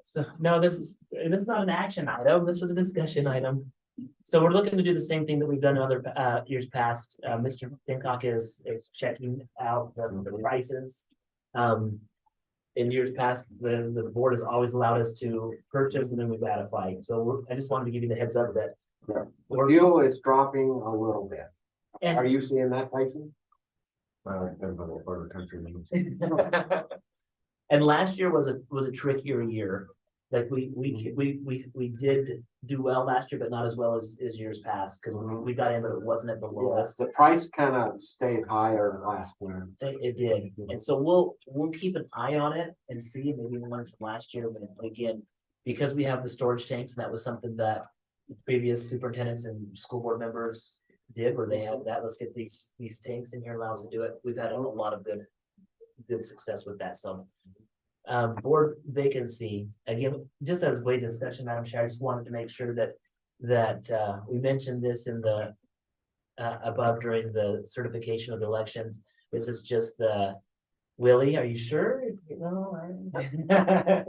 So no, this is not an action item. This is a discussion item. So we're looking to do the same thing that we've done in other years past. Mr. Pincock is checking out the prices. In years past, the board has always allowed us to purchase and then we ratify. So I just wanted to give you the heads up that fuel is dropping a little bit. And- Are you seeing that, Tyson? Well, it depends on what part of the country. And last year was a trickier year. Like we did do well last year, but not as well as years past, because we got in, but it wasn't at the lowest. The price kind of stayed higher last winter. It did, and so we'll keep an eye on it and see, maybe we learned from last year, but again, because we have the storage tanks, and that was something that previous superintendents and school board members did, where they had that, let's get these tanks in here, allow us to do it. We've had a lot of good success with that, so. Board vacancy, again, just as way discussion, Madam Chair, I just wanted to make sure that we mentioned this in the above during the certification of the elections. This is just the Willie, are you sure? You know, A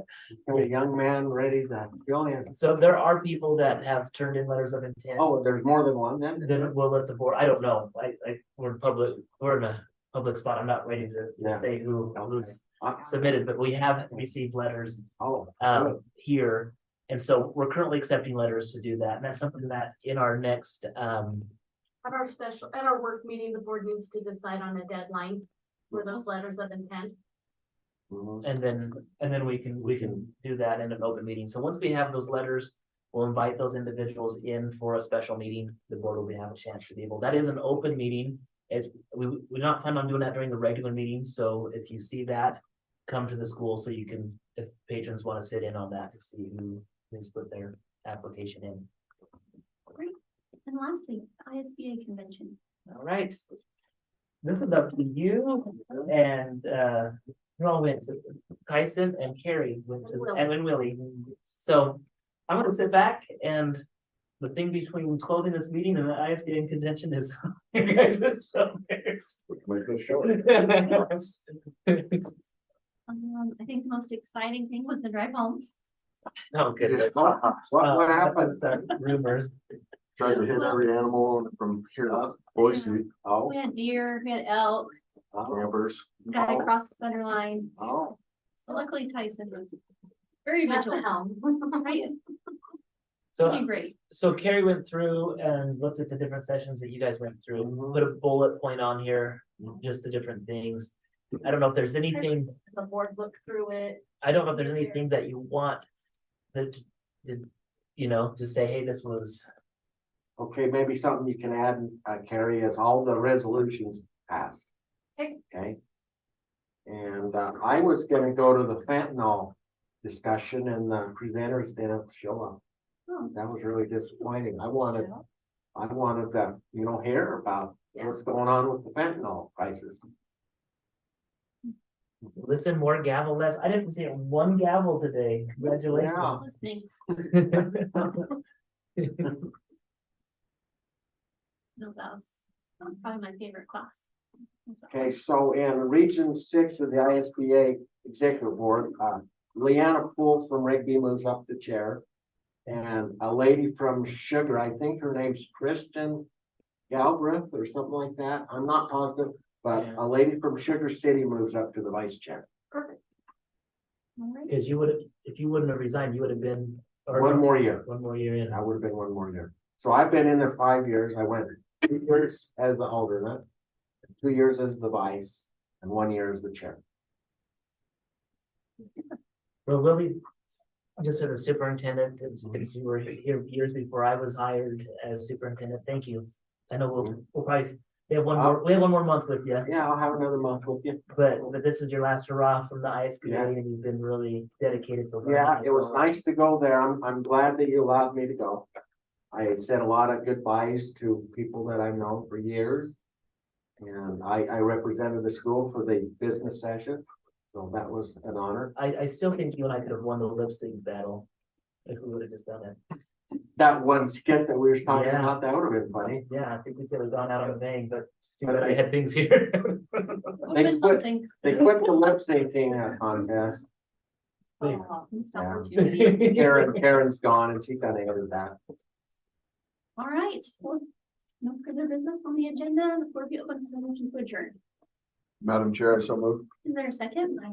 young man ready to fill in. so there are people that have turned in letters of intent. Oh, there's more than one then? Then we'll let the board, I don't know, we're in a public spot, I'm not ready to say who's submitted, but we have received letters here. And so we're currently accepting letters to do that. And that's something that in our next At our work meeting, the board needs to decide on a deadline for those letters of intent. and then we can do that in an open meeting. So once we have those letters, we'll invite those individuals in for a special meeting. The board will have a chance to be able, that is an open meeting. We're not planning on doing that during the regular meeting. So if you see that, come to the school so you can, if patrons want to sit in on that to see who's put their application in. Great. And lastly, ISBA convention. All right. This is up to you and you all went to Tyson and Carrie went to and Willie. So I'm gonna sit back, and the thing between closing this meeting and the ISBA convention is you guys are showers. I think the most exciting thing was the drive home. Oh, good. What happened? Rumors. Tried to hit every animal from here to Boise. We had deer, we had elk, Campers. got across the center line. Oh. Luckily Tyson was very At the vigilant. helm. Right? So, Doing great. so Carrie went through and looked at the different sessions that you guys went through, put a bullet point on here, just the different things. I don't know if there's anything, The board looked through it. I don't know if there's anything that you want that, you know, to say, hey, this was, Okay, maybe something you can add, Carrie, is all the resolutions passed. Okay. Okay. And I was gonna go to the fentanyl discussion and the presenters didn't show up. Oh. That was really disappointing. I wanted to, you know, hear about what's going on with the fentanyl crisis. listen more, gavel less. I didn't see one gavel today. Congratulations. Listening. No, that was probably my favorite class. Okay, so in Region 6 of the ISBA Executive Board, Leanna Poole from Rigby moves up to chair. And a lady from Sugar, I think her name's Kristen Galbraith or something like that. I'm not positive, but a lady from Sugar City moves up to the vice chair. Perfect. All right. Because you would have, if you wouldn't have resigned, you would have been. or One more year. One more year in. I would have been one more year. So I've been in there 5 years. I went 2 years as the alternate, 2 years as the vice, and 1 year as the chair. Well, Lily, just as a superintendent, since you were here years before I was hired as superintendent, thank you. I know we'll probably, we have one more month with you. Yeah, I'll have another month with you. But this is your last hurrah from the ISBA Yeah. and you've been really dedicated for. Yeah, it was nice to go there. I'm glad that you allowed me to go. I said a lot of goodbyes to people that I've known for years. And I represented the school for the business session, so that was an honor. I still think you and I could have won the lip sync battle if we would have just done it. That one skit that we were talking Yeah. about, that would have been funny. Yeah, I think we could have gone out on a bang, but too bad I had things here. They quit the lip syncing contest. Oh, missed Yeah. opportunity. Karen's gone and she kind of ended that. All right, well, no further business on the agenda. The board will open to motion to adjourn. Madam Chair, I so moved. Is there a second?